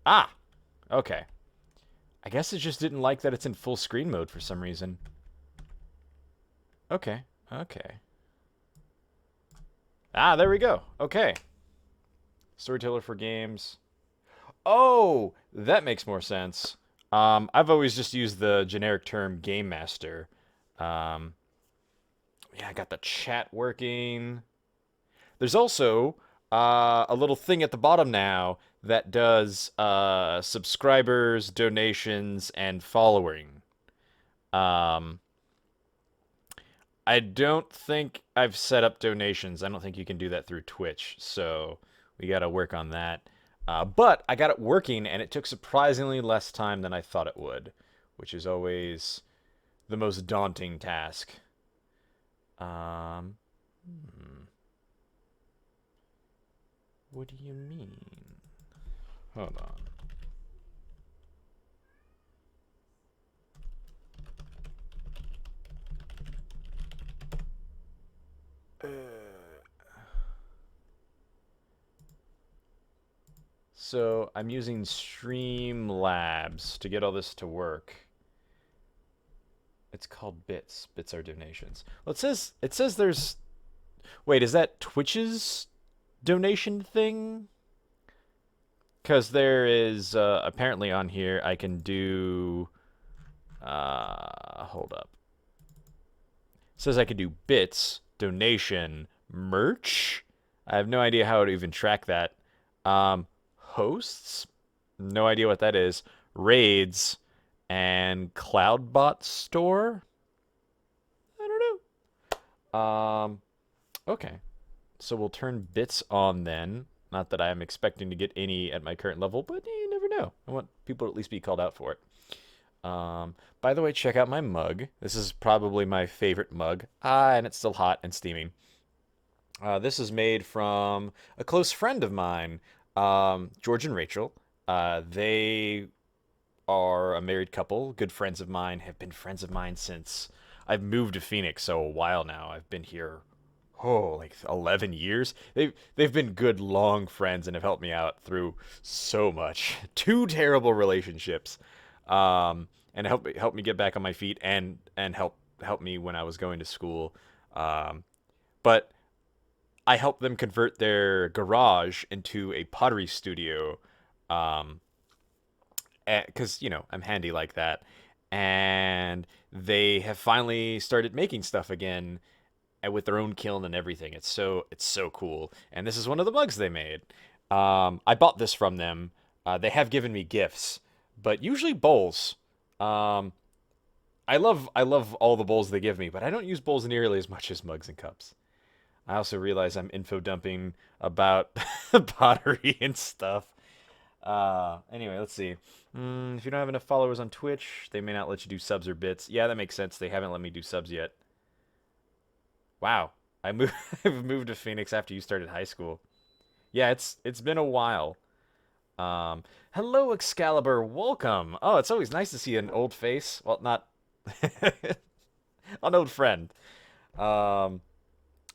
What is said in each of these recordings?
Ah, okay. I guess it just didn't like that it's in full screen mode for some reason. Okay, okay. Ah, there we go. Okay. Storyteller for games. Oh, that makes more sense. I've always just used the generic term game master. Um, yeah, I got the chat working. There's also a little thing at the bottom now that does subscribers, donations, and following. Um, I don't think I've set up donations. I don't think you can do that through Twitch, so we got to work on that. But I got it working, and it took surprisingly less time than I thought it would, which is always the most daunting task. Um, what do you mean? Hold on. Uh, so I'm using Streamlabs to get all this to work. It's called bits. Bits are donations. Well, it says there's. Wait, is that Twitch's donation thing? Because there is apparently on here I can do. Hold up. It says I can do bits, donation, merch. I have no idea how to even track that. Hosts, no idea what that is. Raids and Cloudbot store. I don't know. Okay. So we'll turn bits on then. Not that I am expecting to get any at my current level, but you never know. I want people to at least be called out for it. By the way, check out my mug. This is probably my favorite mug. And it's still hot and steaming. This is made from a close friend of mine, George and Rachel. They are a married couple, good friends of mine, have been friends of mine since I've moved to Phoenix, so a while now. I've been here like 11 years. They've been good long friends and have helped me out through so much. Two terrible relationships. And help me get back on my feet and help me when I was going to school. But I helped them convert their garage into a pottery studio. Um, because I'm handy like that, and they have finally started making stuff again with their own kiln and everything. It's so cool, and this is one of the mugs they made. I bought this from them. They have given me gifts, but usually bowls. Um, I love all the bowls they give me, but I don't use bowls nearly as much as mugs and cups. I also realize I'm info dumping about pottery and stuff. Anyway, let's see. If you don't have enough followers on Twitch, they may not let you do subs or bits. Yeah, that makes sense. They haven't let me do subs yet. Wow, I moved. I've moved to Phoenix after you started high school. Yeah, it's been a while. Hello Excalibur, welcome. Oh, it's always nice to see an old face. Well, not an old friend. Um,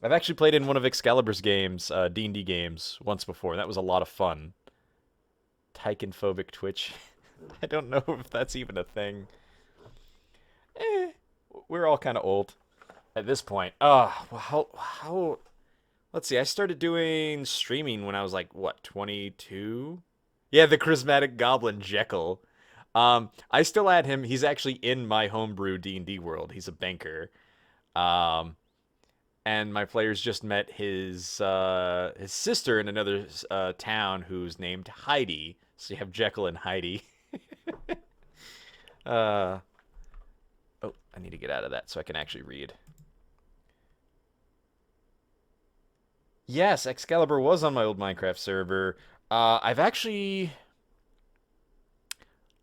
I've actually played in one of Excalibur's games, D&D games, once before. That was a lot of fun. Tychonphobic Twitch. I don't know if that's even a thing. Eh, we're all kind of old at this point. Well, how? Let's see. I started doing streaming when I was like what, 22? Yeah, the charismatic goblin Jekyll. I still add him. He's actually in my homebrew D&D world. He's a banker. Um, and my players just met his sister in another town who's named Heidi. So you have Jekyll and Heidi. Uh, oh, I need to get out of that so I can actually read. Yes, Excalibur was on my old Minecraft server. I've actually,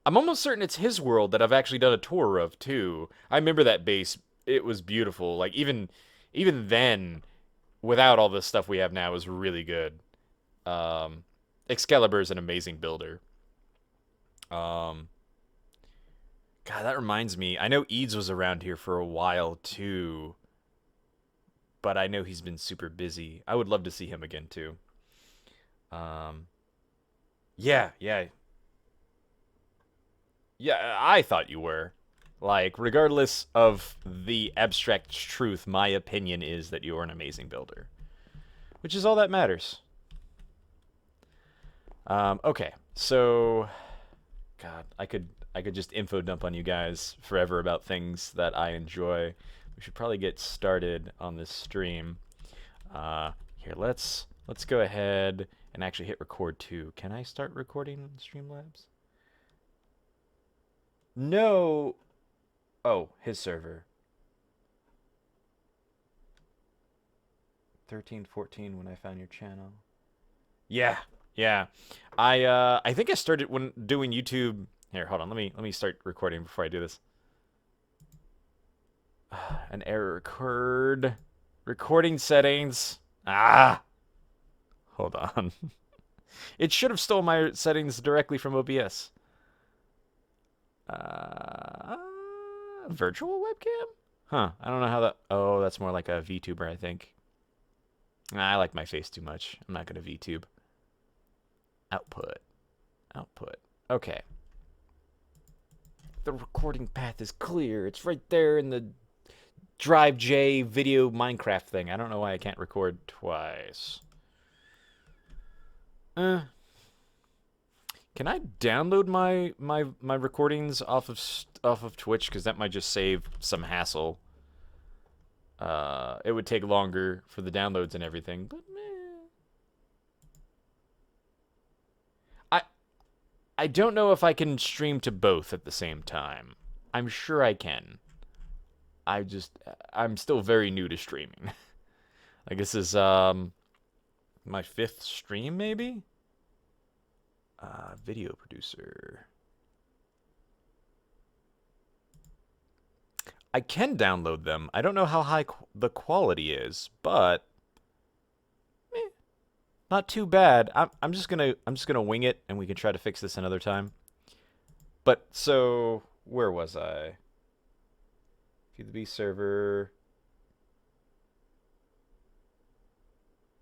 I'm almost certain it's his world that I've actually done a tour of too. I remember that base; it was beautiful. Like even then, without all the stuff we have now, it was really good. Um, Excalibur is an amazing builder. Um, God, that reminds me. I know Eads was around here for a while too, but I know he's been super busy. I would love to see him again too. Um, yeah, yeah. Yeah, I thought you were. Like, regardless of the abstract truth, my opinion is that you are an amazing builder, which is all that matters. Okay, so God, I could just info dump on you guys forever about things that I enjoy. We should probably get started on this stream. Here, let's go ahead and actually hit record too. Can I start recording on Streamlabs? No. Oh, his server. 1314 when I found your channel. Yeah, yeah. I think I started when doing YouTube. Here, hold on. Let me start recording before I do this. An error occurred. Recording settings. Ah. Hold on. It should have stole my settings directly from OBS. Uh, Virtual webcam? Huh. I don't know how that. Oh, that's more like a VTuber, I think. Nah, I like my face too much. I'm not gonna VTube. Output. Output. Okay. The recording path is clear. It's right there in the Drive J video Minecraft thing. I don't know why I can't record twice. Can I download my recordings off of Twitch? Because that might just save some hassle. It would take longer for the downloads and everything, but I don't know if I can stream to both at the same time. I'm sure I can. I'm still very new to streaming. I guess this is my 5th stream maybe? Video producer. I can download them. I don't know how high the quality is, but not too bad. I'm just gonna wing it, and we can try to fix this another time. But so where was I? Feed the Beast server.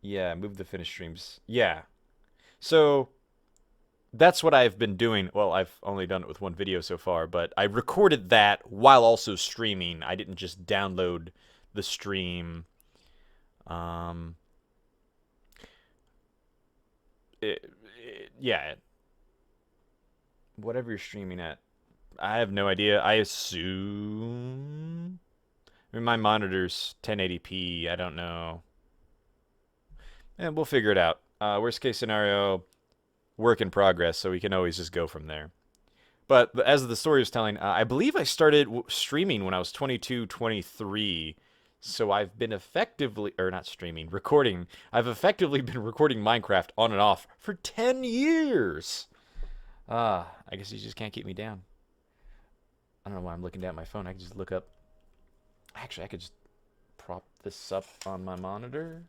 Yeah, move the finished streams. Yeah. So that's what I've been doing. Well, I've only done it with one video so far, but I recorded that while also streaming. I didn't just download the stream. Yeah. Whatever you're streaming at. I have no idea. I assume. I mean, my monitor's 1080p. I don't know. And we'll figure it out. Worst case scenario, work in progress, so we can always just go from there. But as the story is telling, I believe I started streaming when I was 22, 23. So I've been effectively, or not streaming, recording. I've effectively been recording Minecraft on and off for 10 years. I guess you just can't keep me down. I don't know why I'm looking down at my phone. I can just look up. Actually, I could just prop this up on my monitor.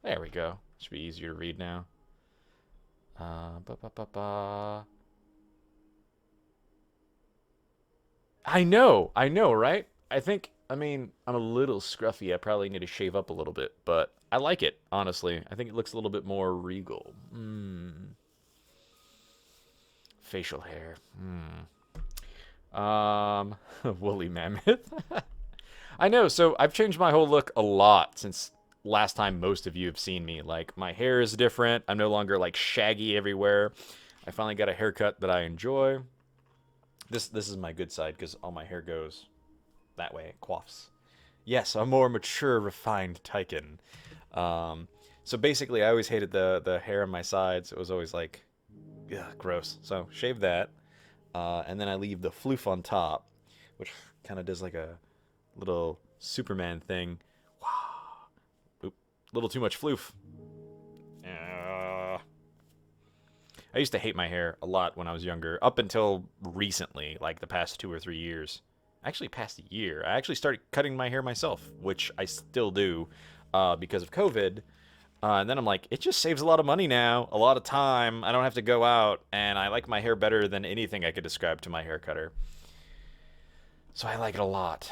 There we go. Should be easier to read now. I know, right? I mean, I'm a little scruffy. I probably need to shave up a little bit, but I like it, honestly. I think it looks a little bit more regal. Facial hair. Woolly mammoth. I know, so I've changed my whole look a lot since last time most of you have seen me. Like, my hair is different. I'm no longer, like, shaggy everywhere. I finally got a haircut that I enjoy. This is my good side, because all my hair goes that way. It quaffs. Yes, a more mature, refined Tyken. So basically, I always hated the hair on my sides. It was always, like, ugh, gross. So, shave that. And then I leave the floof on top, which kind of does, like, a little Superman thing. Oop, little too much floof. I used to hate my hair a lot when I was younger, up until recently, like the past 2 or 3 years. Actually, past a year. I actually started cutting my hair myself, which I still do because of COVID. And then I'm like, it just saves a lot of money now, a lot of time. I don't have to go out, and I like my hair better than anything I could describe to my hair cutter. So I like it a lot.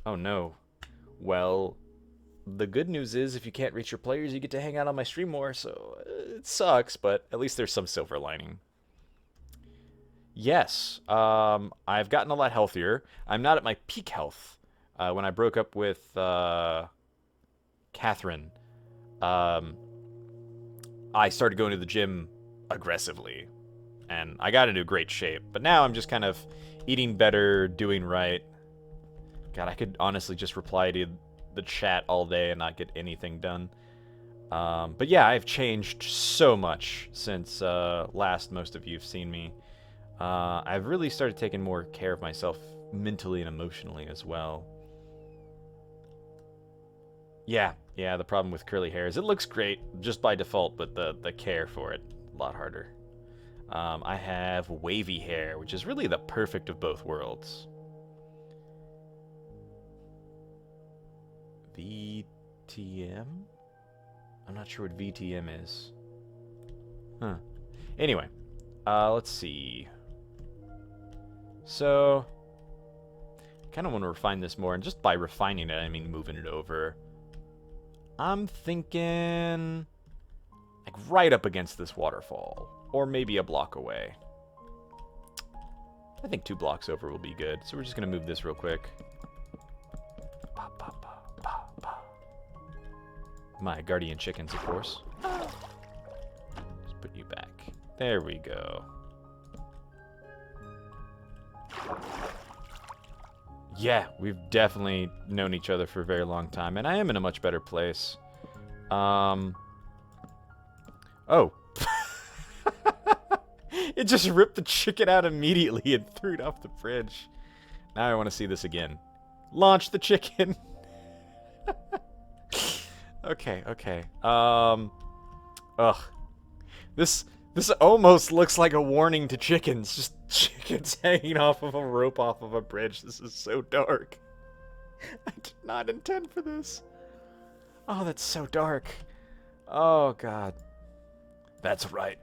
Oh no. Well, the good news is if you can't reach your players, you get to hang out on my stream more, so it sucks, but at least there's some silver lining. Yes, I've gotten a lot healthier. I'm not at my peak health. When I broke up with Catherine, um, I started going to the gym aggressively, and I got into great shape. But now I'm just kind of eating better, doing right. God, I could honestly just reply to the chat all day and not get anything done. But yeah, I've changed so much since last most of you have seen me. I've really started taking more care of myself mentally and emotionally as well. Yeah, the problem with curly hair is it looks great just by default, but the care for it, a lot harder. I have wavy hair, which is really the perfect of both worlds. VTM? I'm not sure what VTM is. Huh. Anyway, let's see. So, I kind of want to refine this more, and just by refining it, I mean moving it over. I'm thinking like right up against this waterfall, or maybe a block away. I think 2 blocks over will be good, so we're just going to move this real quick. My guardian chickens, of course. Just put you back. There we go. Yeah, we've definitely known each other for a very long time, and I am in a much better place. Oh. It just ripped the chicken out immediately and threw it off the bridge. Now I want to see this again. Launch the chicken. Okay. Ugh. This almost looks like a warning to chickens. Just chickens hanging off of a rope off of a bridge. This is so dark. I did not intend for this. Oh, that's so dark. Oh, God. That's right.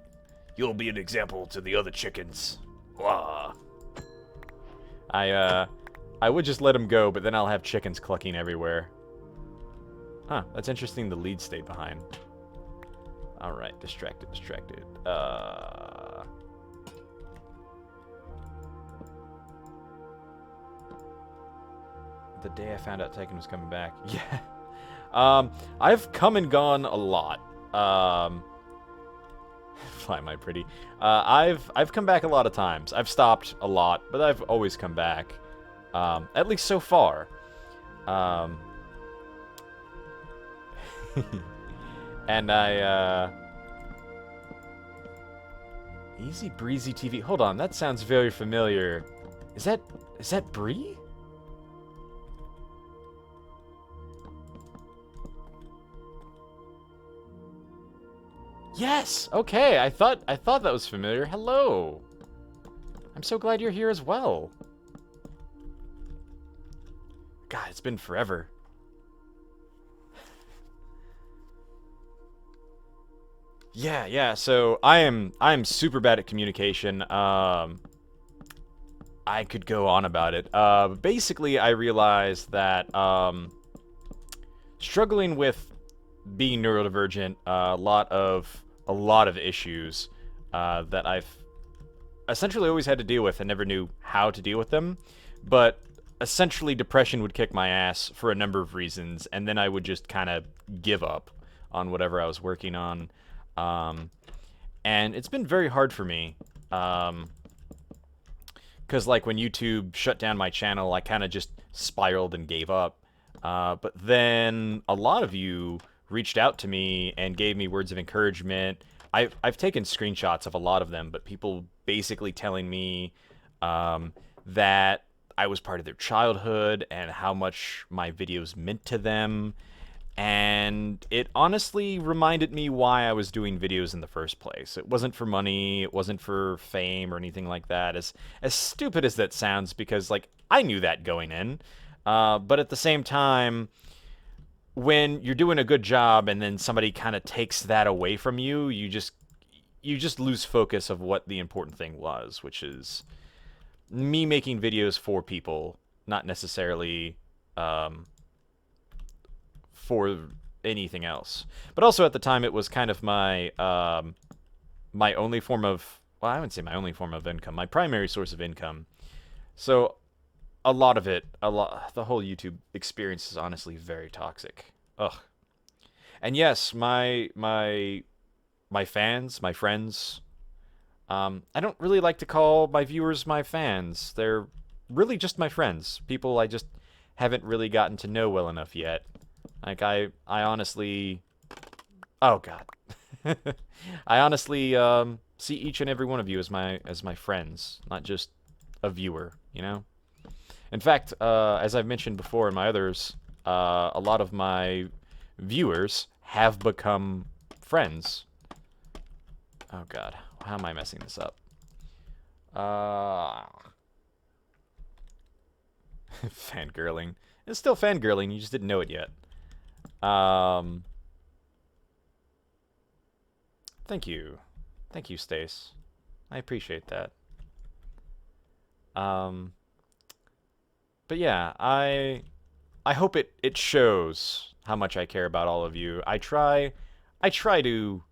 You'll be an example to the other chickens. Wah. I would just let him go, but then I'll have chickens clucking everywhere. Huh, that's interesting the lead stayed behind. Alright, distracted. The day I found out Tycoon was coming back. Yeah. I've come and gone a lot. Fly my pretty. I've come back a lot of times. I've stopped a lot, but I've always come back. At least so far. And Easy Breezy TV. Hold on, that sounds very familiar. Is that Bree? Yes. Okay, I thought that was familiar. Hello. I'm so glad you're here as well. God, it's been forever. Yeah, so I'm super bad at communication. I could go on about it. Basically, I realized that struggling with being neurodivergent, a lot of issues that I've essentially always had to deal with and never knew how to deal with them. But essentially, depression would kick my ass for a number of reasons, and then I would just kind of give up on whatever I was working on. And it's been very hard for me, because like when YouTube shut down my channel, I kind of just spiraled and gave up. But then a lot of you reached out to me and gave me words of encouragement. I've taken screenshots of a lot of them, but people basically telling me that I was part of their childhood and how much my videos meant to them. And it honestly reminded me why I was doing videos in the first place. It wasn't for money, it wasn't for fame or anything like that. As stupid as that sounds, because like I knew that going in. But at the same time, when you're doing a good job and then somebody kind of takes that away from you, you just lose focus of what the important thing was, which is me making videos for people, not necessarily for anything else. But also at the time, it was kind of my my only form of well, I wouldn't say my only form of income, my primary source of income. So a lot of it, the whole YouTube experience is honestly very toxic. Ugh. And yes, my fans, my friends. I don't really like to call my viewers my fans. They're really just my friends. People I just haven't really gotten to know well enough yet. Like I honestly, oh God, I honestly see each and every one of you as my friends, not just a viewer. You know. In fact, as I've mentioned before in my others, a lot of my viewers have become friends. Oh God, how am I messing this up? Fangirling. It's still fangirling, you just didn't know it yet. Um, Thank you. Thank you, Stace. I appreciate that. Um, but yeah, I hope it shows how much I care about all of you. I try to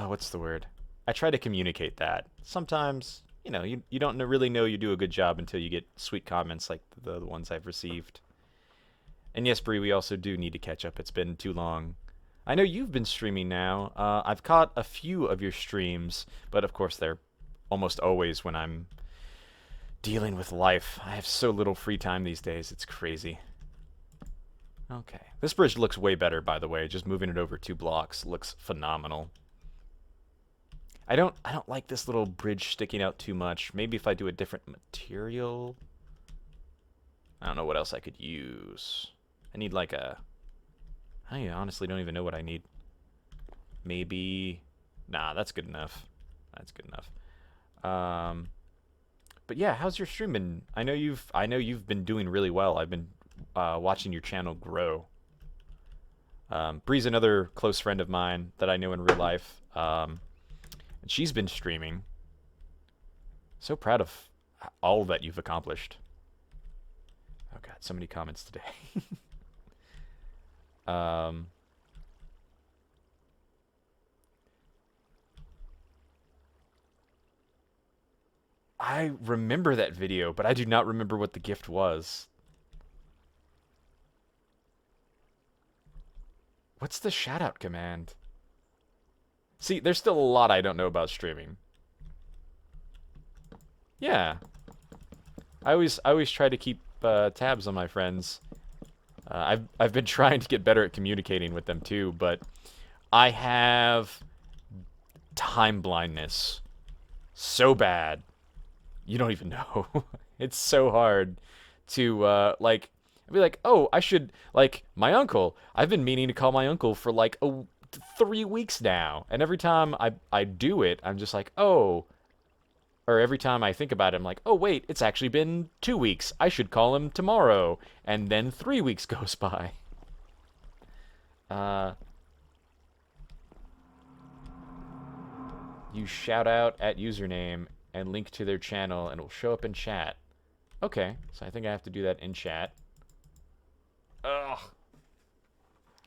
what's the word? I try to communicate that. Sometimes, you don't really know you do a good job until you get sweet comments like the ones I've received. And yes, Bree, we also do need to catch up. It's been too long. I know you've been streaming now. I've caught a few of your streams, but of course they're almost always when I'm dealing with life. I have so little free time these days. It's crazy. Okay. This bridge looks way better, by the way. Just moving it over 2 blocks looks phenomenal. I don't like this little bridge sticking out too much. Maybe if I do a different material. I don't know what else I could use. I need like a I honestly don't even know what I need. Maybe nah, that's good enough. That's good enough. But yeah, how's your stream been? I know you've been doing really well. I've been watching your channel grow. Bree's another close friend of mine that I know in real life. And she's been streaming. So proud of all that you've accomplished. Oh God, so many comments today. um, I remember that video, but I do not remember what the gift was. What's the shoutout command? See, there's still a lot I don't know about streaming. Yeah, I always try to keep tabs on my friends. I've been trying to get better at communicating with them too, but I have time blindness so bad. You don't even know. It's so hard to like be like, "Oh, I should like my uncle. I've been meaning to call my uncle for like 3 weeks now." And every time I do it, I'm just like, "Oh," or every time I think about it, I'm like, "Oh, wait, it's actually been 2 weeks. I should call him tomorrow." And then 3 weeks goes by. Uh you shout out at username and link to their channel and it will show up in chat. Okay, so I think I have to do that in chat. Ugh.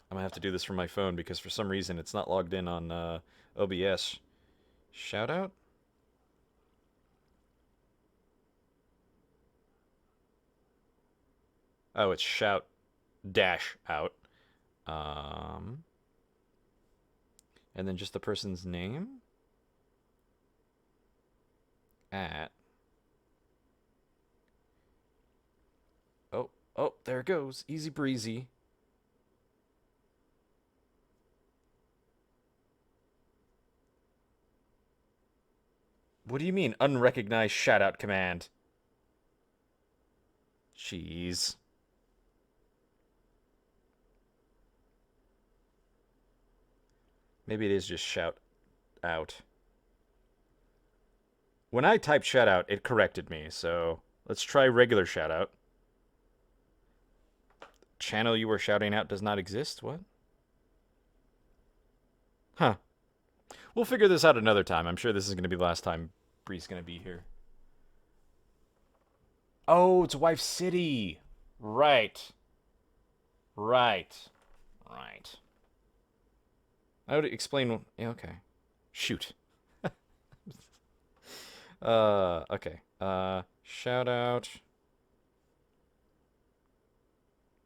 I'm gonna have to do this from my phone because for some reason it's not logged in on OBS. Shout out? Oh, it's shout dash out. Um, and then just the person's name at. Oh, there it goes. Easy breezy. What do you mean, unrecognized shoutout command? Jeez. Maybe it is just shout out. When I typed shout out, it corrected me, so let's try regular shout out. Channel you were shouting out does not exist? What? Huh. We'll figure this out another time. I'm sure this is going to be the last time Bree's going to be here. Oh, it's Wife City. Right. Right. Right. I would explain. Yeah, okay. Shoot. Okay. Shout out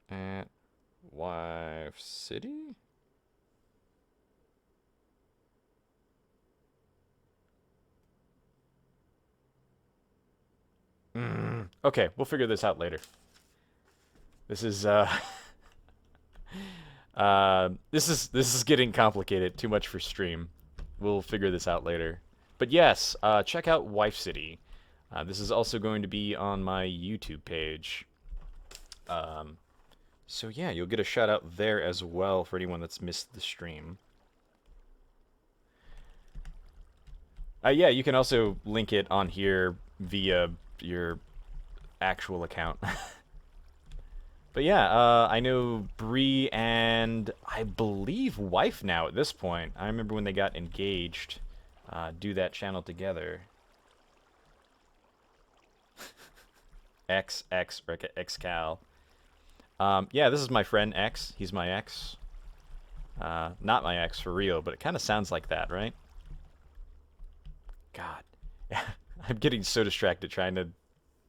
at Wife City? Okay, we'll figure this out later. This is this is getting complicated. Too much for stream. We'll figure this out later. But yes, check out Wife City. This is also going to be on my YouTube page. So yeah, you'll get a shout out there as well for anyone that's missed the stream. Yeah, you can also link it on here via your actual account. But yeah, I know Bree and I believe wife now at this point. I remember when they got engaged, do that channel together. X Cal. Yeah, this is my friend X. He's my ex. Not my ex for real, but it kind of sounds like that, right? God, I'm getting so distracted trying to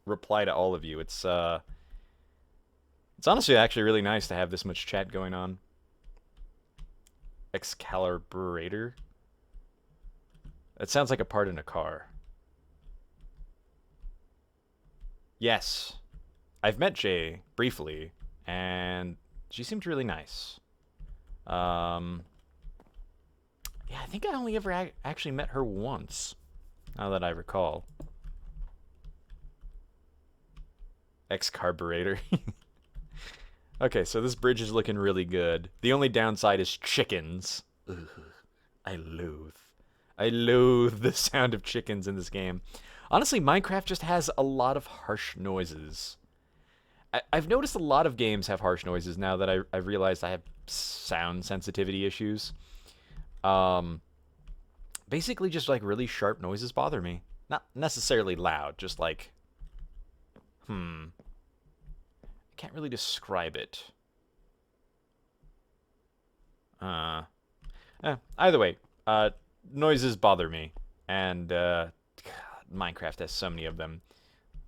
reply to all of you. It's honestly actually really nice to have this much chat going on. Excaliburator. That sounds like a part in a car. Yes, I've met Jay briefly, and she seemed really nice. Yeah, I think I only ever actually met her once, now that I recall. Excarburator. Okay, so this bridge is looking really good. The only downside is chickens. Ugh, I loathe the sound of chickens in this game. Honestly, Minecraft just has a lot of harsh noises. I've noticed a lot of games have harsh noises now that I've realized I have sound sensitivity issues. Basically just like really sharp noises bother me. Not necessarily loud, just like, I can't really describe it. Either way, noises bother me, and God, Minecraft has so many of them.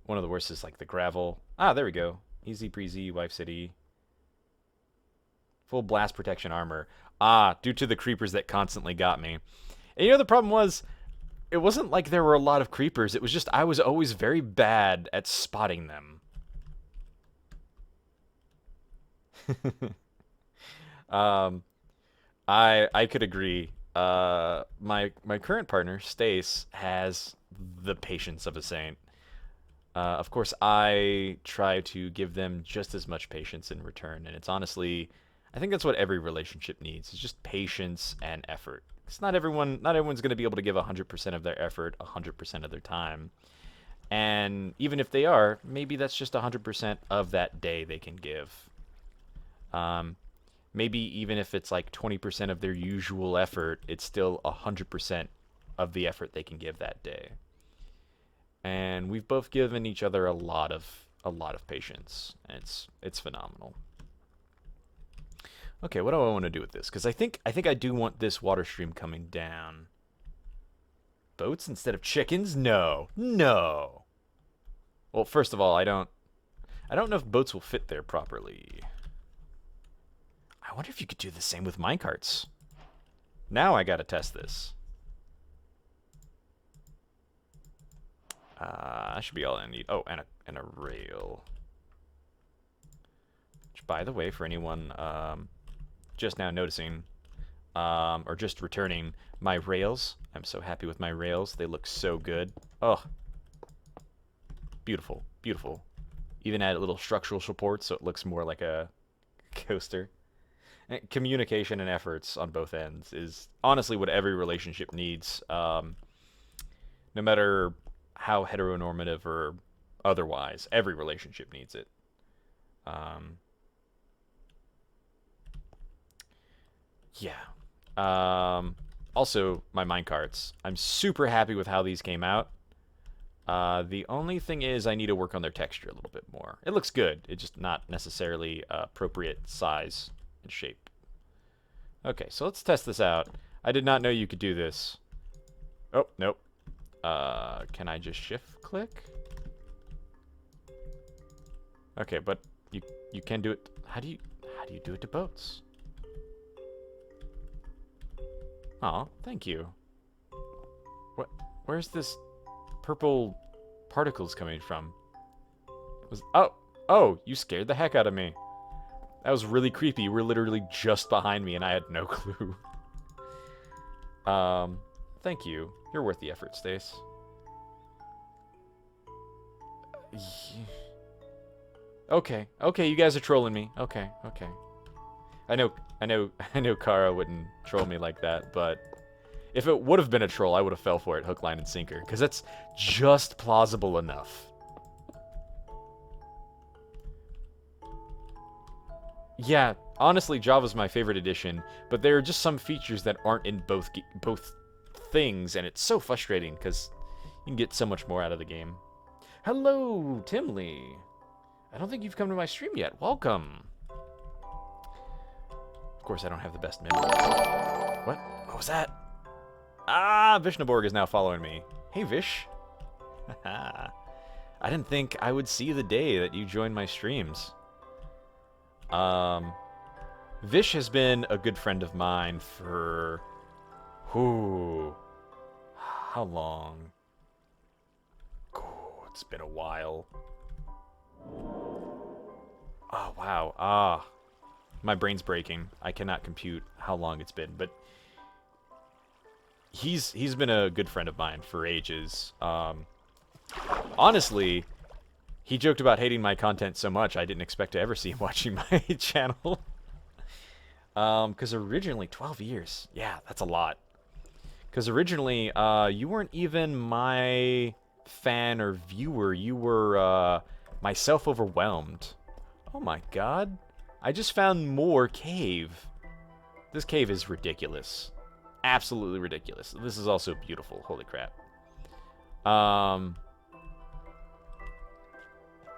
One of the worst is like the gravel. Ah, there we go. Easy breezy, Wife City. Full blast protection armor. Ah, due to the creepers that constantly got me. And you know the problem was, it wasn't like there were a lot of creepers. It was just I was always very bad at spotting them. I could agree. My current partner, Stace, has the patience of a saint. Of course, I try to give them just as much patience in return, and it's honestly, I think that's what every relationship needs. It's just patience and effort. It's not everyone's going to be able to give 100% of their effort 100% of their time. And even if they are, maybe that's just 100% of that day they can give. Maybe even if it's like 20% of their usual effort, it's still 100% of the effort they can give that day. And we've both given each other a lot of patience. And it's phenomenal. Okay, what do I want to do with this? Because I think I do want this water stream coming down. Boats instead of chickens? No. No. Well, first of all, I don't know if boats will fit there properly. I wonder if you could do the same with minecarts. Now I gotta test this. That should be all I need. Oh, and a rail. Which, by the way, for anyone just now noticing, or just returning, my rails. I'm so happy with my rails. They look so good. Oh, beautiful, beautiful. Even add little structural support so it looks more like a coaster. And communication and efforts on both ends is honestly what every relationship needs. No matter how heteronormative or otherwise, every relationship needs it. Yeah. Also, my minecarts. I'm super happy with how these came out. The only thing is I need to work on their texture a little bit more. It looks good. It's just not necessarily appropriate size and shape. Okay, so let's test this out. I did not know you could do this. Oh, nope. Can I just shift click? Okay, but you can do it. How do you do it to boats? Aw, thank you. Where's this purple particles coming from? Oh, you scared the heck out of me. That was really creepy. You were literally just behind me and I had no clue. Thank you. You're worth the effort, Stace. Okay, you guys are trolling me. Okay. I know Kara wouldn't troll me like that, but if it would have been a troll, I would have fell for it, hook, line, and sinker, because that's just plausible enough. Yeah, honestly, Java's my favorite edition, but there are just some features that aren't in both things, and it's so frustrating, because you can get so much more out of the game. Hello, Timley. I don't think you've come to my stream yet. Welcome. Of course, I don't have the best memory. What? What was that? Ah, Vishnaborg is now following me. Hey, Vish. I didn't think I would see the day that you joined my streams. Vish has been a good friend of mine for... How long? It's been a while. Oh, wow. My brain's breaking. I cannot compute how long it's been, but he's been a good friend of mine for ages. Honestly, he joked about hating my content so much I didn't expect to ever see him watching my channel. Because originally, 12 years. Yeah, that's a lot. Because originally, you weren't even my fan or viewer. You were, myself overwhelmed. Oh my god. I just found more cave. This cave is ridiculous. Absolutely ridiculous. This is also beautiful. Holy crap.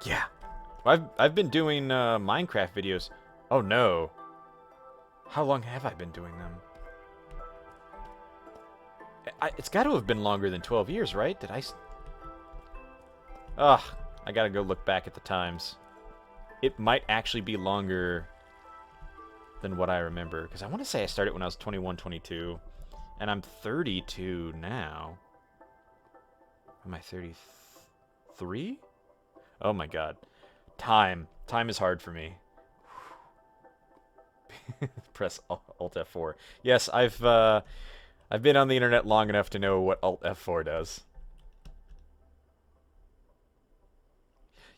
Yeah. I've been doing Minecraft videos. Oh no. How long have I been doing them? It's got to have been longer than 12 years, right? Did I... Ugh. I gotta go look back at the times. It might actually be longer than what I remember. Because I want to say I started when I was 21, 22. And I'm 32 now. Am I 33? Oh my god. Time. Time is hard for me. Press Alt F4. Yes, I've been on the internet long enough to know what Alt F4 does.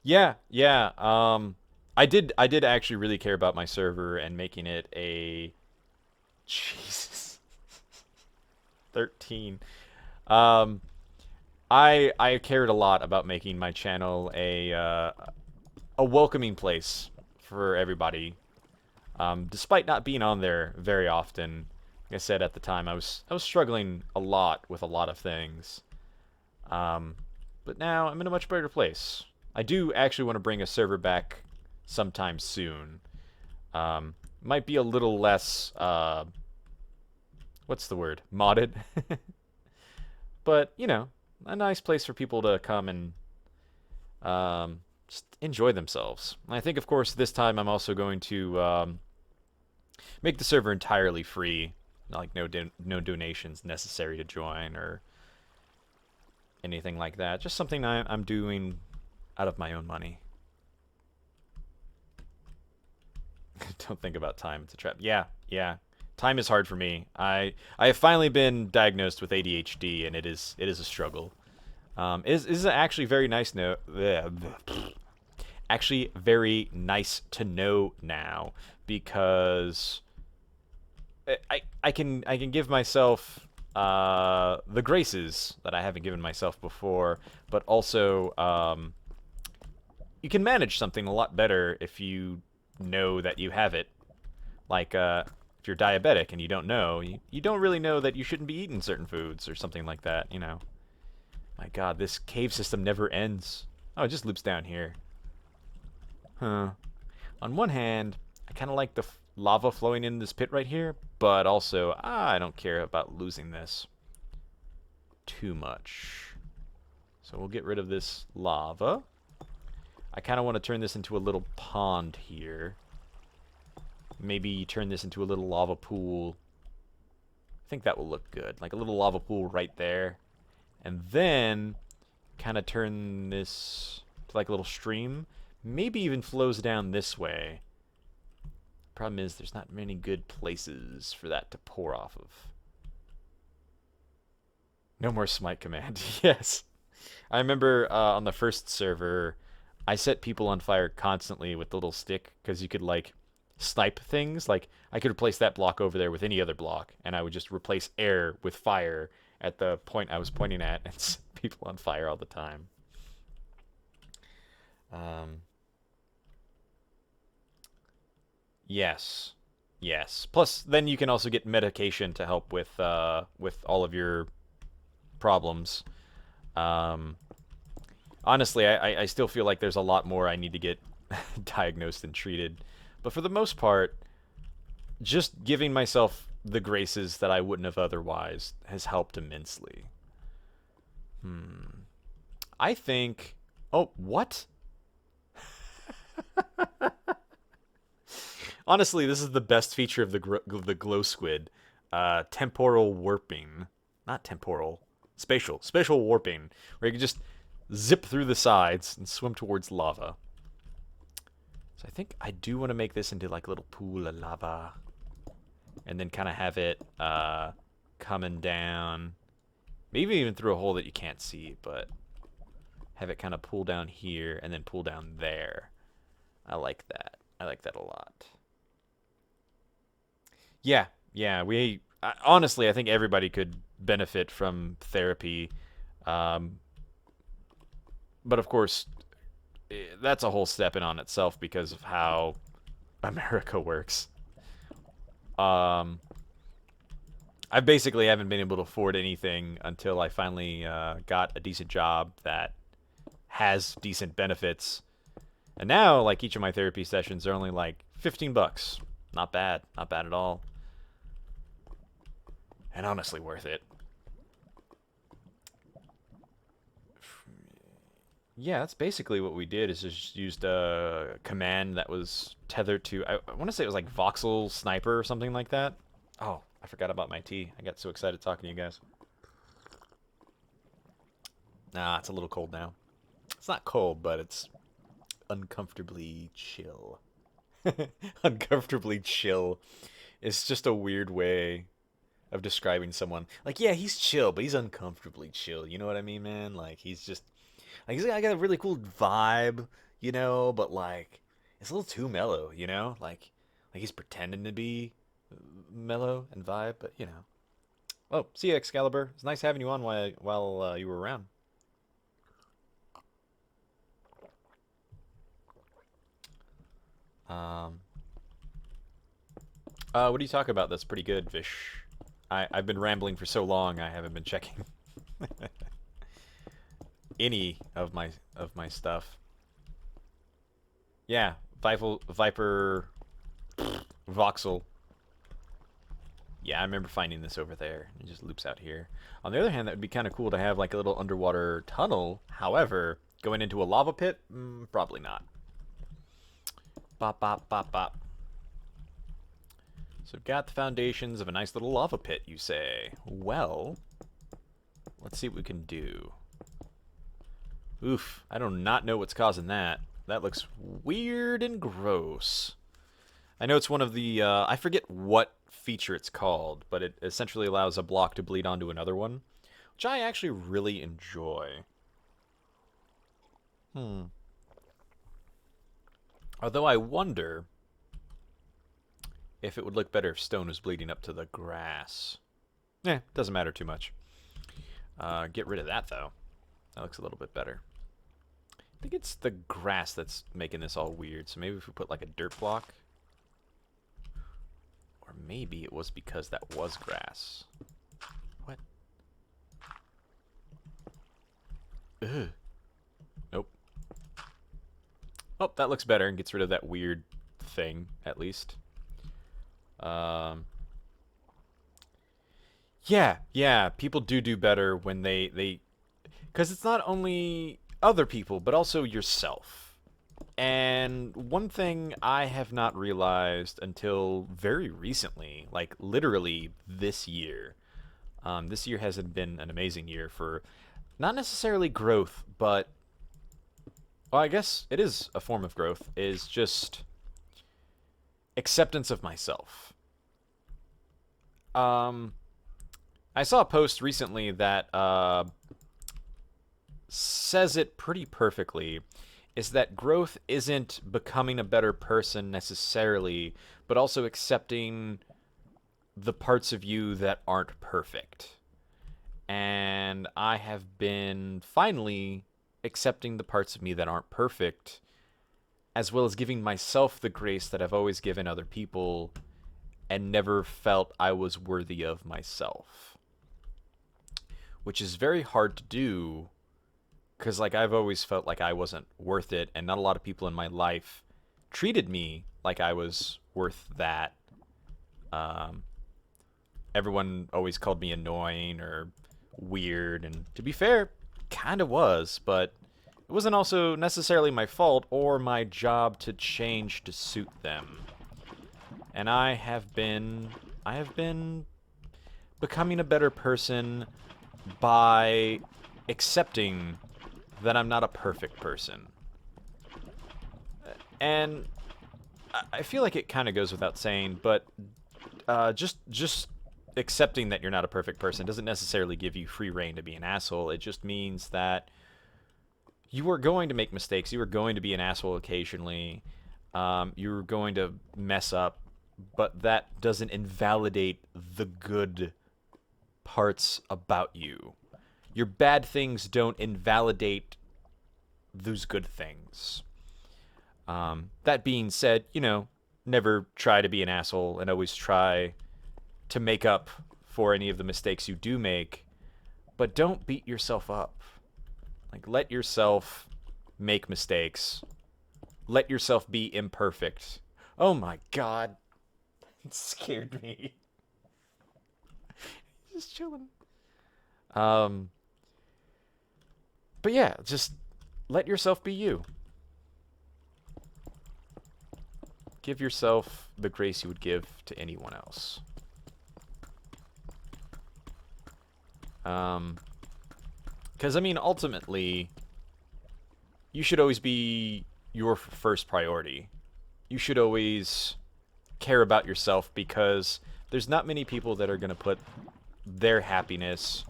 Yeah. I did actually really care about my server and making it a... Jesus. 13. I cared a lot about making my channel a welcoming place for everybody. Despite not being on there very often. Like I said at the time, I was struggling a lot with a lot of things. But now I'm in a much better place. I do actually want to bring a server back sometime soon. Might be a little less, what's the word? Modded. But, you know, a nice place for people to come and just enjoy themselves. And I think, of course, this time I'm also going to make the server entirely free. Like, no donations necessary to join or anything like that. Just something I'm doing out of my own money. Don't think about time. It's a trap. Yeah. Time is hard for me. I have finally been diagnosed with ADHD, and it is a struggle. It is actually very nice actually very nice to know now, because I can give myself the graces that I haven't given myself before, but also you can manage something a lot better if you know that you have it. Like, if you're diabetic and you don't know, you don't really know that you shouldn't be eating certain foods or something like that, you know. My god, this cave system never ends. Oh, it just loops down here. Huh. On one hand, I kind of like the lava flowing in this pit right here, but also, I don't care about losing this too much. So we'll get rid of this lava. I kind of want to turn this into a little pond here. Maybe turn this into a little lava pool. I think that will look good. Like a little lava pool right there. And then kind of turn this to like a little stream. Maybe even flows down this way. Problem is there's not many good places for that to pour off of. No more smite command. Yes. I remember on the first server, I set people on fire constantly with the little stick because you could like snipe things. Like I could replace that block over there with any other block, and I would just replace air with fire at the point I was pointing at, and set people on fire all the time. Yes, yes. Plus, then you can also get medication to help with all of your problems. Um, Honestly, I still feel like there's a lot more I need to get diagnosed and treated. But for the most part, just giving myself the graces that I wouldn't have otherwise has helped immensely. I think... Oh, what? Honestly, this is the best feature of the glow squid. Temporal warping. Not temporal. Spatial. Spatial warping. Where you can just zip through the sides and swim towards lava. So I think I do want to make this into like a little pool of lava. And then kind of have it coming down. Maybe even through a hole that you can't see, but have it kind of pull down here and then pull down there. I like that. I like that a lot. Yeah, yeah. Honestly, I think everybody could benefit from therapy. But of course, that's a whole step in on itself because of how America works. I basically haven't been able to afford anything until I finally got a decent job that has decent benefits. And now, like, each of my therapy sessions are only like $15. Not bad. Not bad at all. And honestly worth it. Yeah, that's basically what we did, is just used a command that was tethered to, I want to say it was like voxel sniper or something like that. Oh, I forgot about my tea. I got so excited talking to you guys. Nah, it's a little cold now. It's not cold, but it's uncomfortably chill. Uncomfortably chill. It's just a weird way of describing someone. Like, yeah, he's chill, but he's uncomfortably chill. You know what I mean, man? Like, he's just... Like, he's got a really cool vibe, you know, but, like, it's a little too mellow, you know? Like he's pretending to be mellow and vibe, but, you know. Oh, see you, Excalibur. It's nice having you on while you were around. What do you talk about? That's pretty good, Vish. I've been rambling for so long, I haven't been checking any of my stuff. Yeah, Viper, Voxel. Yeah, I remember finding this over there. It just loops out here. On the other hand, that would be kind of cool to have like a little underwater tunnel. However, going into a lava pit, probably not. Bop, bop, bop, bop. So we've got the foundations of a nice little lava pit, you say. Well, let's see what we can do. Oof, I do not know what's causing that. That looks weird and gross. I know it's one of the, I forget what feature it's called, but it essentially allows a block to bleed onto another one, which I actually really enjoy. Although I wonder if it would look better if stone was bleeding up to the grass. Doesn't matter too much. Get rid of that, though. That looks a little bit better. I think it's the grass that's making this all weird, so maybe if we put like a dirt block. Or maybe it was because that was grass. What? Ugh. Nope. Oh, that looks better and gets rid of that weird thing, at least. Yeah, people do better when they Because it's not only other people, but also yourself. And one thing I have not realized until very recently, like literally this year, this year hasn't been an amazing year for not necessarily growth, but, well, I guess it is a form of growth, is just acceptance of myself. I saw a post recently that says it pretty perfectly, is that growth isn't becoming a better person necessarily, but also accepting the parts of you that aren't perfect. And I have been finally accepting the parts of me that aren't perfect, as well as giving myself the grace that I've always given other people and never felt I was worthy of myself. Which is very hard to do, because like I've always felt like I wasn't worth it, and not a lot of people in my life treated me like I was worth that. Everyone always called me annoying or weird, and to be fair, kind of was, but it wasn't also necessarily my fault or my job to change to suit them. And I have been becoming a better person by accepting that I'm not a perfect person. And I feel like it kind of goes without saying, but just accepting that you're not a perfect person doesn't necessarily give you free reign to be an asshole. It just means that you are going to make mistakes. You are going to be an asshole occasionally. You're going to mess up, but that doesn't invalidate the good parts about you. Your bad things don't invalidate those good things. That being said, never try to be an asshole and always try to make up for any of the mistakes you do make, but don't beat yourself up. Like, let yourself make mistakes. Let yourself be imperfect. Oh my god. It scared me. Just chilling. But yeah, just let yourself be you. Give yourself the grace you would give to anyone else. Because, I mean, ultimately, you should always be your first priority. You should always care about yourself, because there's not many people that are going to put their happiness,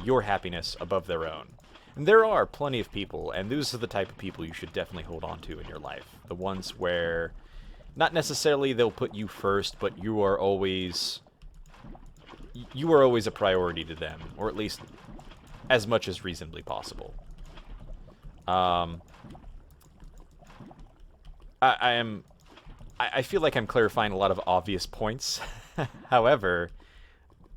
your happiness above their own. And there are plenty of people, and those are the type of people you should definitely hold on to in your life. The ones where, not necessarily they'll put you first, but you are always a priority to them, or at least as much as reasonably possible. I feel like I'm clarifying a lot of obvious points. However,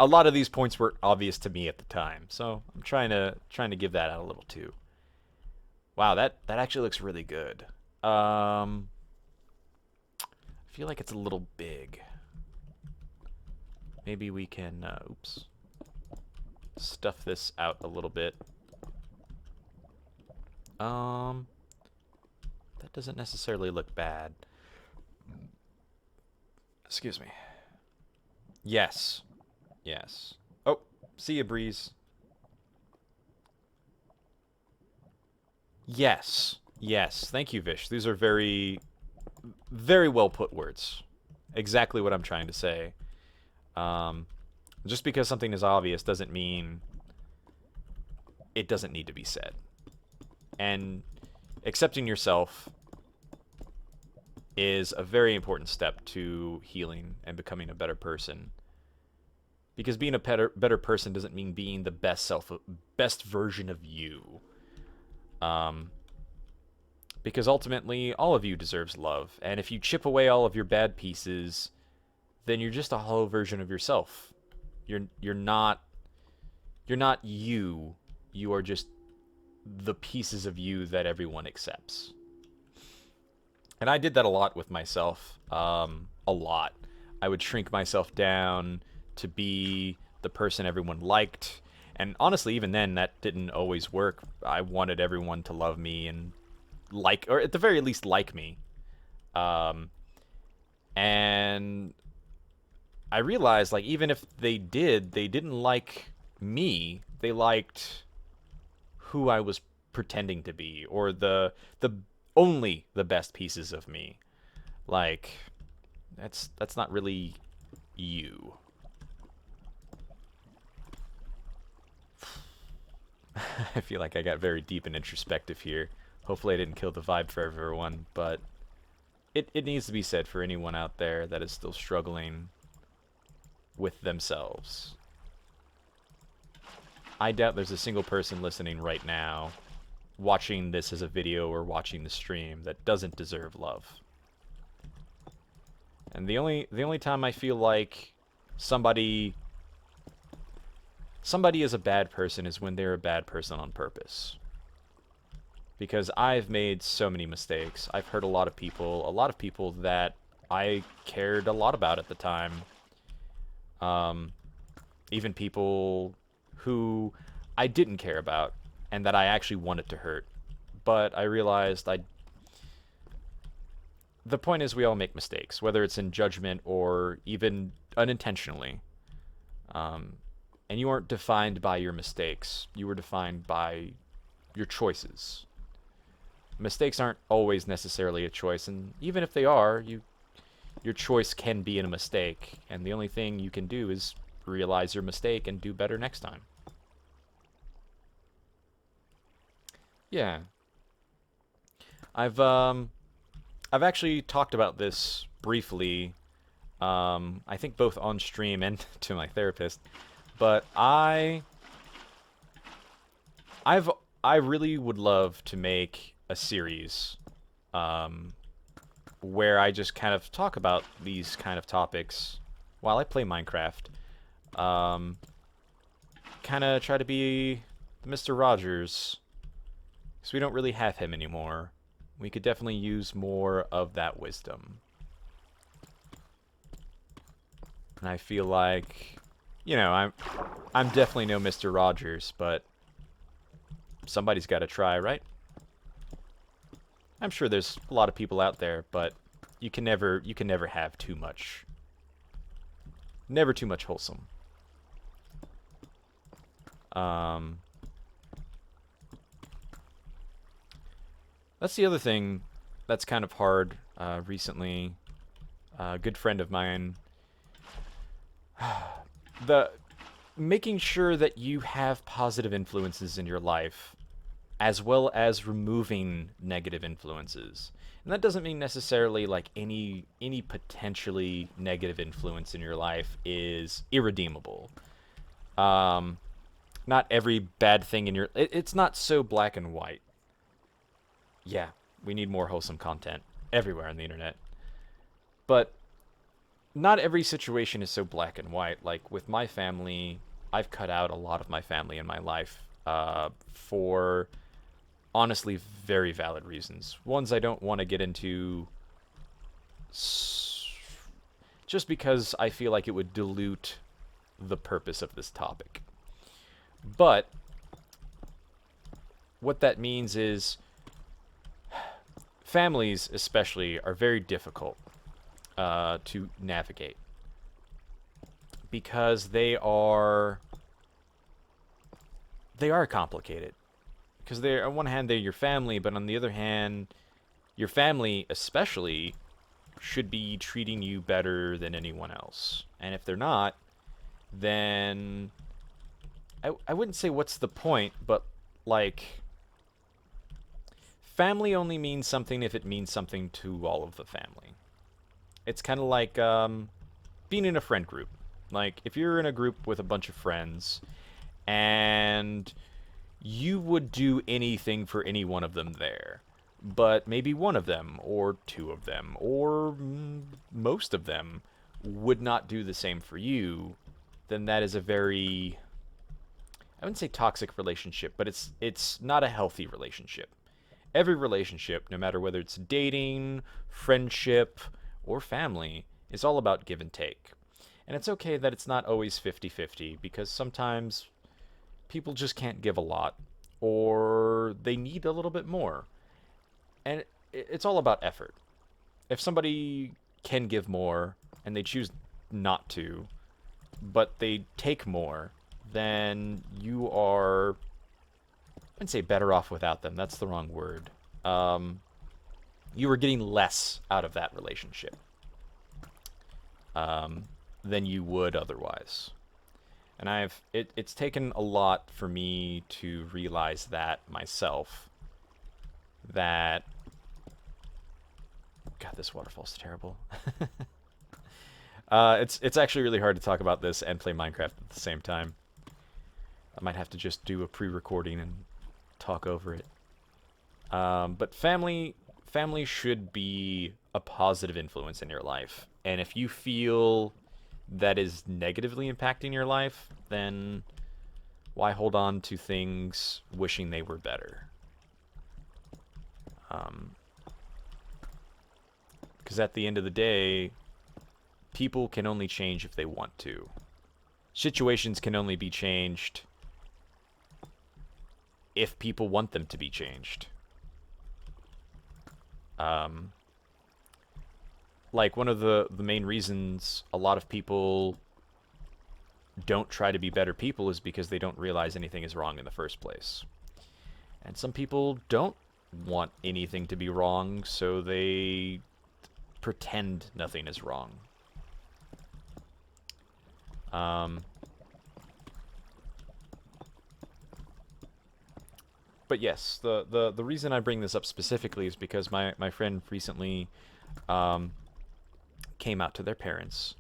a lot of these points were obvious to me at the time, so I'm trying to give that out a little too. Wow, that actually looks really good. I feel like it's a little big. Maybe we can, stuff this out a little bit. That doesn't necessarily look bad. Excuse me. Yes. Yes. Oh, see ya, Breeze. Yes. Yes. Thank you, Vish. These are very, very well put words. Exactly what I'm trying to say. Just because something is obvious doesn't mean it doesn't need to be said. And accepting yourself is a very important step to healing and becoming a better person. Because being a better person doesn't mean being the best version of you. Because ultimately, all of you deserves love. And if you chip away all of your bad pieces, then you're just a hollow version of yourself. You're not you. You are just the pieces of you that everyone accepts. And I did that a lot with myself. A lot. I would shrink myself down to be the person everyone liked. And honestly, even then, that didn't always work. I wanted everyone to love me and like, or at the very least, like me. Um, and I realized, like, even if they did, they didn't like me. They liked who I was pretending to be, or the only the best pieces of me. Like, that's not really you. I feel like I got very deep and introspective here. Hopefully I didn't kill the vibe for everyone, but it needs to be said for anyone out there that is still struggling with themselves. I doubt there's a single person listening right now, watching this as a video or watching the stream, that doesn't deserve love. And the only time I feel like somebody is a bad person is when they're a bad person on purpose. Because I've made so many mistakes. I've hurt a lot of people that I cared a lot about at the time. Even people who I didn't care about and that I actually wanted to hurt. But I realized the point is we all make mistakes, whether it's in judgment or even unintentionally. And you aren't defined by your mistakes. You were defined by your choices. Mistakes aren't always necessarily a choice, and even if they are, your choice can be in a mistake, and the only thing you can do is realize your mistake and do better next time. Yeah. I've actually talked about this briefly, I think both on stream and to my therapist, but I really would love to make a series where I just kind of talk about these kind of topics while I play Minecraft. Kind of try to be Mr. Rogers, because we don't really have him anymore. We could definitely use more of that wisdom. And I feel like, you know, I'm definitely no Mr. Rogers, but somebody's got to try, right? I'm sure there's a lot of people out there, but you can never have too much. Never too much wholesome. That's the other thing that's kind of hard recently. A good friend of mine, the making sure that you have positive influences in your life, as well as removing negative influences. And that doesn't mean necessarily like any potentially negative influence in your life is irredeemable. Not every bad thing in your it's not so black and white. Yeah, we need more wholesome content everywhere on the internet. But not every situation is so black and white. Like with my family, I've cut out a lot of my family in my life for honestly very valid reasons. Ones I don't want to get into just because I feel like it would dilute the purpose of this topic. But what that means is families especially are very difficult to navigate because they are complicated. Because they're, on one hand, they're your family, but on the other hand, your family especially should be treating you better than anyone else. And if they're not, then I wouldn't say what's the point, but like family only means something if it means something to all of the family. It's kind of like being in a friend group. Like if you're in a group with a bunch of friends and you would do anything for any one of them there, but maybe one of them or two of them or most of them would not do the same for you, then that is a very, I wouldn't say toxic relationship, but it's not a healthy relationship. Every relationship, no matter whether it's dating, friendship, or family, is all about give and take. And it's okay that it's not always 50-50, because sometimes people just can't give a lot, or they need a little bit more. And it's all about effort. If somebody can give more and they choose not to, but they take more, then you are, I'd say, better off without them. That's the wrong word. You are getting less out of that relationship than you would otherwise. And it's taken a lot for me to realize that myself. That, God, this waterfall's terrible. It's actually really hard to talk about this and play Minecraft at the same time. I might have to just do a pre-recording and talk over it. But family should be a positive influence in your life. And if you feel that is negatively impacting your life, then why hold on to things wishing they were better? Because at the end of the day, people can only change if they want to. Situations can only be changed if people want them to be changed. Like, one of the main reasons a lot of people don't try to be better people is because they don't realize anything is wrong in the first place. And some people don't want anything to be wrong, so they pretend nothing is wrong. But yes, the reason I bring this up specifically is because my friend recently came out to their parents.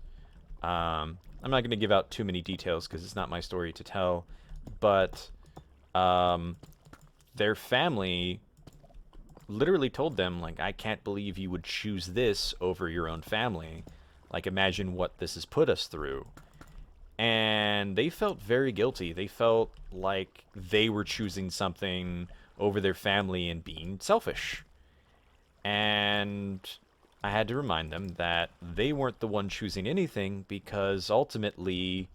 I'm not going to give out too many details because it's not my story to tell, but their family literally told them, like, I can't believe you would choose this over your own family. Like, imagine what this has put us through. And they felt very guilty. They felt like they were choosing something over their family and being selfish. And I had to remind them that they weren't the one choosing anything, because ultimately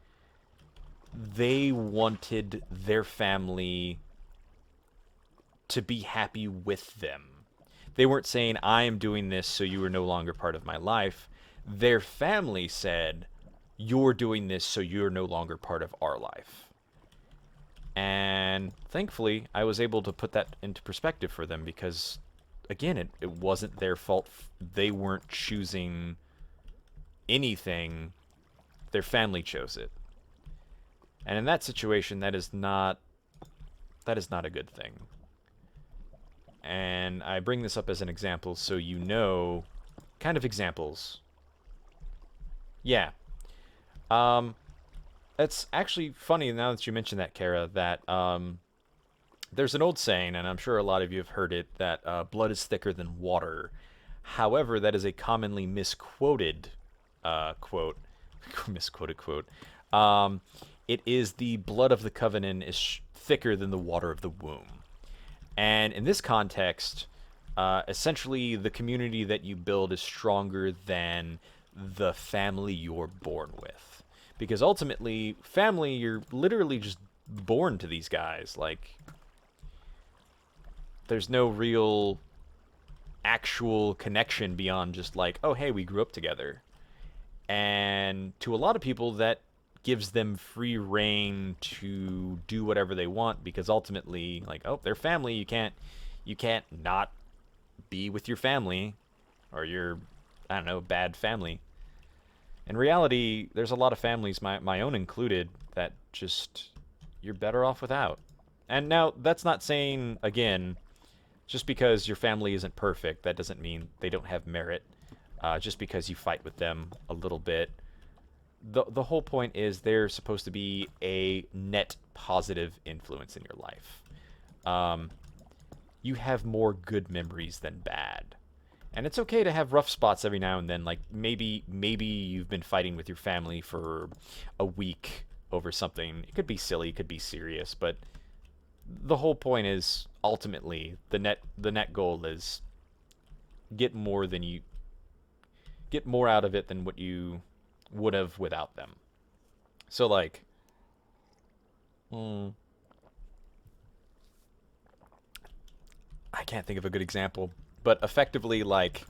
they wanted their family to be happy with them. They weren't saying, I am doing this so you are no longer part of my life. Their family said, you're doing this so you're no longer part of our life. And thankfully, I was able to put that into perspective for them, because, again, it wasn't their fault. They weren't choosing anything. Their family chose it. And in that situation, that is not a good thing. And I bring this up as an example so you know, kind of examples. Yeah. It's actually funny now that you mention that, Kara, that there's an old saying, and I'm sure a lot of you have heard it, that blood is thicker than water. However, that is a commonly misquoted quote. Misquoted quote. It is the blood of the covenant is thicker than the water of the womb. And in this context, essentially the community that you build is stronger than the family you're born with. Because ultimately, family, you're literally just born to these guys. Like, there's no real actual connection beyond just like, oh, hey, we grew up together. And to a lot of people, that gives them free reign to do whatever they want, because ultimately, like, oh, they're family. You can't not be with your family, or your, I don't know, bad family. In reality, there's a lot of families, my own included, that just, you're better off without. And now, that's not saying, again, just because your family isn't perfect, that doesn't mean they don't have merit. Just because you fight with them a little bit. The whole point is they're supposed to be a net positive influence in your life. You have more good memories than bad. And it's okay to have rough spots every now and then. Like, maybe you've been fighting with your family for a week over something. It could be silly, it could be serious, but the whole point is, ultimately, the net goal is get more out of it than what you would have without them. So, like, can't think of a good example, but effectively, like,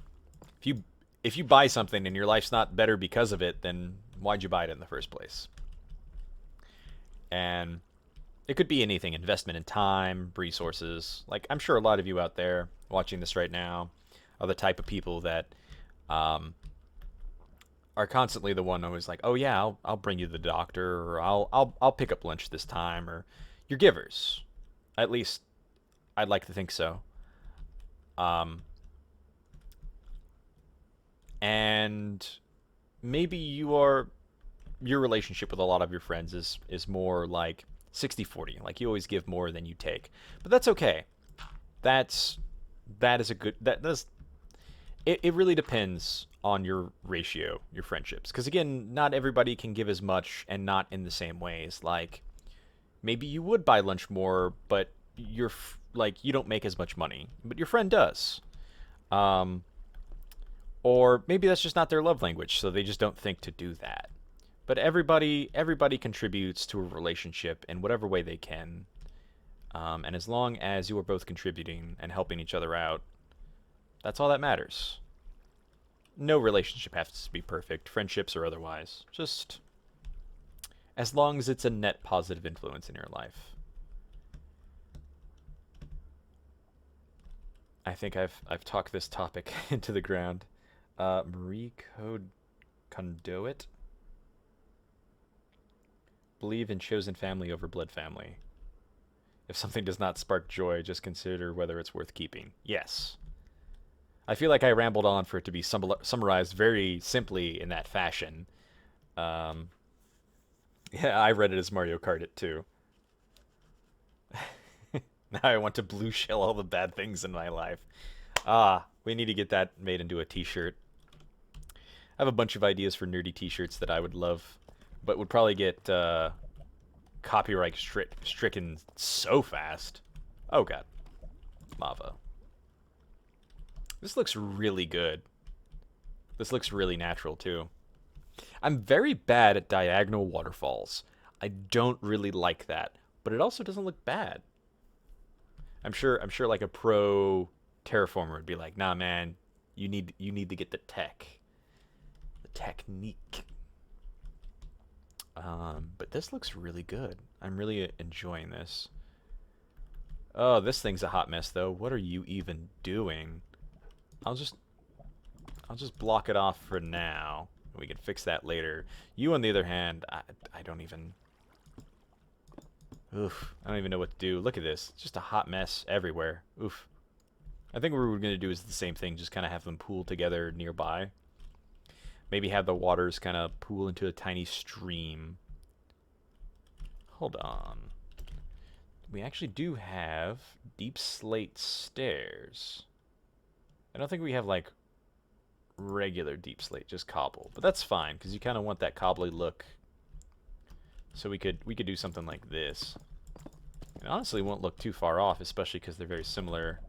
if you buy something and your life's not better because of it, then why'd you buy it in the first place? And it could be anything, investment in time, resources. Like, I'm sure a lot of you out there watching this right now are the type of people that are constantly the one always like, oh yeah, I'll bring you to the doctor, or I'll pick up lunch this time, or you're givers. At least I'd like to think so. Um, and maybe your relationship with a lot of your friends is more like 60-40. Like you always give more than you take. But that's okay. That is a good that's it really depends on your ratio, your friendships. Because again, not everybody can give as much and not in the same ways. Like maybe you would buy lunch more, but like you don't make as much money, but your friend does. Um, or maybe that's just not their love language, so they just don't think to do that. But everybody contributes to a relationship in whatever way they can. And as long as you are both contributing and helping each other out, that's all that matters. No relationship has to be perfect, friendships or otherwise. Just as long as it's a net positive influence in your life. I think I've talked this topic into the ground. Marie Condoit? Believe in chosen family over blood family. If something does not spark joy, just consider whether it's worth keeping. Yes. I feel like I rambled on for it to be summarized very simply in that fashion. Um, yeah, I read it as Mario Kart it too. Now I want to blue shell all the bad things in my life. Ah, we need to get that made into a t-shirt. I have a bunch of ideas for nerdy t-shirts that I would love, but would probably get copyright stricken so fast. Oh god. Lava. This looks really good. This looks really natural too. I'm very bad at diagonal waterfalls. I don't really like that, but it also doesn't look bad. I'm sure like a pro terraformer would be like, "Nah, man, you need to get the technique." But this looks really good. I'm really enjoying this. Oh, this thing's a hot mess though. What are you even doing? I'll just block it off for now. We can fix that later. You, on the other hand, I don't even... Oof. I don't even know what to do. Look at this. It's just a hot mess everywhere. Oof. I think what we're going to do is the same thing. Just kind of have them pool together nearby. Maybe have the waters kind of pool into a tiny stream. Hold on. We actually do have deep slate stairs. I don't think we have, like, regular deep slate, just cobble. But that's fine, because you kind of want that cobbly look. So we could do something like this. It honestly won't look too far off, especially because they're very similar.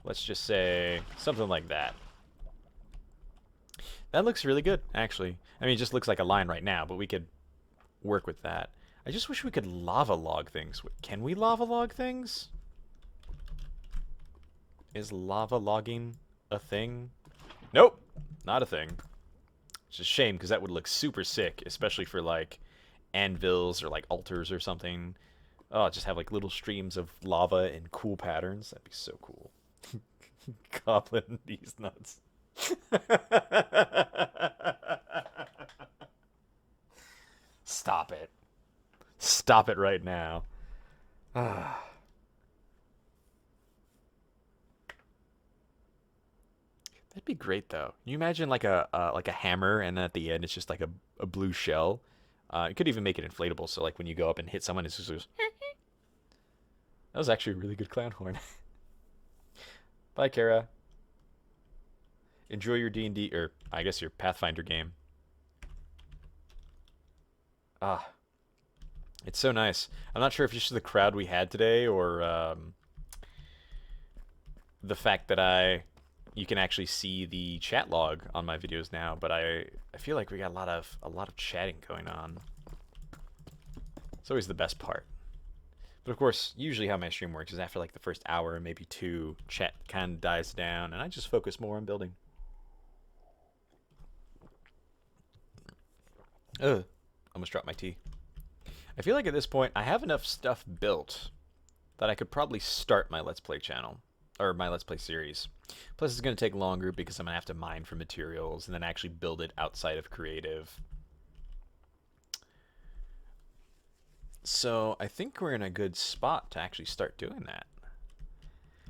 Let's just say something like that. That looks really good, actually. I mean, it just looks like a line right now, but we could work with that. I just wish we could lava log things. Can we lava log things? Is lava logging a thing? Nope, not a thing. It's a shame, because that would look super sick, especially for, like, anvils or, like, altars or something. Oh, just have, like, little streams of lava in cool patterns. That'd be so cool. Goblin these nuts. Stop it. Stop it right now. Ah. That'd be great though. Can you imagine like a hammer, and then at the end it's just like a blue shell. You could even make it inflatable, so like when you go up and hit someone, it's just goes. That was actually a really good clown horn. Bye, Kara. Enjoy your D&D, or I guess your Pathfinder game. Ah, it's so nice. I'm not sure if it's just the crowd we had today, or the fact that you can actually see the chat log on my videos now, but I feel like we got a lot of chatting going on. It's always the best part. But of course, usually how my stream works is after like the first hour, maybe two, chat kind of dies down, and I just focus more on building. Ugh, almost dropped my tea. I feel like at this point, I have enough stuff built that I could probably start my Let's Play channel, or my Let's Play series. Plus, it's going to take longer because I'm going to have to mine for materials and then actually build it outside of creative. So I think we're in a good spot to actually start doing that.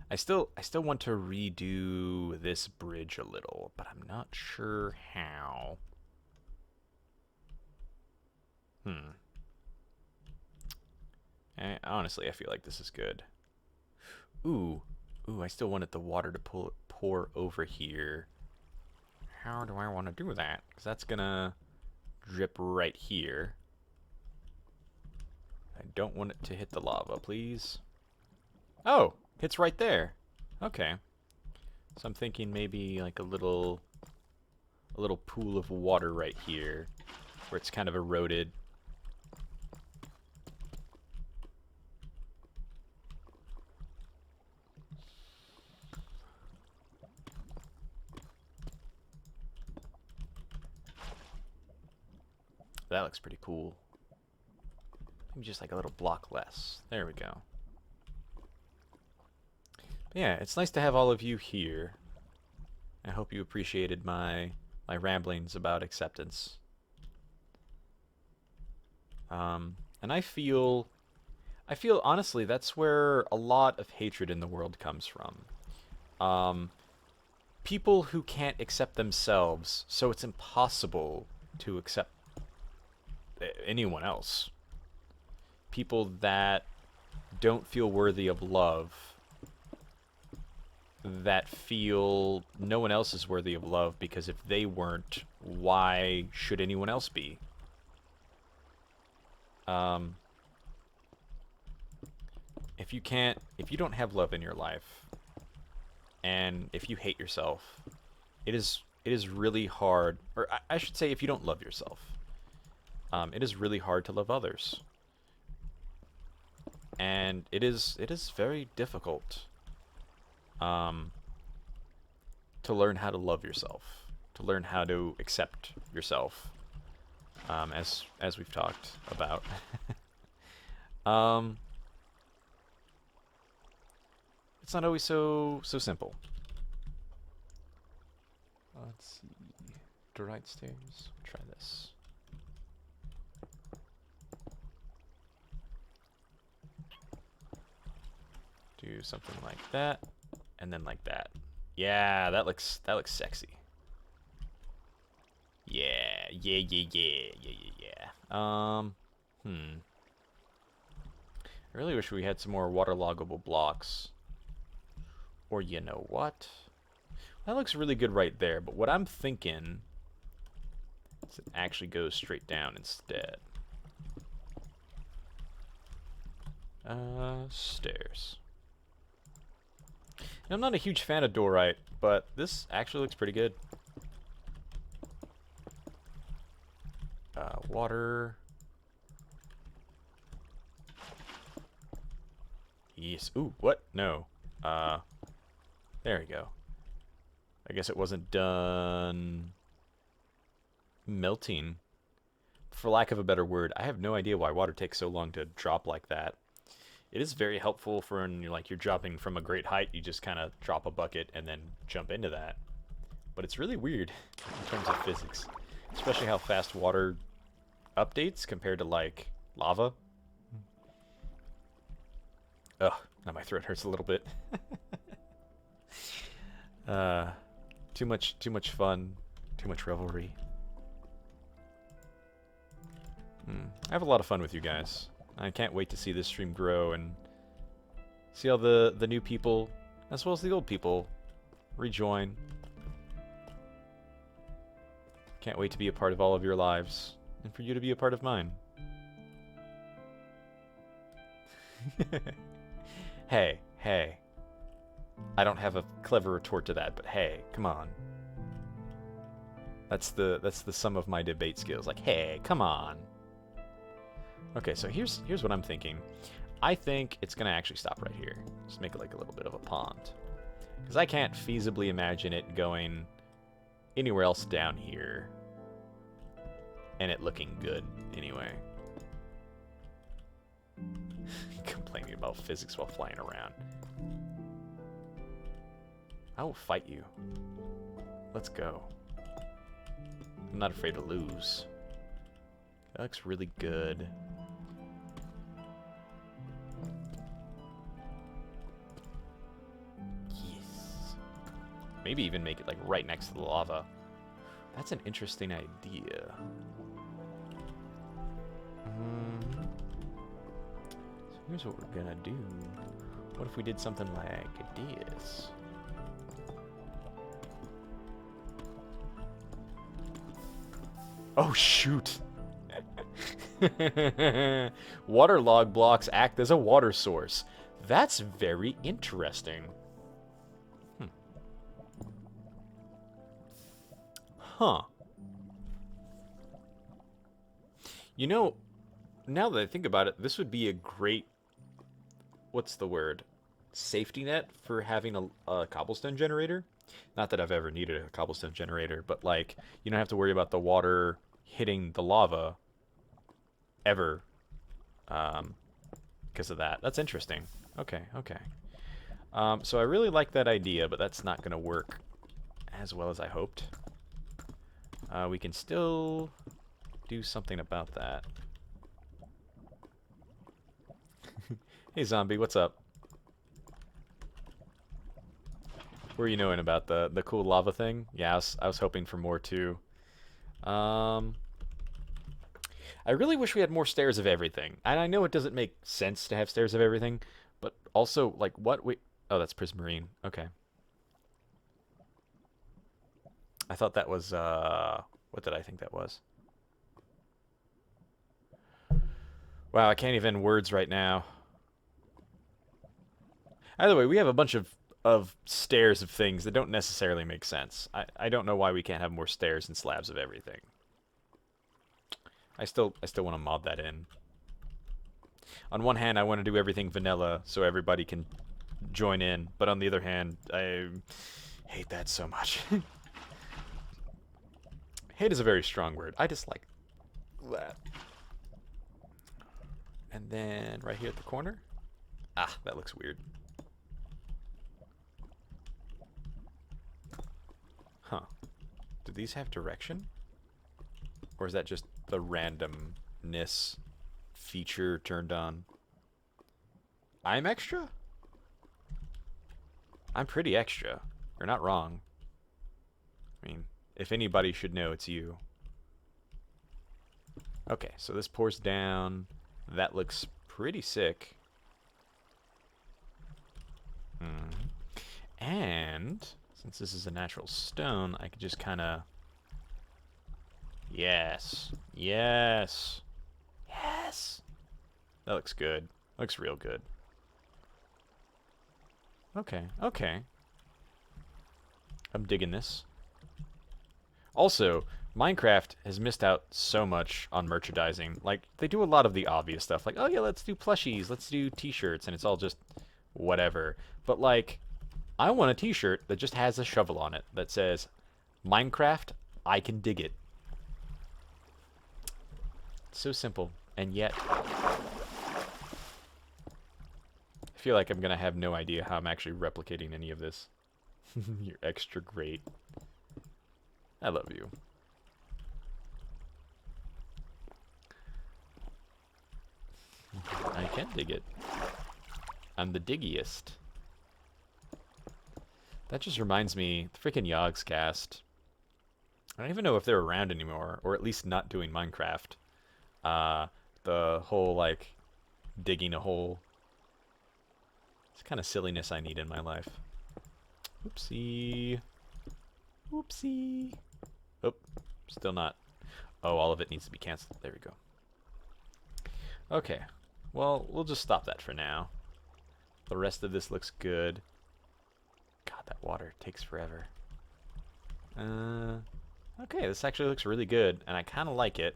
I still want to redo this bridge a little, but I'm not sure how. Honestly, I feel like this is good. Ooh, I still wanted the water to pour over here. How do I want to do that? Because that's gonna drip right here. I don't want it to hit the lava, please. Oh, hits right there. Okay. So I'm thinking maybe like a little pool of water right here where it's kind of eroded. That looks pretty cool. Maybe just like a little block less. There we go. But yeah, it's nice to have all of you here. I hope you appreciated my ramblings about acceptance. And I feel honestly that's where a lot of hatred in the world comes from. People who can't accept themselves, so it's impossible to accept anyone else. People that don't feel worthy of love, that feel no one else is worthy of love because if they weren't, why should anyone else be? If you don't have love in your life, and if you hate yourself, it is really hard, or I should say if you don't love yourself, it is really hard to love others. And it is very difficult to learn how to love yourself, to learn how to accept yourself, as we've talked about. It's not always so simple. Let's see. The right stairs. Try this. Do something like that, and then like that. Yeah, that looks sexy. Yeah. I really wish we had some more waterloggable blocks. Or you know what? That looks really good right there, but what I'm thinking is it actually goes straight down instead. Stairs. Now, I'm not a huge fan of diorite, but this actually looks pretty good. Water. Yes. Ooh, what? No. There we go. I guess it wasn't done melting. For lack of a better word, I have no idea why water takes so long to drop like that. It is very helpful for when you're dropping from a great height, you just kind of drop a bucket and then jump into that. But it's really weird in terms of physics. Especially how fast water updates compared to, like, lava. Ugh, now my throat hurts a little bit. Too much fun, too much revelry. I have a lot of fun with you guys. I can't wait to see this stream grow and see all the new people, as well as the old people, rejoin. Can't wait to be a part of all of your lives, and for you to be a part of mine. Hey. I don't have a clever retort to that, but hey, come on. That's the sum of my debate skills. Like, hey, come on. Okay, so here's what I'm thinking. I think it's gonna actually stop right here. Just make it like a little bit of a pond. Because I can't feasibly imagine it going anywhere else down here. And it looking good, anyway. Complaining about physics while flying around. I will fight you. Let's go. I'm not afraid to lose. That looks really good. Yes. Maybe even make it like right next to the lava. That's an interesting idea. So here's what we're gonna do. What if we did something like this? Oh, shoot. Waterlog blocks act as a water source. That's very interesting. Huh. You know, now that I think about it, this would be a great, what's the word? Safety net for having a cobblestone generator. Not that I've ever needed a cobblestone generator, but like, you don't have to worry about the water hitting the lava ever because of that. That's interesting. Okay, okay. So I really like that idea, but that's not going to work as well as I hoped. We can still do something about that. Hey, zombie, what's up? What are you knowing about the cool lava thing? Yeah, I was hoping for more too. I really wish we had more stairs of everything. And I know it doesn't make sense to have stairs of everything, but also, like, what we... Oh, that's Prismarine. Okay. I thought that was, what did I think that was? Wow, I can't even words right now. Either way, we have a bunch of stairs of things that don't necessarily make sense. I don't know why we can't have more stairs and slabs of everything. I still want to mod that in. On one hand, I want to do everything vanilla so everybody can join in, but on the other hand, I hate that so much. Hate is a very strong word. I dislike that. And then right here at the corner. Ah, that looks weird. Huh. Do these have direction? Or is that just the randomness feature turned on? I'm extra? I'm pretty extra. You're not wrong. I mean, if anybody should know, it's you. Okay, so this pours down. That looks pretty sick. And since this is a natural stone, I could just kind of... Yes. Yes. Yes. That looks good. Looks real good. Okay, okay. I'm digging this. Also, Minecraft has missed out so much on merchandising. Like, they do a lot of the obvious stuff. Like, oh yeah, let's do plushies, let's do t-shirts, and it's all just whatever. But like, I want a t-shirt that just has a shovel on it that says, Minecraft, I can dig it. So simple, and yet... I feel like I'm gonna have no idea how I'm actually replicating any of this. You're extra great. I love you. I can dig it. I'm the diggiest. That just reminds me, the freaking Yogs cast. I don't even know if they're around anymore, or at least not doing Minecraft. The whole, like, digging a hole. It's kind of silliness I need in my life. Oopsie. Oopsie. Oh, still not. Oh, all of it needs to be canceled. There we go. Okay. Well, we'll just stop that for now. The rest of this looks good. God, that water takes forever. Okay, this actually looks really good, and I kind of like it.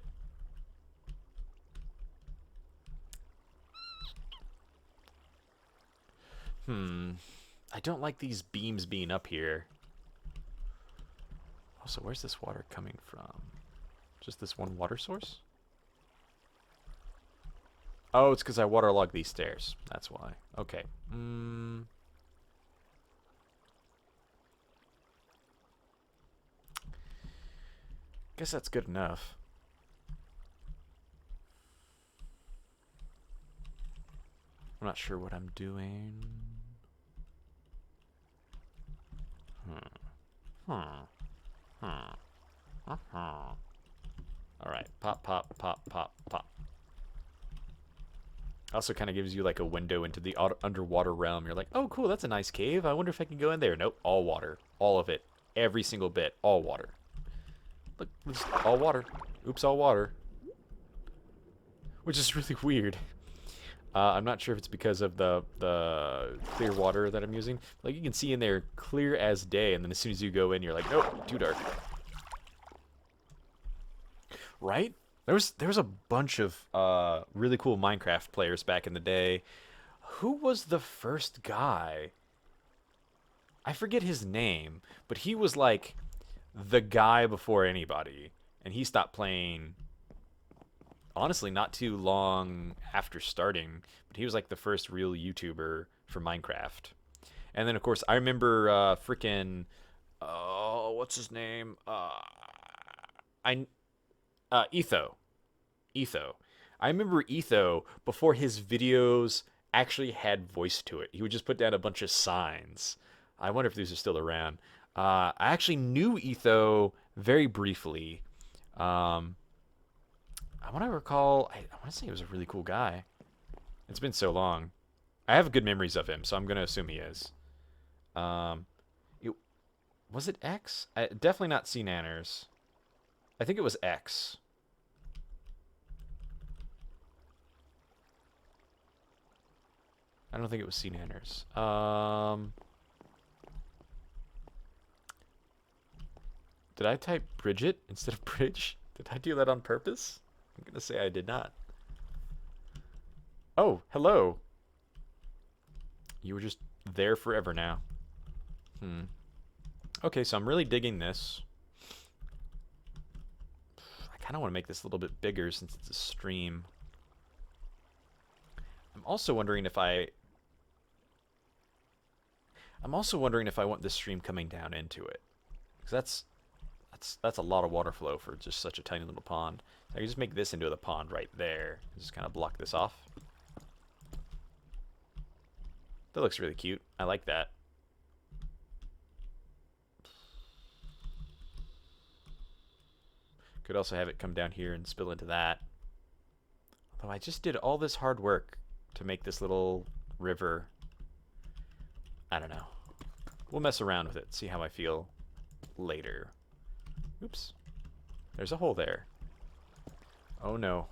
I don't like these beams being up here. Also, where's this water coming from? Just this one water source? Oh, it's because I waterlogged these stairs. That's why. Okay. Guess that's good enough. I'm not sure what I'm doing. Alright. Pop, pop, pop, pop, pop. Also kind of gives you like a window into the underwater realm. You're like, oh, cool, that's a nice cave. I wonder if I can go in there. Nope, all water. All of it. Every single bit. All water. Look, all water. Oops, all water. Which is really weird. I'm not sure if it's because of the clear water that I'm using. Like, you can see in there clear as day, and then as soon as you go in, you're like, nope, too dark. Right? There was a bunch of really cool Minecraft players back in the day. Who was the first guy? I forget his name, but he was like the guy before anybody, and he stopped playing honestly not too long after starting, but he was like the first real YouTuber for Minecraft. And then of course I remember freaking oh, what's his name? I Etho. Etho. I remember Etho before his videos actually had voice to it. He would just put down a bunch of signs. I wonder if these are still around. I actually knew Etho very briefly. Um, I want to recall. I want to say he was a really cool guy. It's been so long. I have good memories of him, so I'm gonna assume he is. Um, it, was it X? Definitely not C Nanners. I think it was X. I don't think it was C Nanners. Did I type Bridget instead of Bridge? Did I do that on purpose? I'm gonna say I did not. Oh, hello. You were just there forever now. Okay, so I'm really digging this. I kind of want to make this a little bit bigger since it's a stream. I'm also wondering if I... I'm also wondering if I want this stream coming down into it. Because that's a lot of water flow for just such a tiny little pond. I can just make this into the pond right there. Just kind of block this off. That looks really cute. I like that. Could also have it come down here and spill into that. Although I just did all this hard work to make this little river. I don't know. We'll mess around with it, see how I feel later. Oops. There's a hole there. Oh no.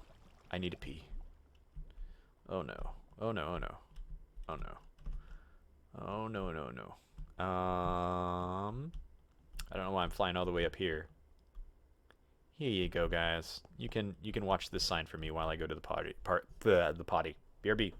I need to pee. Oh no. Oh no, oh no. Oh no. Oh no, no, no. I don't know why I'm flying all the way up here. Here you go, guys. You can watch this sign for me while I go to the potty. BRB.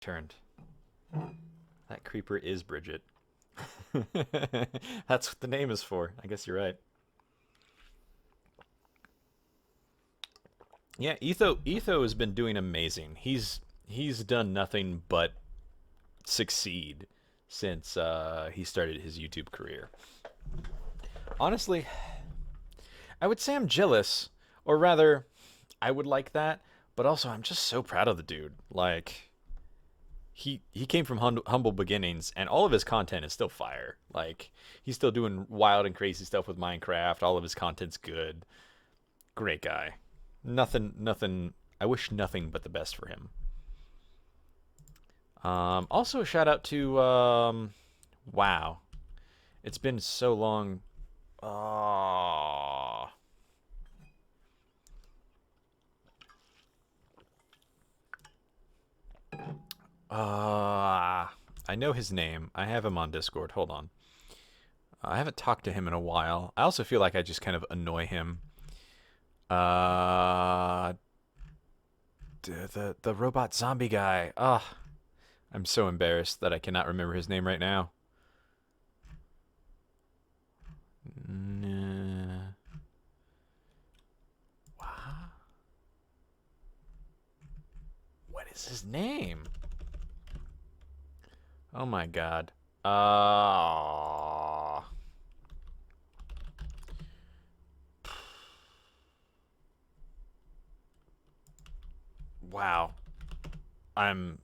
Turned. That creeper is Bridget. That's what the name is for. I guess you're right. Yeah, Etho has been doing amazing. He's done nothing but succeed since he started his YouTube career. Honestly, I would say I'm jealous, or rather, I would like that, but also I'm just so proud of the dude. Like, he came from humble beginnings, and all of his content is still fire. Like, he's still doing wild and crazy stuff with Minecraft. All of his content's good. Great guy. Nothing. I wish nothing but the best for him. Also, a shout out to wow, it's been so long. Oh, I know his name. I have him on Discord. Hold on. I haven't talked to him in a while. I also feel like I just kind of annoy him. Uh, the robot zombie guy. I'm so embarrassed that I cannot remember his name right now. What is his name? Oh my god. Wow. I'm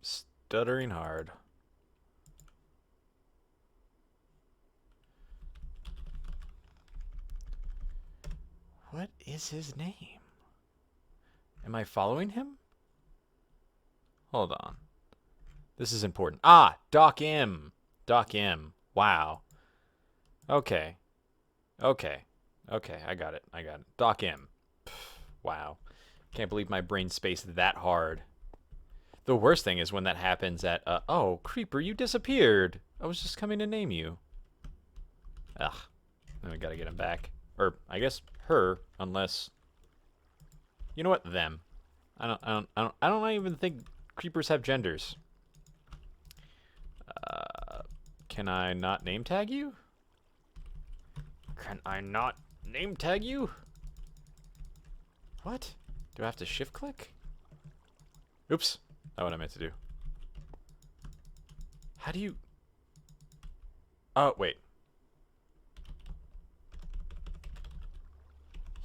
stuttering hard. What is his name? Am I following him? Hold on. This is important. Doc M. Doc M. Wow. Okay. Okay. Okay, I got it. Doc M. Wow. Can't believe my brain spaced that hard. The worst thing is when that happens at, oh, Creeper, you disappeared. I was just coming to name you. Ugh. Then we gotta get him back. Or, I guess, her, unless... You know what? Them. I don't even think creepers have genders. Can I not name tag you? Can I not name tag you? What? Do I have to shift click? Oops. Not what I meant to do. How do you... Oh, wait.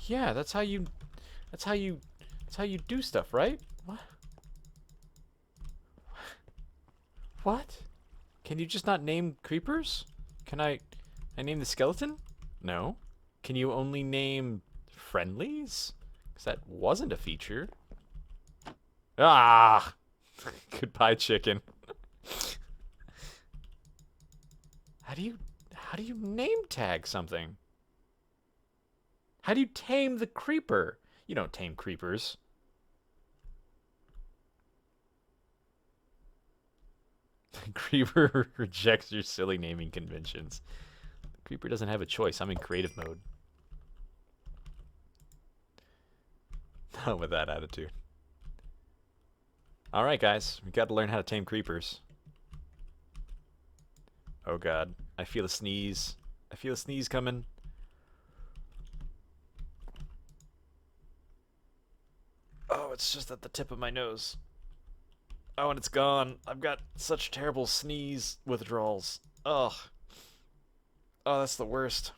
Yeah, that's how you do stuff, right? What? What? Can you just not name creepers? Can I name the skeleton? No. Can you only name friendlies? Because that wasn't a feature. Ah! Goodbye, chicken. How do you name tag something? How do you tame the creeper? You don't tame creepers. Creeper rejects your silly naming conventions. Creeper doesn't have a choice. I'm in creative mode. Not with that attitude. Alright, guys. We got to learn how to tame creepers. Oh, God. I feel a sneeze. I feel a sneeze coming. Oh, it's just at the tip of my nose. Oh, and it's gone. I've got such terrible sneeze withdrawals. Ugh. Oh, that's the worst.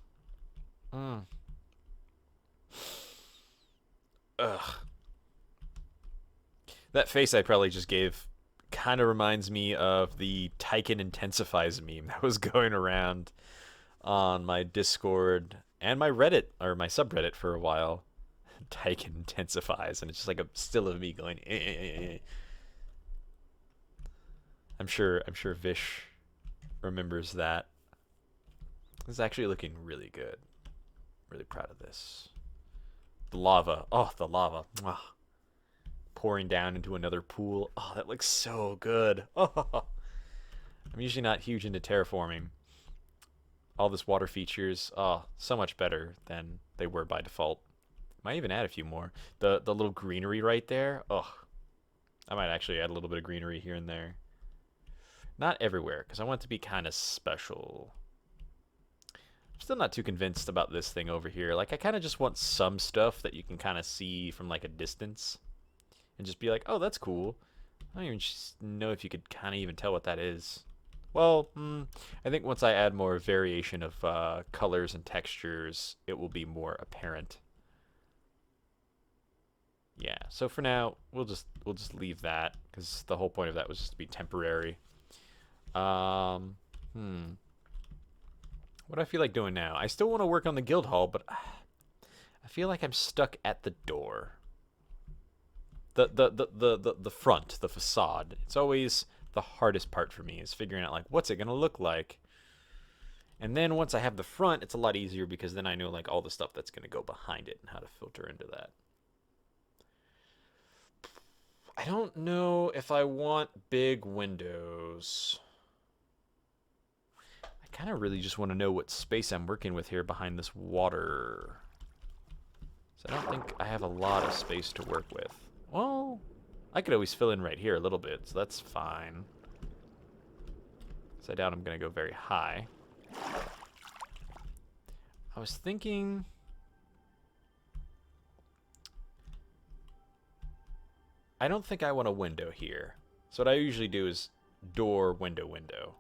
Ugh. That face I probably just gave kind of reminds me of the Tyken intensifies meme that was going around on my Discord and my Reddit, or my subreddit for a while. Tyken intensifies, and it's just like a still of me going, eh, eh, eh, eh. I'm sure Vish remembers that. This is actually looking really good. Really proud of this. The lava. Oh, the lava. Mwah. Pouring down into another pool. Oh, that looks so good. Oh. I'm usually not huge into terraforming. All this water features, oh, so much better than they were by default. Might even add a few more. The little greenery right there. Oh, I might actually add a little bit of greenery here and there. Not everywhere, because I want it to be kind of special. I'm still not too convinced about this thing over here. Like, I kind of just want some stuff that you can kind of see from, like, a distance. And just be like, oh, that's cool. I don't even know if you could kind of even tell what that is. Well, I think once I add more variation of colors and textures, it will be more apparent. Yeah, so for now, we'll just leave that, because the whole point of that was just to be temporary. What do I feel like doing now? I still want to work on the guild hall, but I feel like I'm stuck at the door. The front, the facade. It's always the hardest part for me, is figuring out, like, what's it gonna look like? And then once I have the front, it's a lot easier, because then I know, like, all the stuff that's gonna go behind it and how to filter into that. I don't know if I want big windows. I kind of really just want to know what space I'm working with here behind this water. So I don't think I have a lot of space to work with. Well, I could always fill in right here a little bit, so that's fine. So I doubt I'm going to go very high. I was thinking... I don't think I want a window here. So what I usually do is door, window, window.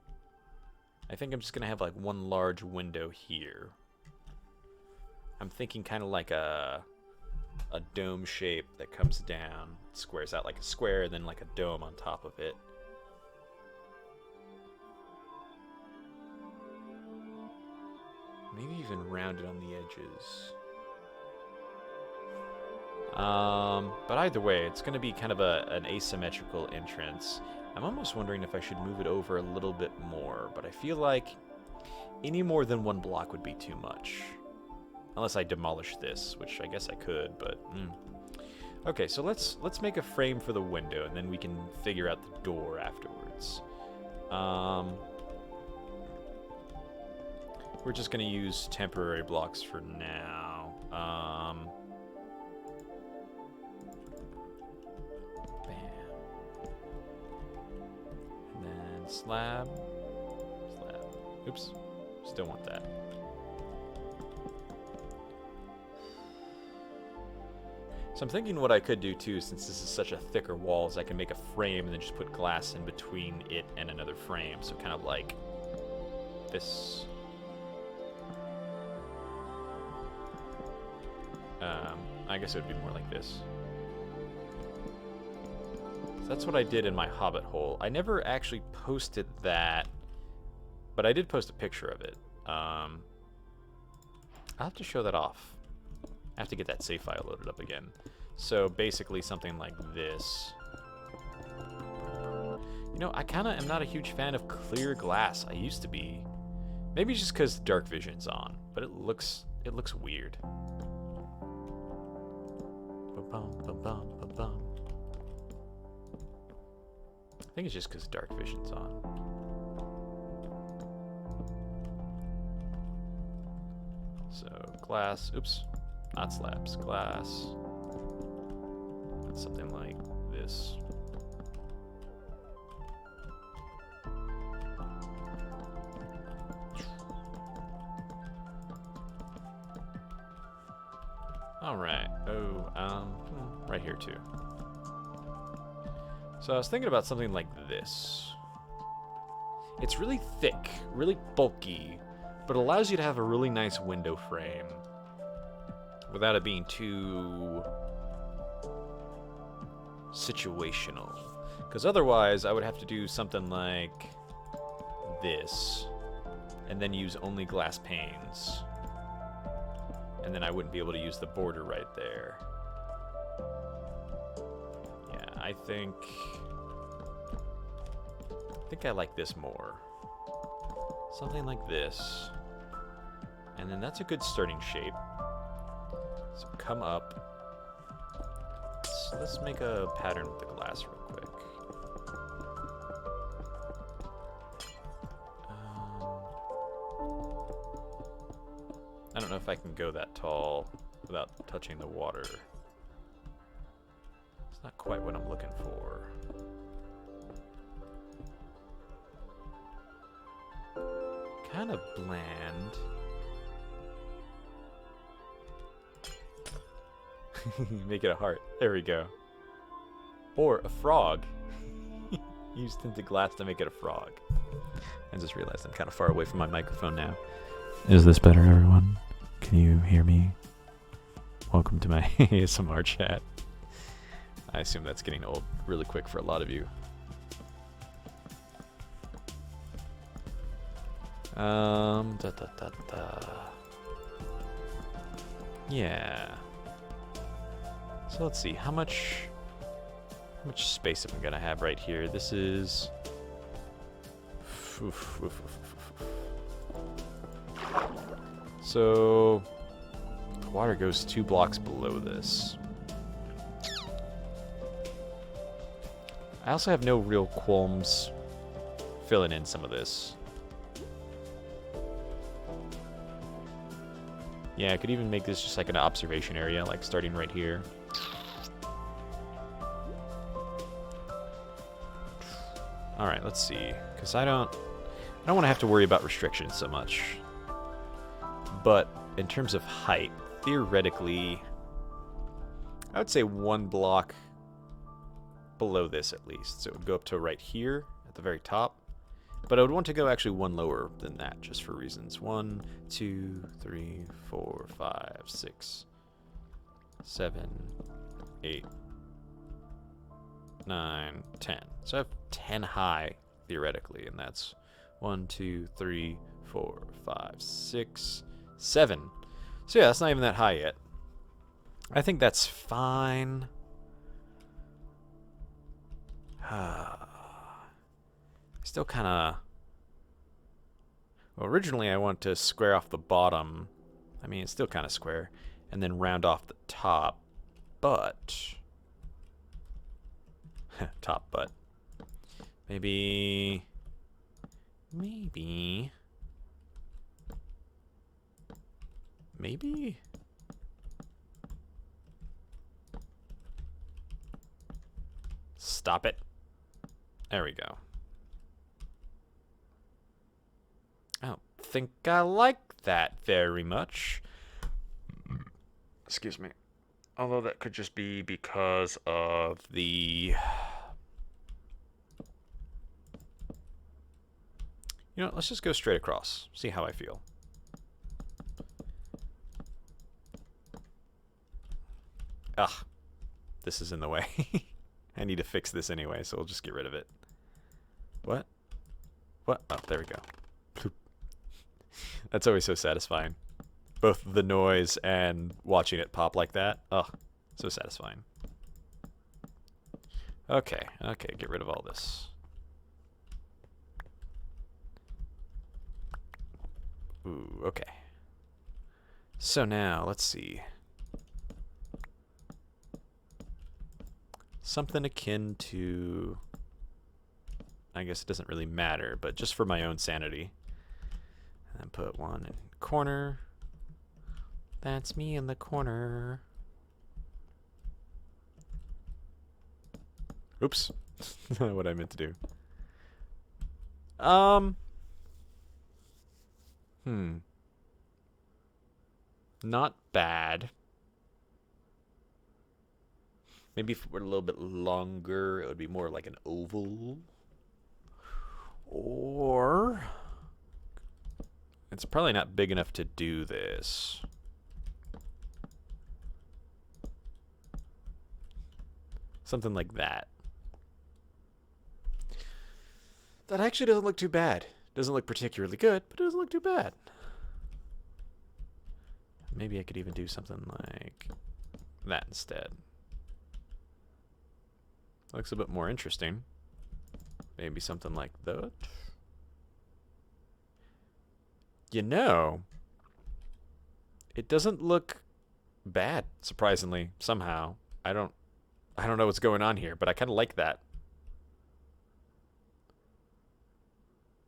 I think I'm just going to have like one large window here. I'm thinking kind of like a dome shape that comes down, squares out like a square, and then like a dome on top of it. Maybe even rounded on the edges. But either way, it's going to be kind of an asymmetrical entrance. I'm almost wondering if I should move it over a little bit more, but I feel like any more than one block would be too much. Unless I demolish this, which I guess I could, but... Okay, so let's make a frame for the window, and then we can figure out the door afterwards. We're just going to use temporary blocks for now. Slab. Oops. Still want that. So I'm thinking what I could do too, since this is such a thicker wall, is I can make a frame and then just put glass in between it and another frame. So kind of like this. I guess it would be more like this. That's what I did in my Hobbit hole. I never actually posted that, but I did post a picture of it. I'll have to show that off. I have to get that save file loaded up again. So basically something like this. You know, I kind of am not a huge fan of clear glass. I used to be. Maybe just because dark vision's on, but it looks weird. Ba-bum, ba-bum, ba-bum. I think it's just because dark vision's on. So glass, oops, not slabs, glass. That's something like this. All right. Oh, right here too. So I was thinking about something like this. It's really thick, really bulky, but allows you to have a really nice window frame without it being too situational. Because otherwise, I would have to do something like this, and then use only glass panes. And then I wouldn't be able to use the border right there. Yeah, I think I like this more. Something like this. And then that's a good starting shape. So come up. Let's make a pattern with the glass real quick. I don't know if I can go that tall without touching the water. It's not quite what I'm looking for. Kind of bland. Make it a heart. There we go. Or a frog. Use tinted glass to make it a frog. I just realized I'm kind of far away from my microphone now. Is this better, everyone? Can you hear me? Welcome to my ASMR chat. I assume that's getting old really quick for a lot of you. Yeah. So let's see, how much space am I gonna have right here? This is so the water goes 2 blocks below this. I also have no real qualms filling in some of this. Yeah, I could even make this just like an observation area, like starting right here. All right, let's see, because I don't want to have to worry about restrictions so much. But in terms of height, theoretically, I would say 1 block below this at least. So it would go up to right here at the very top. But I would want to go actually 1 lower than that, just for reasons. 1, 2, 3, 4, 5, 6, 7, 8, 9, 10. So I have 10 high, theoretically, and that's 1, 2, 3, 4, 5, 6, 7. So yeah, that's not even that high yet. I think that's fine. Still kind of... Well, originally I want to square off the bottom. I mean, it's still kind of square. And then round off the top. But... top but. Maybe... Stop it. There we go. I don't think I like that very much. Excuse me. Although that could just be because of the... You know, let's just go straight across. See how I feel. Ugh. This is in the way. I need to fix this anyway, so we'll just get rid of it. What? What? Oh, there we go. That's always so satisfying. Both the noise and watching it pop like that. Oh, so satisfying. Okay, okay, get rid of all this. Ooh, okay. So now, let's see. Something akin to... I guess it doesn't really matter, but just for my own sanity. And put 1 in corner. That's me in the corner. Oops. Not what I meant to do. Not bad. Maybe if it were a little bit longer, it would be more like an oval. Or... It's probably not big enough to do this. Something like that. That actually doesn't look too bad. Doesn't look particularly good, but it doesn't look too bad. Maybe I could even do something like that instead. Looks a bit more interesting. Maybe something like that. You know, it doesn't look bad, surprisingly, somehow. I don't know what's going on here, but I kind of like that.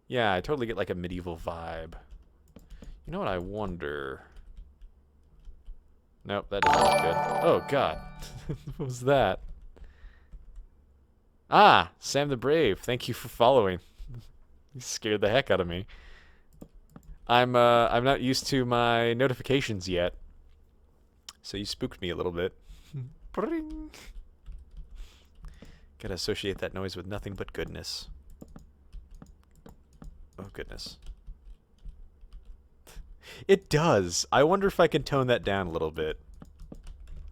Yeah, I totally get like a medieval vibe. You know what I wonder? Nope, that doesn't look good. Oh god. What was that? Ah, Sam the Brave. Thank you for following. You scared the heck out of me. I'm not used to my notifications yet, so you spooked me a little bit. Bring. Gotta associate that noise with nothing but goodness. Oh goodness. It does. I wonder if I can tone that down a little bit.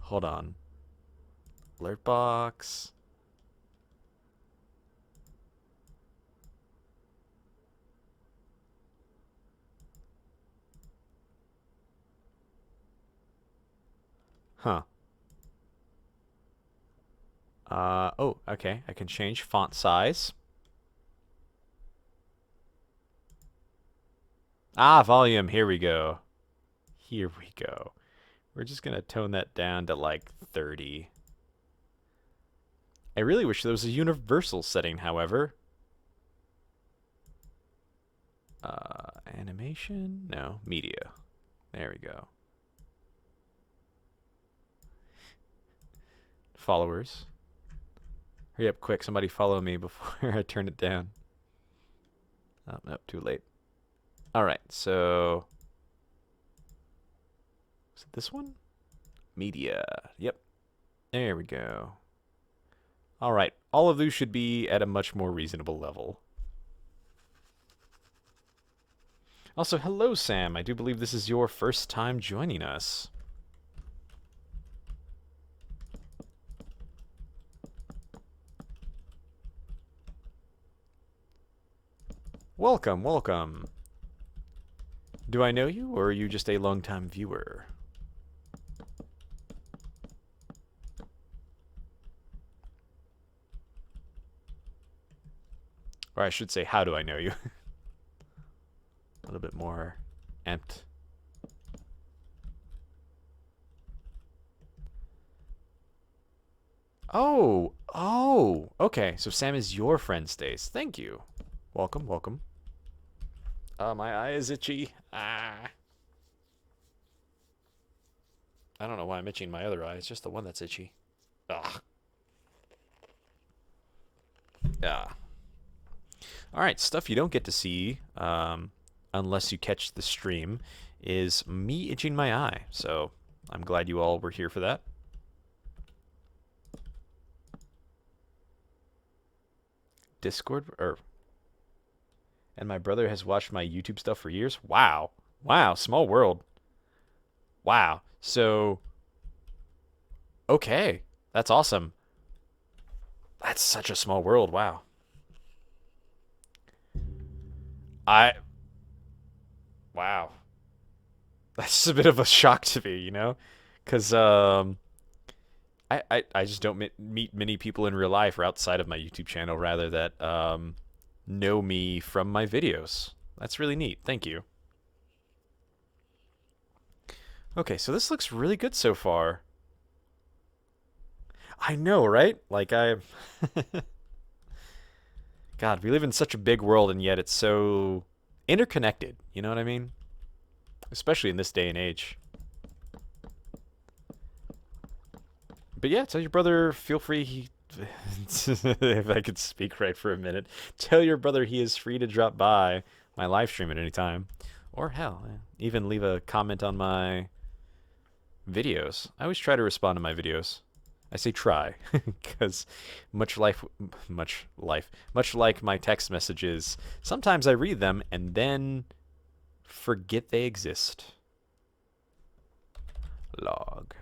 Hold on. Alert box. Huh. Oh, okay. I can change font size. Ah, volume. Here we go. Here we go. We're just gonna tone that down to like 30. I really wish there was a universal setting, however. Animation? No, media. There we go. Followers. Hurry up quick, somebody follow me before I turn it down. Oh, nope, too late. Alright, so... is it this one? Media. Yep. There we go. Alright, all of those should be at a much more reasonable level. Also, hello Sam, I do believe this is your first time joining us. Welcome, welcome. Do I know you, or are you just a long-time viewer? Or I should say, how do I know you? A little bit more amped. Oh, oh, okay. So Sam is your friend, Stace. Thank you. Welcome, welcome. My eye is itchy. Ah. I don't know why I'm itching my other eye. It's just the one that's itchy. Ugh. Yeah. All right, stuff you don't get to see, unless you catch the stream, is me itching my eye. So I'm glad you all were here for that. Discord, and my brother has watched my YouTube stuff for years. Wow. Wow, small world. Wow. So, okay. That's awesome. That's such a small world. Wow. Wow. That's a bit of a shock to me, you know? Because, I just don't meet many people in real life or outside of my YouTube channel, rather, that, know me from my videos. That's really neat. Thank you. Okay, so this looks really good so far. I know, right? Like, God, we live in such a big world, and yet it's so interconnected. You know what I mean? Especially in this day and age. But yeah, tell your brother, feel free, if I could speak right for a minute, tell your brother he is free to drop by my live stream at any time. Or hell, even leave a comment on my videos. I always try to respond to my videos. I say try, because much like my text messages, sometimes I read them and then forget they exist. Log.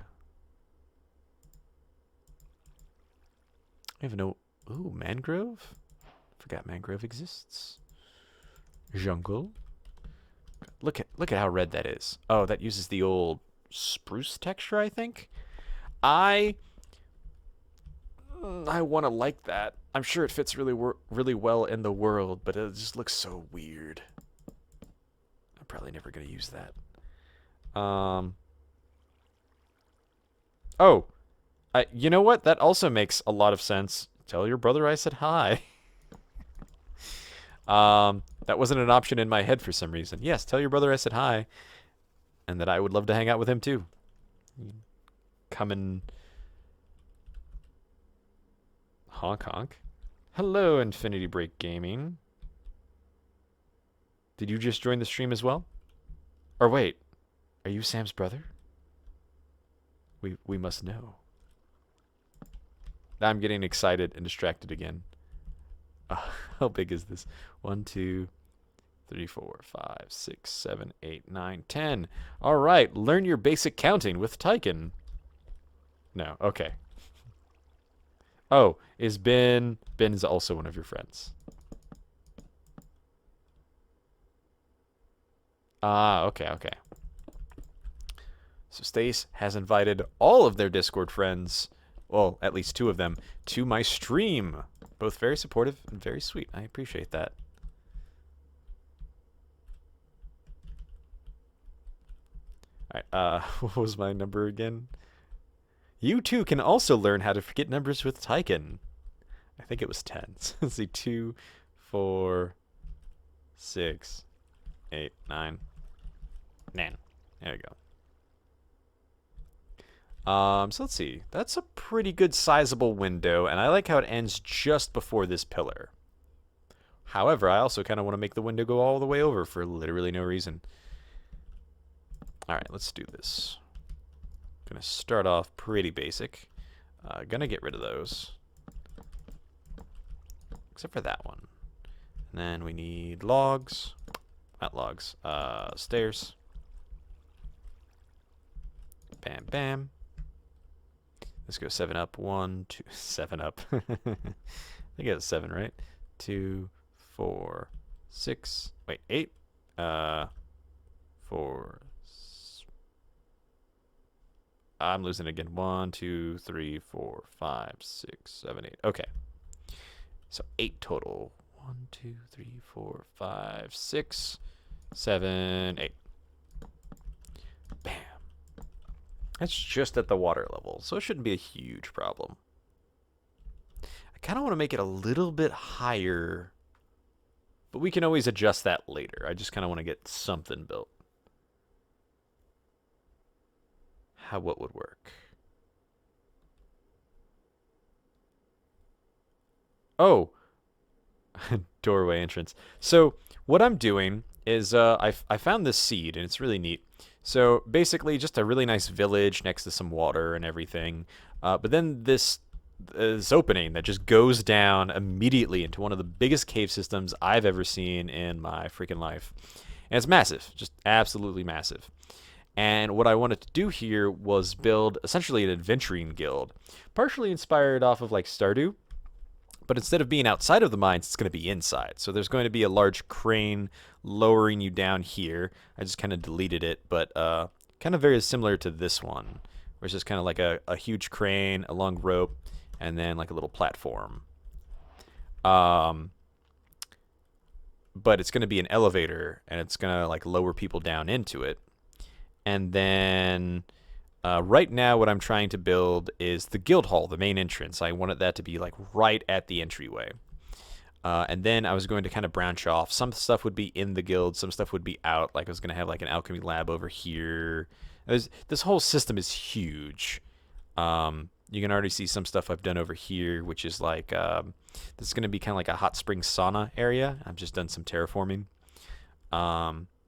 I have no... Ooh, mangrove? Forgot mangrove exists. Jungle. Look at how red that is. Oh, that uses the old spruce texture, I think. I want to like that. I'm sure it fits really well in the world, but it just looks so weird. I'm probably never gonna use that. Oh, you know what? That also makes a lot of sense. Tell your brother I said hi. That wasn't an option in my head for some reason. Yes, tell your brother I said hi, and that I would love to hang out with him too. Come and honk honk. Hello, Infinity Break Gaming. Did you just join the stream as well? Or wait, are you Sam's brother? We must know. I'm getting excited and distracted again. How big is this? 1, 2, 3, 4, 5, 6, 7, 8, 9, 10. All right, learn your basic counting with Tyken. No, okay. Oh, is Ben... Ben is also one of your friends. Ah, okay, okay. So Stace has invited all of their Discord friends, well, at least 2 of them, to my stream. Both very supportive and very sweet. I appreciate that. Alright, what was my number again? You too can also learn how to forget numbers with Tyken. I think it was 10. So let's see, 2, 4, 6, 8, 9, 10. There we go. So let's see. That's a pretty good sizable window, and I like how it ends just before this pillar. However, I also kind of want to make the window go all the way over for literally no reason. Alright, let's do this. Gonna start off pretty basic. Gonna get rid of those. Except for that one. And then we need logs. Not logs. Stairs. Bam, bam. Let's go 7 up. 1, 2, 7 up. I think it's 7, right? 2, 4, 6. Wait, 8. 4. I'm losing again. 1, 2, 3, 4, 5, 6, 7, 8. Okay. So 8 total. 1, 2, 3, 4, 5, 6, 7, 8. Bam. That's just at the water level, so it shouldn't be a huge problem. I kind of want to make it a little bit higher, but we can always adjust that later. I just kind of want to get something built. What would work? Oh, doorway entrance. So what I'm doing is I found this seed, and it's really neat. So basically just a really nice village next to some water and everything. But then this opening that just goes down immediately into one of the biggest cave systems I've ever seen in my freaking life. And it's massive, just absolutely massive. And what I wanted to do here was build essentially an adventuring guild, partially inspired off of like Stardew. But instead of being outside of the mines, it's going to be inside. So there's going to be a large crane lowering you down here. I just kind of deleted it, but kind of very similar to this one, where it's just kind of like a huge crane, a long rope, and then like a little platform. But it's going to be an elevator, and it's going to like lower people down into it. And then right now what I'm trying to build is the guild hall, the main entrance. I wanted that to be like right at the entryway. And then I was going to kind of branch off. Some stuff would be in the guild, some stuff would be out. Like I was going to have like an alchemy lab over here. This whole system is huge. You can already see some stuff I've done over here, which is like this is going to be kind of like a hot spring sauna area. I've just done some terraforming.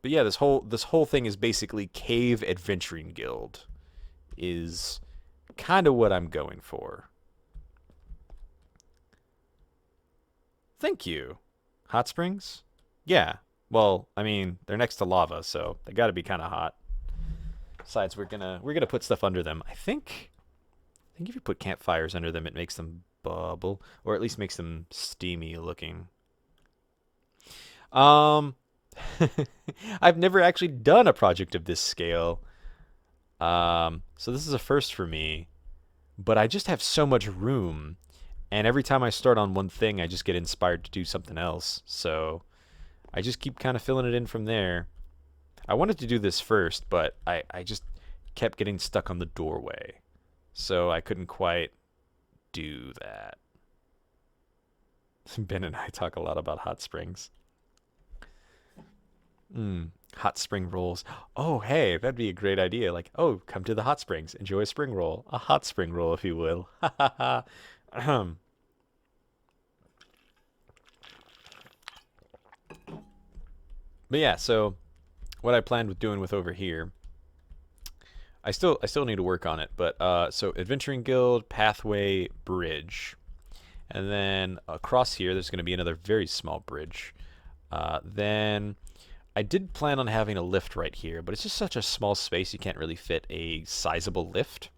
But yeah, this whole thing is basically Cave Adventuring Guild is kind of what I'm going for. Thank you. Hot springs? Yeah. Well, I mean, they're next to lava, so they got to be kind of hot. Besides, we're gonna put stuff under them. I think if you put campfires under them, it makes them bubble, or at least makes them steamy looking. I've never actually done a project of this scale. So this is a first for me, but I just have so much room, and every time I start on one thing, I just get inspired to do something else. So I just keep kind of filling it in from there. I wanted to do this first, but I just kept getting stuck on the doorway, so I couldn't quite do that. Ben and I talk a lot about hot springs. Hot spring rolls. Oh, hey, that'd be a great idea. Like, oh, come to the hot springs. Enjoy a spring roll. A hot spring roll, if you will. Ha ha ha. But yeah, so what I planned with doing with over here, I still need to work on it. But so Adventuring Guild, Pathway, Bridge. And then across here, there's going to be another very small bridge. Then I did plan on having a lift right here, but it's just such a small space you can't really fit a sizable lift.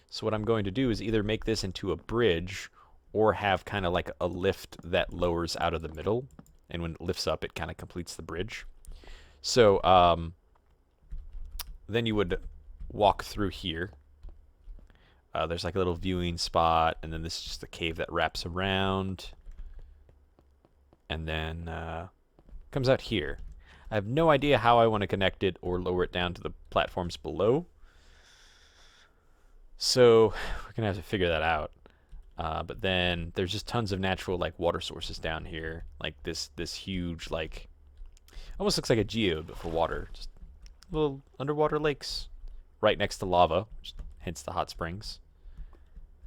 So what I'm going to do is either make this into a bridge or have kind of like a lift that lowers out of the middle. And when it lifts up, it kind of completes the bridge. So then you would walk through here. There's like a little viewing spot, and then this is just a cave that wraps around. And then comes out here. I have no idea how I want to connect it or lower it down to the platforms below. So we're going to have to figure that out. But then there's just tons of natural like water sources down here. Like this huge, like, almost looks like a geode, but for water. Just little underwater lakes right next to lava, which hence the hot springs.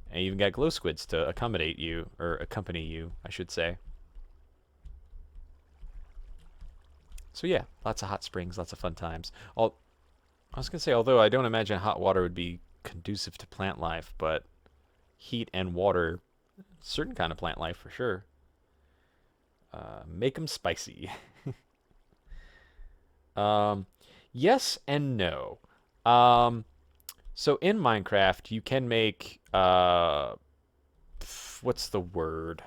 And you even got glow squids to accommodate you, or accompany you, I should say. So yeah, lots of hot springs, lots of fun times. I was going to say, although I don't imagine hot water would be conducive to plant life, but heat and water, certain kind of plant life for sure. Make them spicy. Yes and no. So in Minecraft, you can make, what's the word?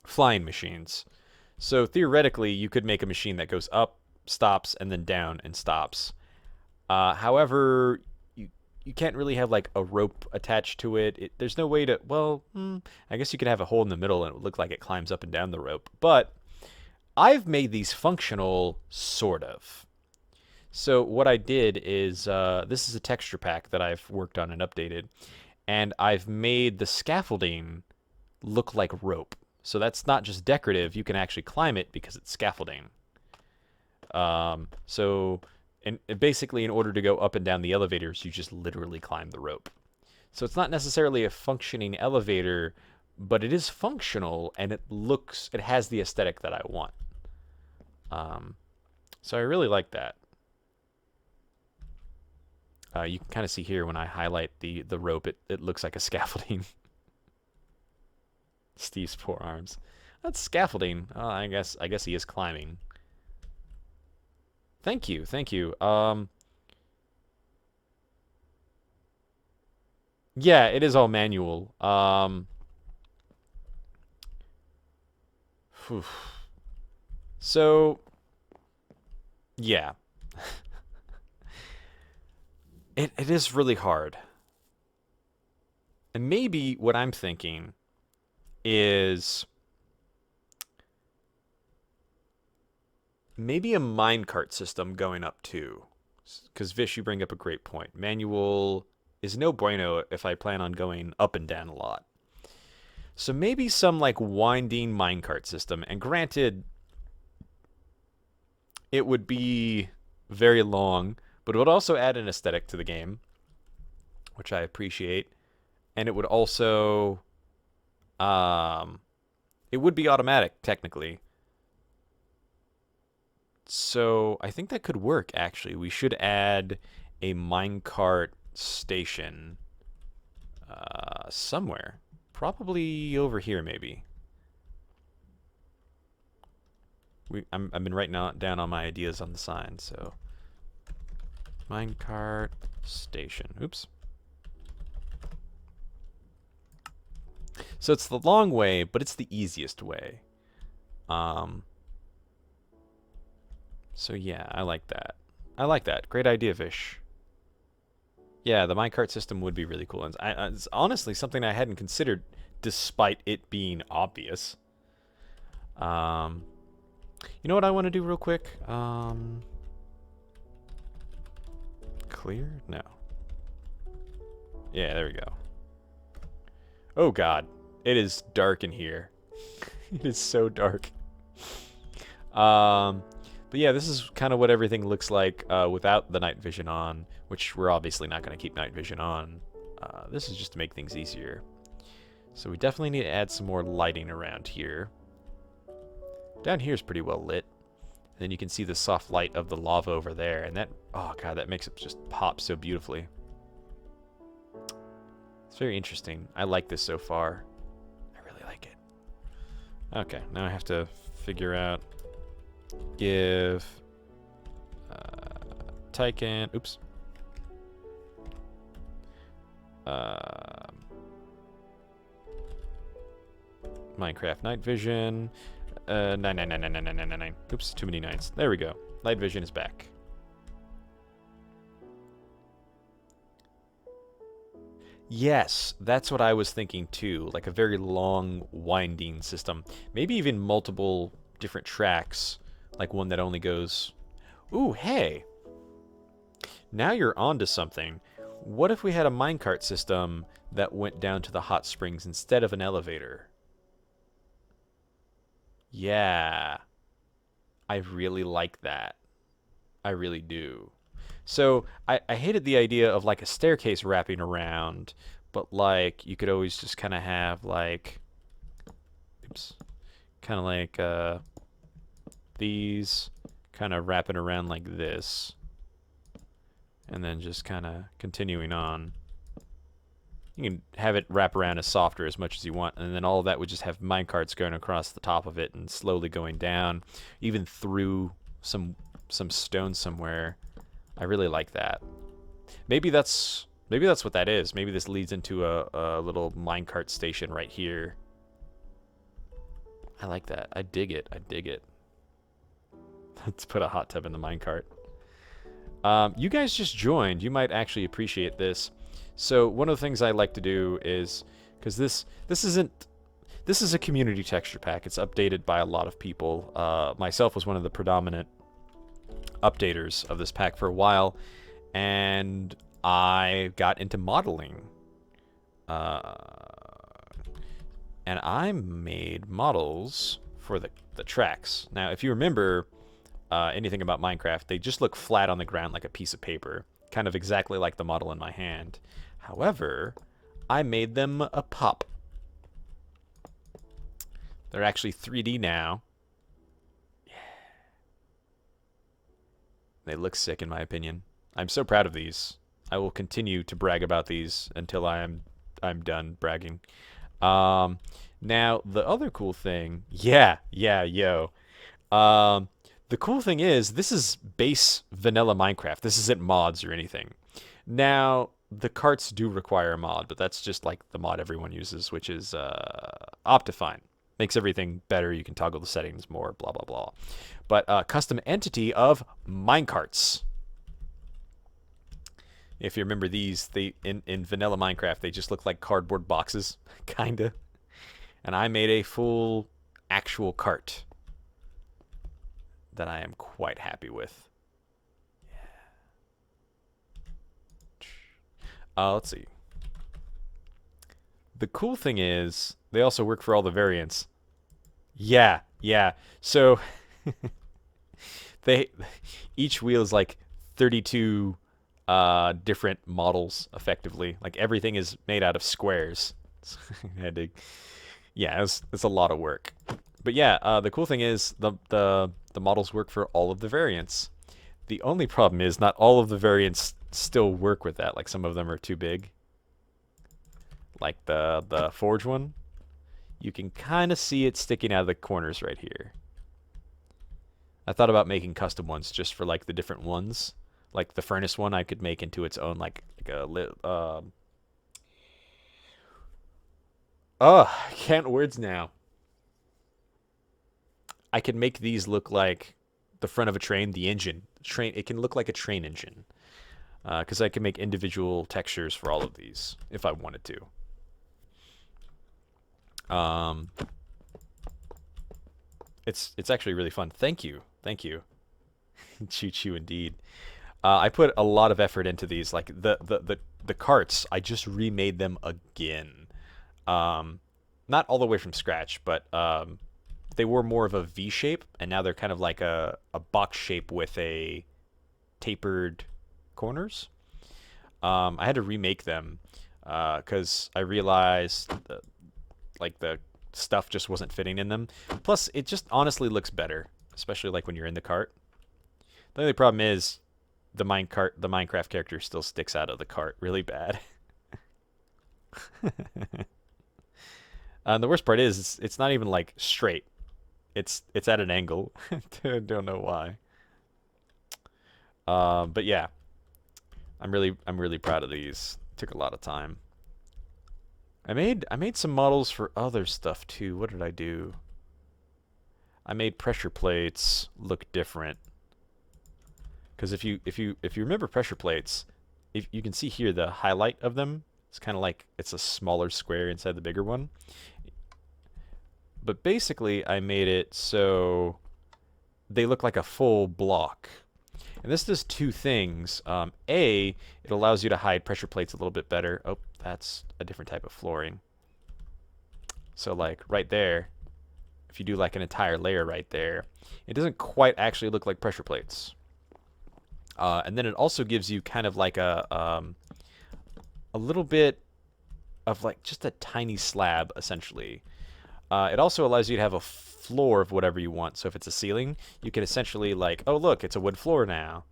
Flying machines. So theoretically, you could make a machine that goes up, stops, and then down and stops. However, you can't really have like a rope attached to it. There's no way to, well, I guess you could have a hole in the middle and it would look like it climbs up and down the rope. But I've made these functional, sort of. So what I did is, this is a texture pack that I've worked on and updated, and I've made the scaffolding look like rope. So that's not just decorative, you can actually climb it because it's scaffolding. So basically in order to go up and down the elevators, you just literally climb the rope. So it's not necessarily a functioning elevator, but it is functional, and it has the aesthetic that I want. So I really like that. You can kind of see here when I highlight the rope, it looks like a scaffolding. Steve's forearms. That's scaffolding. I guess he is climbing. Thank you, thank you. Yeah, it is all manual. So, yeah. It is really hard. And maybe what I'm thinking is maybe a minecart system going up too. Because Vish, you bring up a great point. Manual is no bueno if I plan on going up and down a lot. So maybe some like winding minecart system. And granted, it would be very long, but it would also add an aesthetic to the game, which I appreciate. And it would also, it would be automatic technically. So I think that could work, actually. We should add a minecart station somewhere. Probably over here, maybe. I've been writing down all my ideas on the sign, so. Minecart station. Oops. So it's the long way, but it's the easiest way. So yeah, I like that. I like that. Great idea, Vish. Yeah, the minecart system would be really cool. And it's honestly something I hadn't considered, despite it being obvious. You know what I want to do real quick? Clear? No. Yeah, there we go. Oh god, it is dark in here. It is so dark. But yeah, this is kind of what everything looks like without the night vision on, which we're obviously not going to keep night vision on. This is just to make things easier. So we definitely need to add some more lighting around here. Down here is pretty well lit. then you can see the soft light of the lava over there, and that, oh god, that makes it just pop so beautifully. It's very interesting. I like this so far. I really like it. Okay, now I have to figure out, give Tycan, oops. Minecraft night vision. 9. Oops, too many nines. There we go. Night vision is back. Yes, that's what I was thinking too. Like a very long, winding system. Maybe even multiple different tracks. Like one that only goes... Ooh, hey! Now you're onto something. What if we had a minecart system that went down to the hot springs instead of an elevator? Yeah. I really like that. I really do. So, I hated the idea of like a staircase wrapping around, but like you could always just kind of have like, oops, kind of like these kind of wrapping around like this, and then just kind of continuing on. You can have it wrap around as soft or as much as you want, and then all of that would just have minecarts going across the top of it and slowly going down, even through some stone somewhere. I really like that. Maybe that's what that is. Maybe this leads into a little minecart station right here. I like that. I dig it. I dig it. Let's put a hot tub in the minecart. You guys just joined. You might actually appreciate this. So one of the things I like to do is, because this is a community texture pack. It's updated by a lot of people. Myself was one of the predominant updaters of this pack for a while, and I got into modeling. And I made models for the tracks. Now, if you remember anything about Minecraft, they just look flat on the ground like a piece of paper, kind of exactly like the model in my hand. However, I made them a pop. They're actually 3D now. Yeah. They look sick in my opinion. I'm so proud of these. I will continue to brag about these until I'm done bragging. Now the other cool thing, the cool thing is this is base vanilla Minecraft. This isn't mods or anything. Now the carts do require a mod, but that's just like the mod everyone uses, which is Optifine. Makes everything better. You can toggle the settings more, blah blah blah. But custom entity of minecarts. If you remember these, they in vanilla Minecraft, they just look like cardboard boxes, kinda. And I made a full actual cart that I am quite happy with. Yeah. Let's see. The cool thing is they also work for all the variants. Yeah. So each wheel is like 32 different models effectively. Like everything is made out of squares. Yeah, it's a lot of work. But yeah, the cool thing is the models work for all of the variants. The only problem is not all of the variants still work with that. Like some of them are too big. Like the forge one, you can kind of see it sticking out of the corners right here. I thought about making custom ones just for like the different ones. Like the furnace one, I could make into its own like a I can't words now. I could make these look like the front of a train, the engine. It can look like a train engine. Because I can make individual textures for all of these if I wanted to. It's actually really fun. Thank you. Choo choo indeed. I put a lot of effort into these. Like the carts, I just remade them again. Not all the way from scratch, but they were more of a V shape, and now they're kind of like a box shape with a tapered corners. I had to remake them because I realized like the stuff just wasn't fitting in them. Plus, it just honestly looks better. especially like when you're in the cart. The only problem is the Minecraft character still sticks out of the cart really bad. The worst part is it's not even like straight. It's at an angle. Don't know why. But yeah, I'm really proud of these. Took a lot of time. I made some models for other stuff too. What did I do? I made pressure plates look different. Because if you remember pressure plates, if you can see here the highlight of them, it's kind of like it's a smaller square inside the bigger one. But basically, I made it so they look like a full block. And this does two things. A, it allows you to hide pressure plates a little bit better. Oh, that's a different type of flooring. So like right there, if you do like an entire layer right there, it doesn't quite actually look like pressure plates. And then it also gives you kind of like a little bit of like just a tiny slab, essentially. It also allows you to have a floor of whatever you want. So if it's a ceiling, you can essentially like, oh look, it's a wood floor now.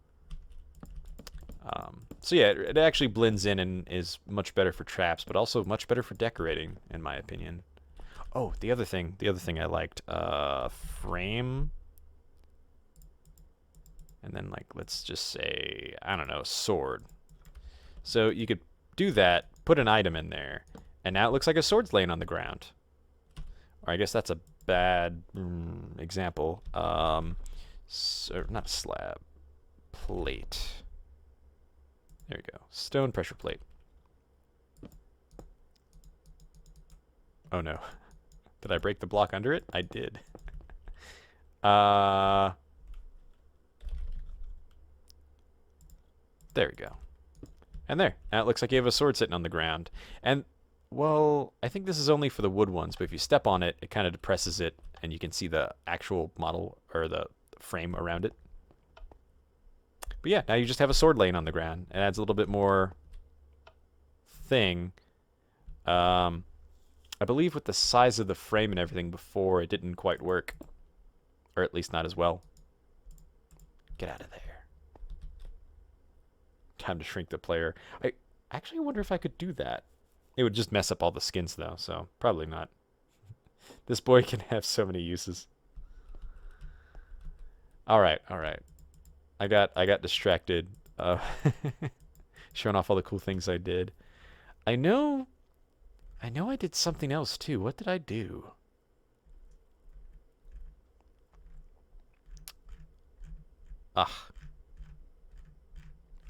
So yeah, it actually blends in and is much better for traps, but also much better for decorating, in my opinion. Oh, the other thing I liked, frame. And then like, let's just say, I don't know, sword. So you could do that, put an item in there, and now it looks like a sword's laying on the ground. Or I guess that's a bad example. So not slab, plate. There we go. Stone pressure plate. Oh no. Did I break the block under it? I did. There we go. And there. Now it looks like you have a sword sitting on the ground. And, well, I think this is only for the wood ones, but if you step on it, it kind of depresses it, and you can see the actual model, or the frame around it. But yeah, now you just have a sword laying on the ground. It adds a little bit more thing. I believe with the size of the frame and everything before, it didn't quite work. Or at least not as well. Get out of there. Time to shrink the player. I actually wonder if I could do that. It would just mess up all the skins though, so probably not. This boy can have so many uses. Alright. I got distracted. Showing off all the cool things I did. I know I did something else too. What did I do?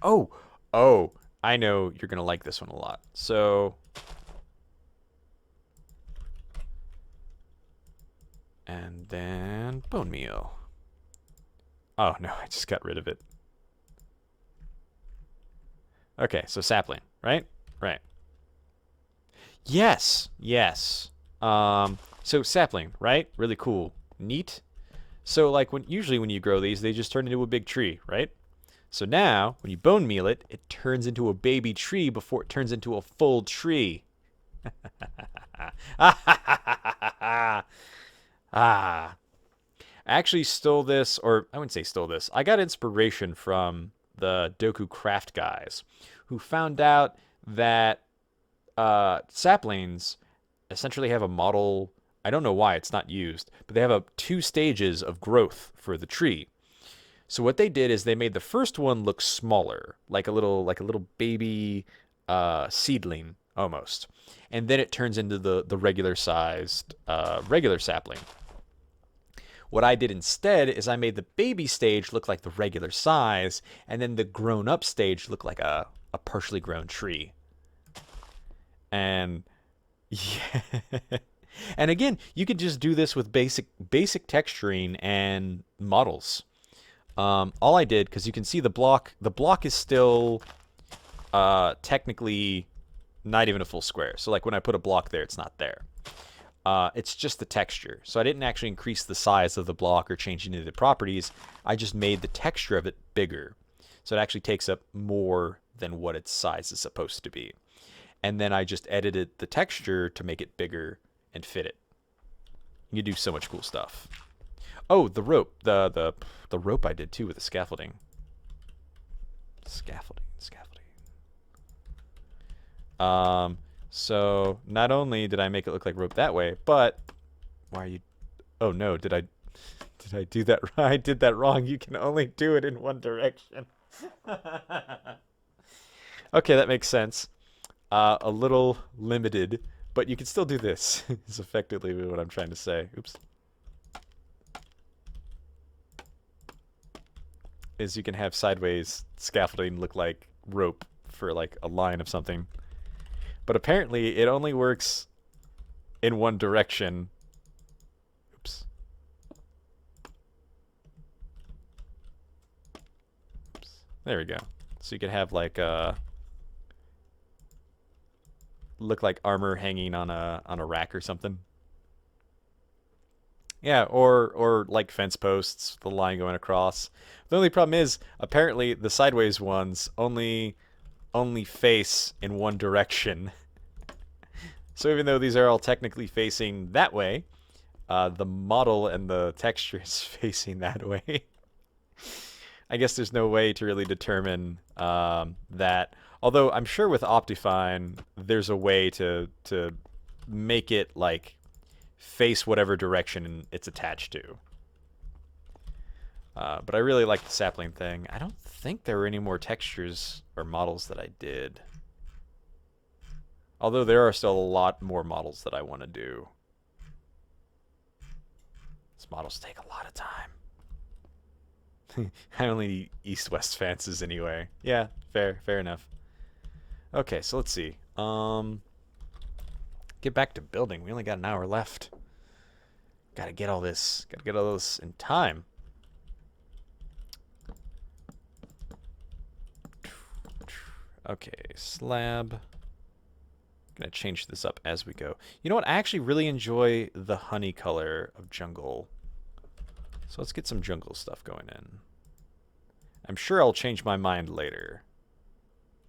Oh, I know you're gonna like this one a lot. So, and then bone meal. Oh no, I just got rid of it. Okay, so sapling, right? Right. Yes. So sapling, right? Really cool. Neat. So like usually when you grow these, they just turn into a big tree, right? So now, when you bone meal it, it turns into a baby tree before it turns into a full tree. I actually stole this, or I wouldn't say stole this. I got inspiration from the Doku Craft guys, who found out that saplings essentially have a model. I don't know why it's not used, but they have two stages of growth for the tree. So what they did is they made the first one look smaller, like a little baby seedling almost, and then it turns into the regular sized regular sapling. What I did instead is I made the baby stage look like the regular size, and then the grown up stage look like a partially grown tree. And yeah. And again, you could just do this with basic texturing and models. All I did, because you can see the block is still technically not even a full square. So like when I put a block there, it's not there. It's just the texture. So I didn't actually increase the size of the block or change any of the properties. I just made the texture of it bigger. So it actually takes up more than what its size is supposed to be. And then I just edited the texture to make it bigger and fit it. You can do so much cool stuff. Oh, the rope. The rope I did too with the scaffolding. Scaffolding. So not only did I make it look like rope that way, but why are you? Oh no, did I do that? I did that wrong. You can only do it in one direction. Okay, that makes sense. A little limited, but you can still do this. Is effectively what I'm trying to say. Oops. Is you can have sideways scaffolding look like rope for like a line of something. But apparently it only works in one direction. Oops. Oops. There we go. So you can have like look like armor hanging on a rack or something. Yeah, or like fence posts, the line going across. The only problem is apparently the sideways ones only face in one direction. So even though these are all technically facing that way, the model and the texture is facing that way. I guess there's no way to really determine that. Although I'm sure with Optifine, there's a way to make it like face whatever direction it's attached to. But I really like the sapling thing. I don't think there were any more textures or models that I did. Although there are still a lot more models that I want to do. These models take a lot of time. I only need east-west fences anyway. Yeah, fair enough. Okay, so let's see. Get back to building. We only got an hour left. Gotta get all this in time. Okay, slab. Gonna change this up as we go. You know what? I actually really enjoy the honey color of jungle. So let's get some jungle stuff going in. I'm sure I'll change my mind later.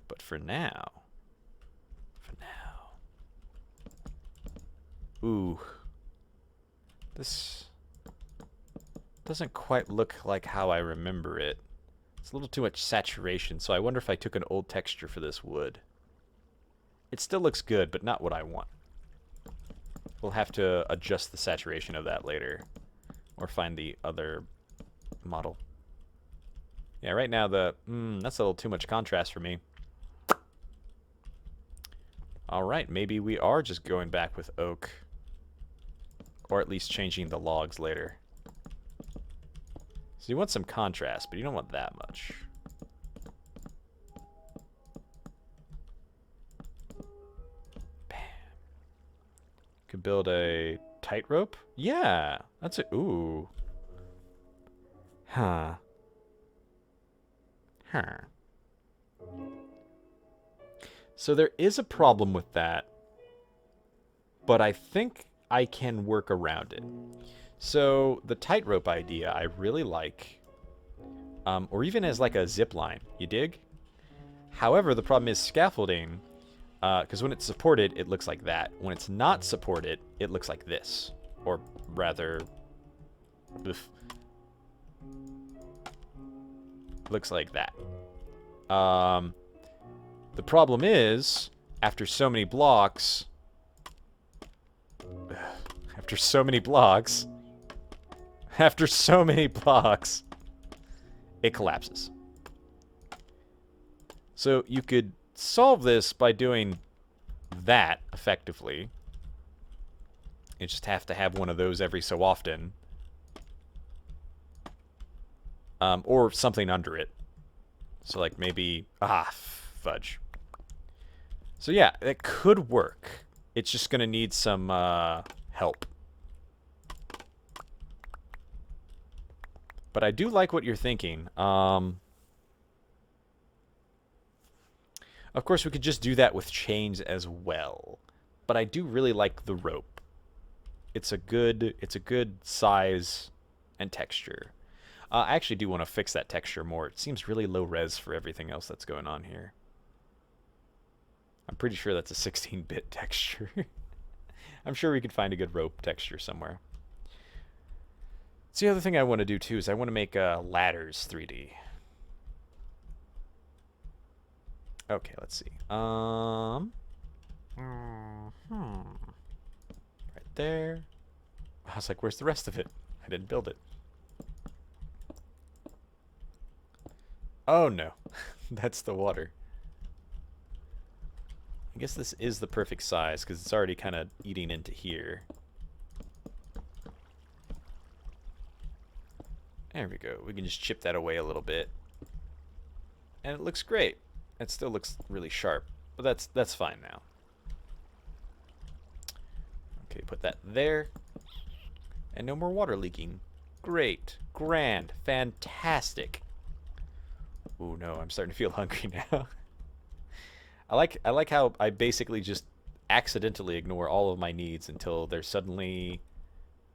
But for now. Ooh. This doesn't quite look like how I remember it. It's a little too much saturation, so I wonder if I took an old texture for this wood. It still looks good, but not what I want. We'll have to adjust the saturation of that later. Or find the other model. Yeah, right now that's a little too much contrast for me. Alright, maybe we are just going back with oak. Or at least changing the logs later. So you want some contrast, but you don't want that much. Bam. Could build a tightrope? Yeah, that's it. Ooh. Huh. So there is a problem with that, but I think I can work around it. So the tightrope idea I really like, or even as like a zip line, you dig? However, the problem is scaffolding, because when it's supported, it looks like that. When it's not supported, it looks like this, or rather, looks like that. The problem is, after so many blocks, it collapses. So you could solve this by doing that effectively. You just have to have one of those every so often. Or something under it. So like maybe, fudge. So yeah, it could work. It's just gonna need some help. But I do like what you're thinking. Of course, we could just do that with chains as well. But I do really like the rope. It's a good size and texture. I actually do want to fix that texture more. It seems really low res for everything else that's going on here. I'm pretty sure that's a 16-bit texture. I'm sure we could find a good rope texture somewhere. So the other thing I want to do too is I want to make ladders 3D. Okay, let's see. Right there. I was like, where's the rest of it? I didn't build it. Oh no, that's the water. I guess this is the perfect size because it's already kind of eating into here. There we go. We can just chip that away a little bit. And it looks great. It still looks really sharp, but that's fine now. Okay, put that there. And no more water leaking. Great. Grand. Fantastic. Ooh, no, I'm starting to feel hungry now. I like how I basically just accidentally ignore all of my needs until they're suddenly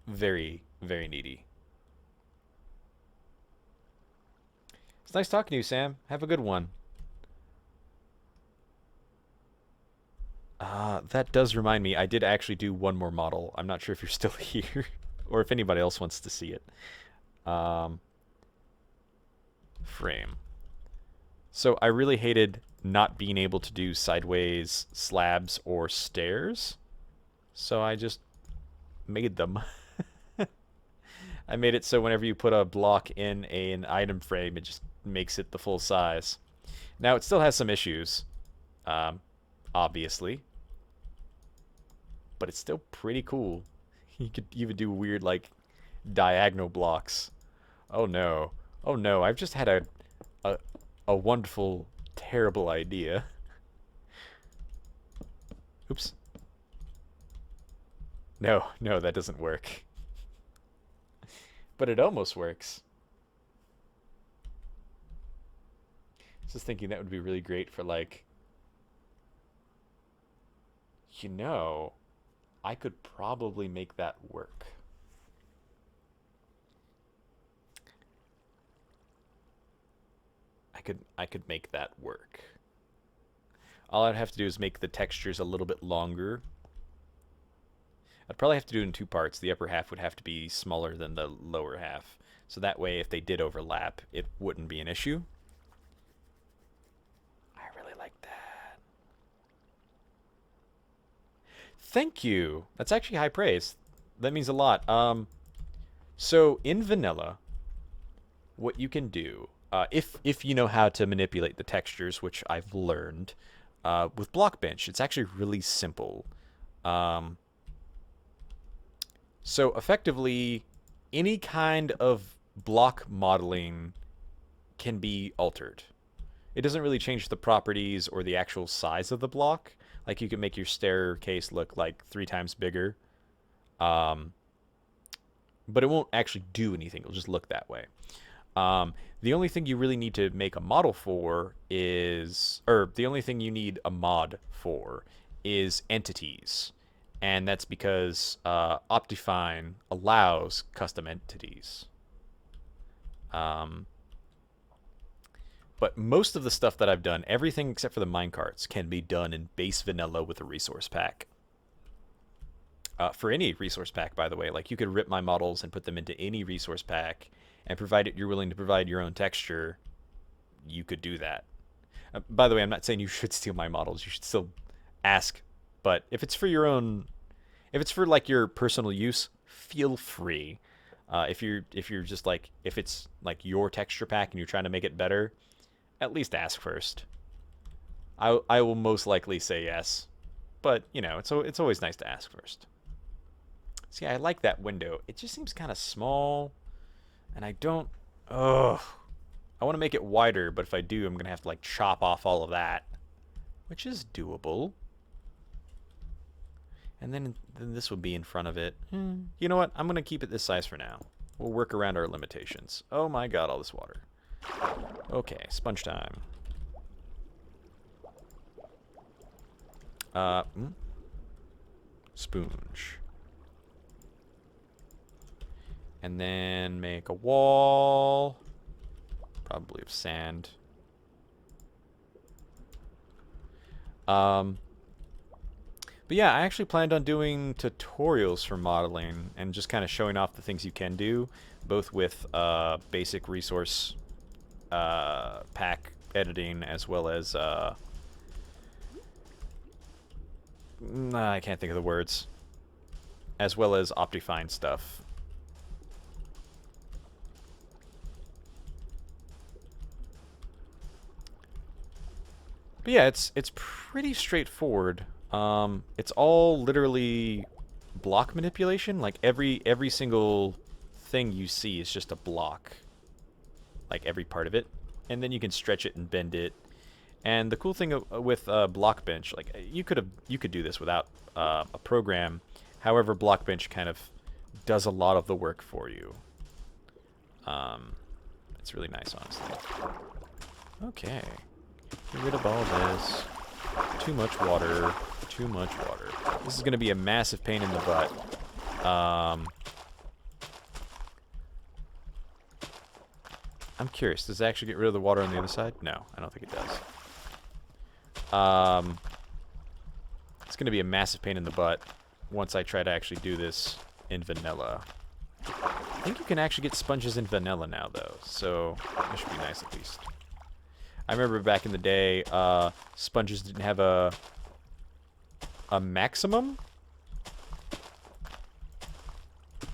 very, very needy. It's nice talking to you, Sam. Have a good one. That does remind me, I did actually do one more model. I'm not sure if you're still here or if anybody else wants to see it. Frame. So I really hated not being able to do sideways slabs or stairs. So I just made them. I made it so whenever you put a block in an item frame, it just makes it the full size. Now it still has some issues, obviously, but it's still pretty cool. You could even do weird like diagonal blocks. Oh no. Oh no, I've just had a wonderful, terrible idea. Oops. No, no, that doesn't work. But it almost works. Just thinking that would be really great for like, you know, I could probably make that work. I could make that work. All I'd have to do is make the textures a little bit longer. I'd probably have to do it in two parts. The upper half would have to be smaller than the lower half. So that way, if they did overlap, it wouldn't be an issue. I really like that. Thank you. That's actually high praise. That means a lot. So in vanilla, what you can do, if you know how to manipulate the textures, which I've learned, with Blockbench, it's actually really simple. So effectively, any kind of block modeling can be altered. It doesn't really change the properties or the actual size of the block. Like you can make your staircase look like 3 times bigger. But it won't actually do anything. It'll just look that way. The only thing you really need to make a model for is, or the only thing you need a mod for is entities. And that's because Optifine allows custom entities. But most of the stuff that I've done, everything except for the minecarts, can be done in base vanilla with a resource pack. For any resource pack, by the way, like you could rip my models and put them into any resource pack, and provided you're willing to provide your own texture, you could do that. By the way, I'm not saying you should steal my models. You should still ask, but if it's for your own, if it's for like your personal use, feel free. If you're just like, if it's like your texture pack and you're trying to make it better, at least ask first. I will most likely say yes, but you know, it's always nice to ask first. See, I like that window. It just seems kind of small, and I don't. Ugh. I want to make it wider, but if I do, I'm gonna have to like chop off all of that, which is doable. And then this will be in front of it. You know what? I'm gonna keep it this size for now. We'll work around our limitations. Oh my god, all this water. Okay, sponge time. Sponge. And then make a wall. Probably of sand. But yeah, I actually planned on doing tutorials for modeling and just kind of showing off the things you can do, both with basic resource pack editing as well as I can't think of the words, as well as Optifine stuff. But yeah, it's pretty straightforward. It's all literally block manipulation. Like every single thing you see is just a block, like every part of it, and then you can stretch it and bend it. And the cool thing with Blockbench, like you could do this without a program. However, Blockbench kind of does a lot of the work for you. It's really nice, honestly. Okay. Get rid of all this. Too much water. Too much water. This is going to be a massive pain in the butt. I'm curious. Does it actually get rid of the water on the other side? No, I don't think it does. It's going to be a massive pain in the butt once I try to actually do this in vanilla. I think you can actually get sponges in vanilla now, though, so that should be nice at least. I remember back in the day, sponges didn't have a maximum,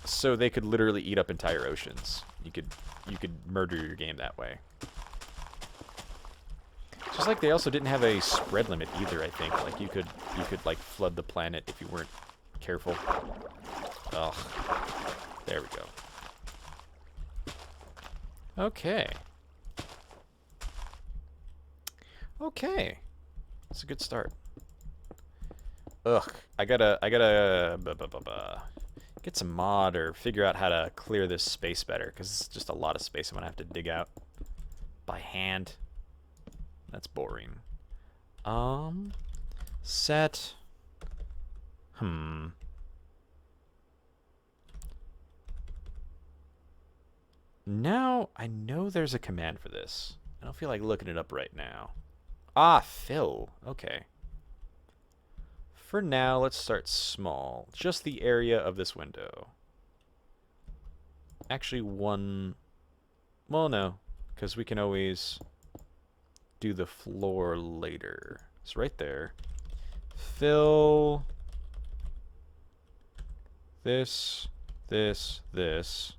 so they could literally eat up entire oceans. You could murder your game that way. Just like they also didn't have a spread limit either, I think. Like you could like flood the planet if you weren't careful. Ugh. There we go. Okay. Okay. That's a good start. Ugh. I gotta get some mod or figure out how to clear this space better, because it's just a lot of space I'm gonna have to dig out by hand. That's boring. Set. Now, I know there's a command for this. I don't feel like looking it up right now. Ah, fill. Okay. For now, let's start small. Just the area of this window. Actually, one... Well, no. Because we can always do the floor later. It's right there. Fill... this, this, this.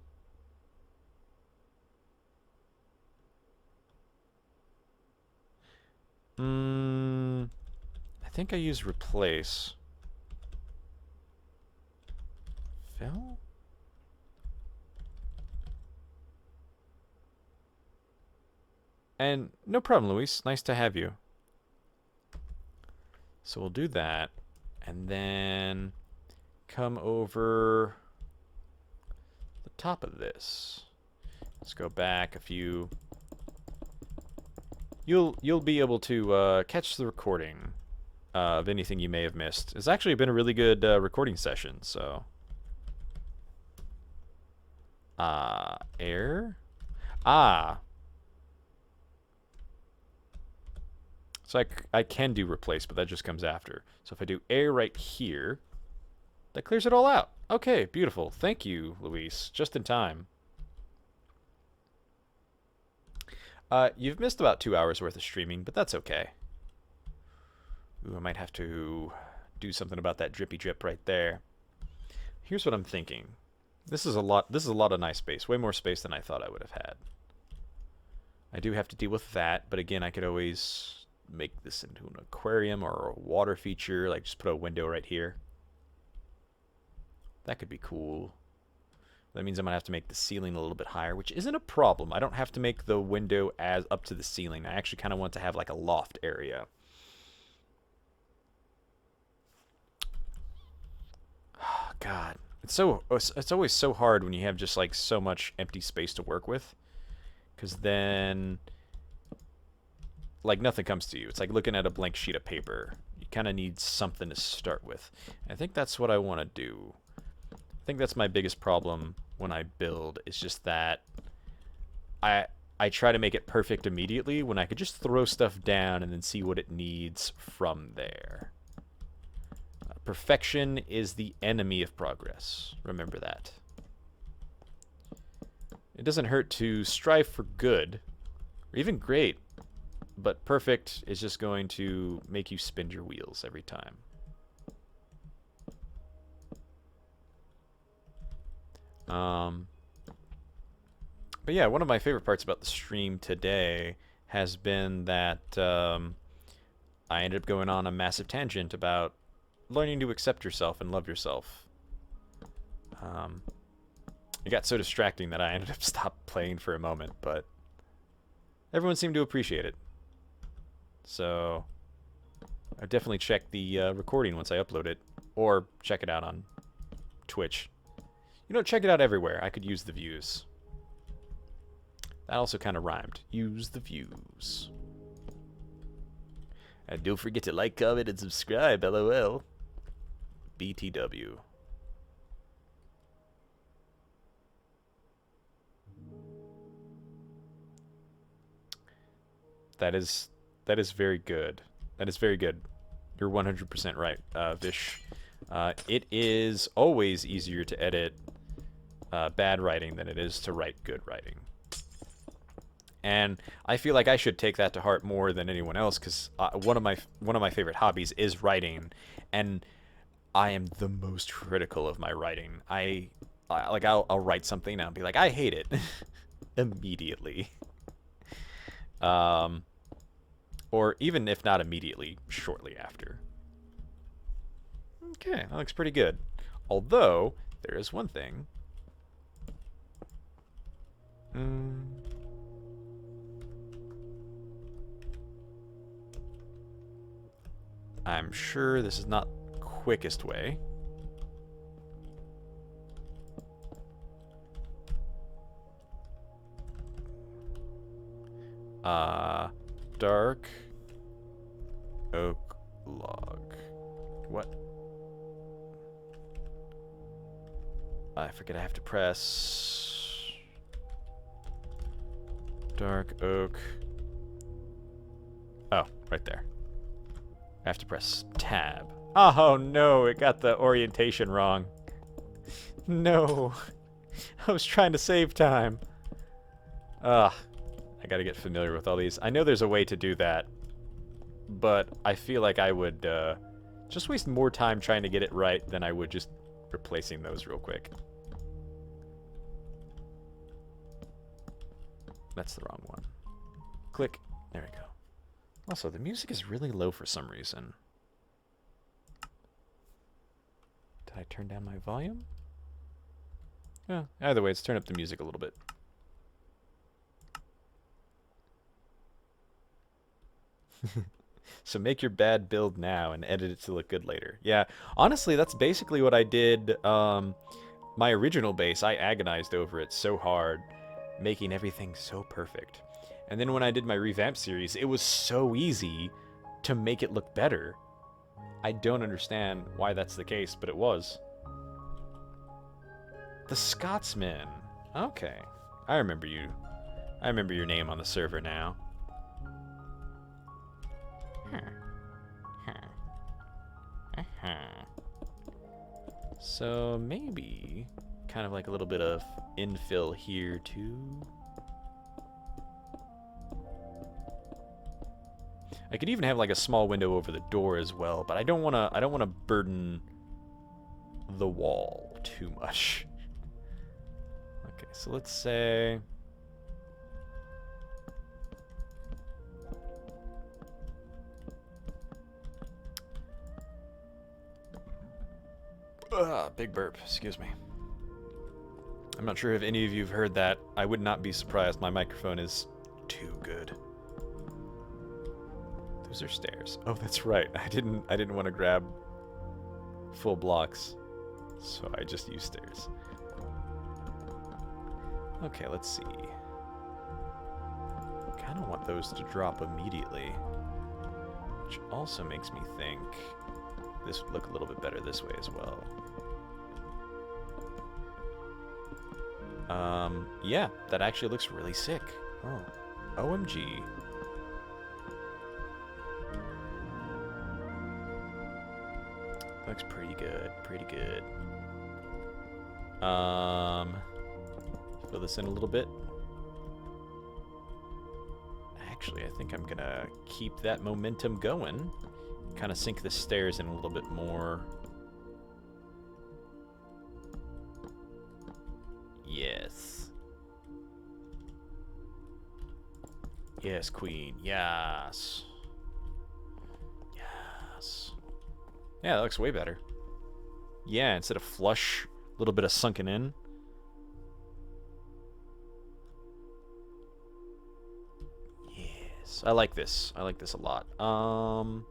I think I use replace. Fill? And no problem, Luis. Nice to have you. So we'll do that. And then come over the top of this. Let's go back a few. You'll be able to catch the recording of anything you may have missed. It's actually been a really good recording session, so. Air? Ah. So I can do replace, but that just comes after. So if I do air right here, that clears it all out. Okay, beautiful. Thank you, Luis. Just in time. You've missed about 2 hours worth of streaming, but that's okay. Ooh, I might have to do something about that drippy drip right there. Here's what I'm thinking. This is a lot of nice space. Way more space than I thought I would have had. I do have to deal with that, but again, I could always make this into an aquarium or a water feature, like just put a window right here. That could be cool. That means I'm going to have to make the ceiling a little bit higher, which isn't a problem. I don't have to make the window as up to the ceiling. I actually kind of want to have like a loft area. Oh, God. It's always so hard when you have just like so much empty space to work with. Because then like nothing comes to you. It's like looking at a blank sheet of paper. You kind of need something to start with. I think that's what I want to do. I think that's my biggest problem when I build, is just that I try to make it perfect immediately when I could just throw stuff down and then see what it needs from there. Perfection is the enemy of progress. Remember that. It doesn't hurt to strive for good, or even great, but perfect is just going to make you spin your wheels every time. But yeah, one of my favorite parts about the stream today has been that I ended up going on a massive tangent about learning to accept yourself and love yourself. It got so distracting that I ended up stopped playing for a moment, but everyone seemed to appreciate it. So I definitely check the recording once I upload it, or check it out on Twitch. You know, check it out everywhere. I could use the views. That also kind of rhymed. Use the views. And don't forget to like, comment, and subscribe, LOL. BTW. That is very good. That is very good. You're 100% right, Vish. It is always easier to edit bad writing than it is to write good writing. And I feel like I should take that to heart more than anyone else, because one of my favorite hobbies is writing, and I am the most critical of my writing. I'll write something and I'll be like, I hate it immediately. Or even if not immediately, shortly after. Okay, that looks pretty good. Although there is one thing. I'm sure this is not the quickest way. Dark oak log. What? I forget I have to press dark oak. Oh, right there. I have to press tab. Oh no, it got the orientation wrong. No. I was trying to save time. Ugh. I gotta get familiar with all these. I know there's a way to do that, but I feel like I would just waste more time trying to get it right than I would just replacing those real quick. That's the wrong one. Click. There we go. Also, the music is really low for some reason. Did I turn down my volume? Yeah, either way, let's turn up the music a little bit. So make your bad build now and edit it to look good later. Yeah, honestly, that's basically what I did. My original base, I agonized over it so hard, making everything so perfect. And then when I did my revamp series, it was so easy to make it look better. I don't understand why that's the case, but it was. The Scotsman. Okay. I remember you. I remember your name on the server now. So maybe kind of like a little bit of infill here too. I could even have like a small window over the door as well, but I don't want to burden the wall too much. Okay, so let's say big burp, excuse me. I'm not sure if any of you have heard that. I would not be surprised. My microphone is too good. Those are stairs. Oh, that's right. I didn't want to grab full blocks, so I just used stairs. Okay, let's see. Kind of want those to drop immediately, which also makes me think this would look a little bit better this way as well. Yeah, that actually looks really sick. Oh, OMG. Looks pretty good. Pretty good. Fill this in a little bit. Actually, I think I'm gonna keep that momentum going. Kind of sink the stairs in a little bit more. Yes. Yes, queen. Yes. Yes. Yeah, that looks way better. Yeah, instead of flush, a little bit of sunken in. Yes. I like this. I like this a lot. So,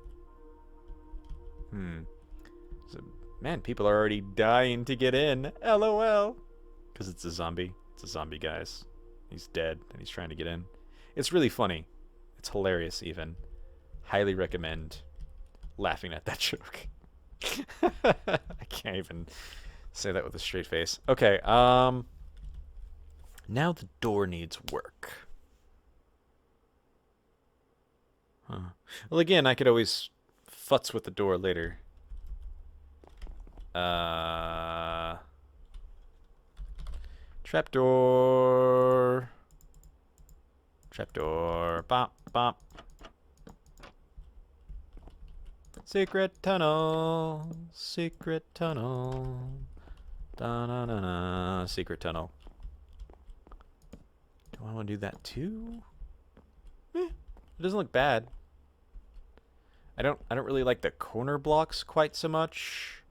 man, people are already dying to get in. LOL. Because it's a zombie. It's a zombie, guys. He's dead, and he's trying to get in. It's really funny. It's hilarious, even. Highly recommend laughing at that joke. I can't even say that with a straight face. Okay, now the door needs work. Huh. Well, again, I could always futz with the door later. Trapdoor. Trapdoor. Bop, bop. Secret tunnel. Secret tunnel. Da-na-na-na. Secret tunnel. Do I want to do that too? It doesn't look bad. I don't really like the corner blocks quite so much.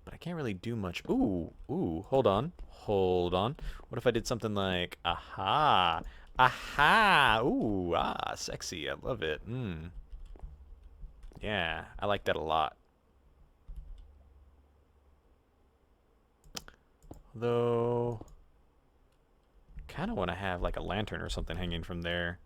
But I can't really do much. Ooh, hold on. Hold on. What if I did something like, aha, aha, ooh, sexy, I love it. Yeah, I like that a lot. Though, kind of want to have like a lantern or something hanging from there.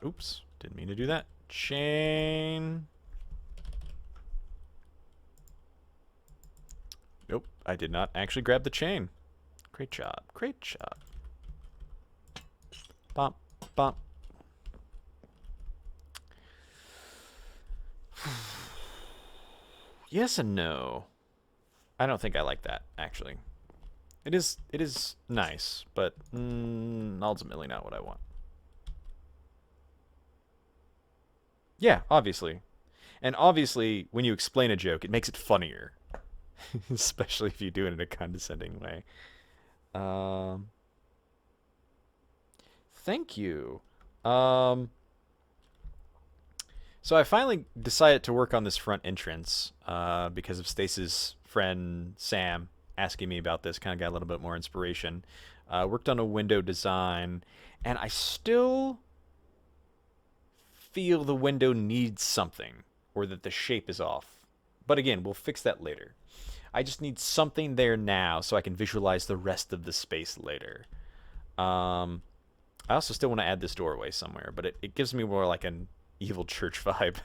Oops, didn't mean to do that. Chain. Nope, I did not actually grab the chain. Great job, great job. Bump, bump. Yes and no. I don't think I like that, actually. It is nice, but ultimately not what I want. Yeah, obviously. And obviously, when you explain a joke, it makes it funnier. Especially if you do it in a condescending way. Thank you. So I finally decided to work on this front entrance because of Stace's friend Sam asking me about this. Kind of got a little bit more inspiration. Worked on a window design, and I still feel the window needs something, or that the shape is off. But again, we'll fix that later. I just need something there now so I can visualize the rest of the space later. I also still want to add this doorway somewhere, but it gives me more like an evil church vibe.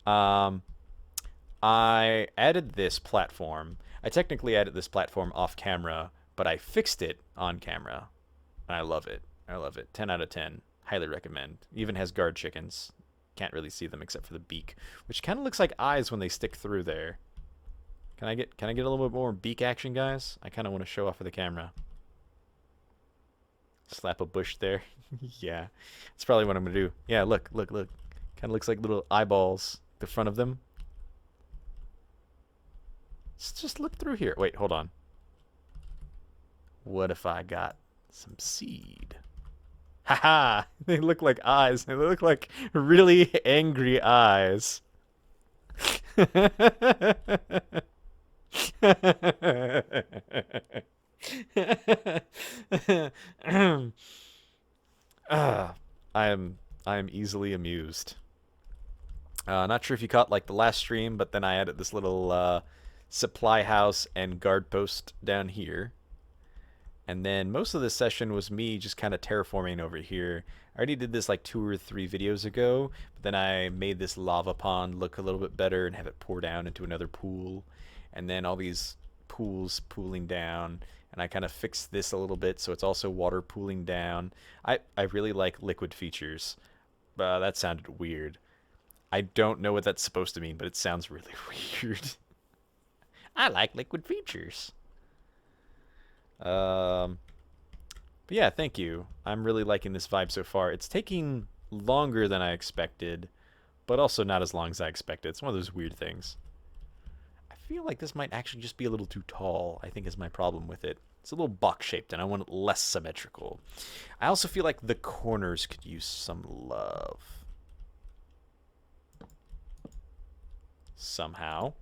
I added this platform. I technically added this platform off camera, but I fixed it on camera. And I love it. I love it. 10 out of 10. Highly recommend. Even has guard chickens. Can't really see them except for the beak, which kind of looks like eyes when they stick through there. Can I get a little bit more beak action, guys? I kind of want to show off for the camera. Slap a bush there. Yeah, that's probably what I'm gonna do. Yeah, look. Kind of looks like little eyeballs. The front of them. Let's just look through here. Wait, hold on. What if I got some seed? Haha! They look like eyes. They look like really angry eyes. I am easily amused. Not sure if you caught like the last stream, but then I added this little supply house and guard post down here. And then most of the session was me just kind of terraforming over here. I already did this like 2 or 3 videos ago, but then I made this lava pond look a little bit better and have it pour down into another pool. And then all these pools pooling down, and I kind of fixed this a little bit so it's also water pooling down. I really like liquid features. That sounded weird. I don't know what that's supposed to mean, but it sounds really weird. I like liquid features. But yeah, thank you. I'm really liking this vibe so far. It's taking longer than I expected, but also not as long as I expected. It's one of those weird things. I feel like this might actually just be a little too tall, I think is my problem with it. It's a little box-shaped, and I want it less symmetrical. I also feel like the corners could use some love. Somehow.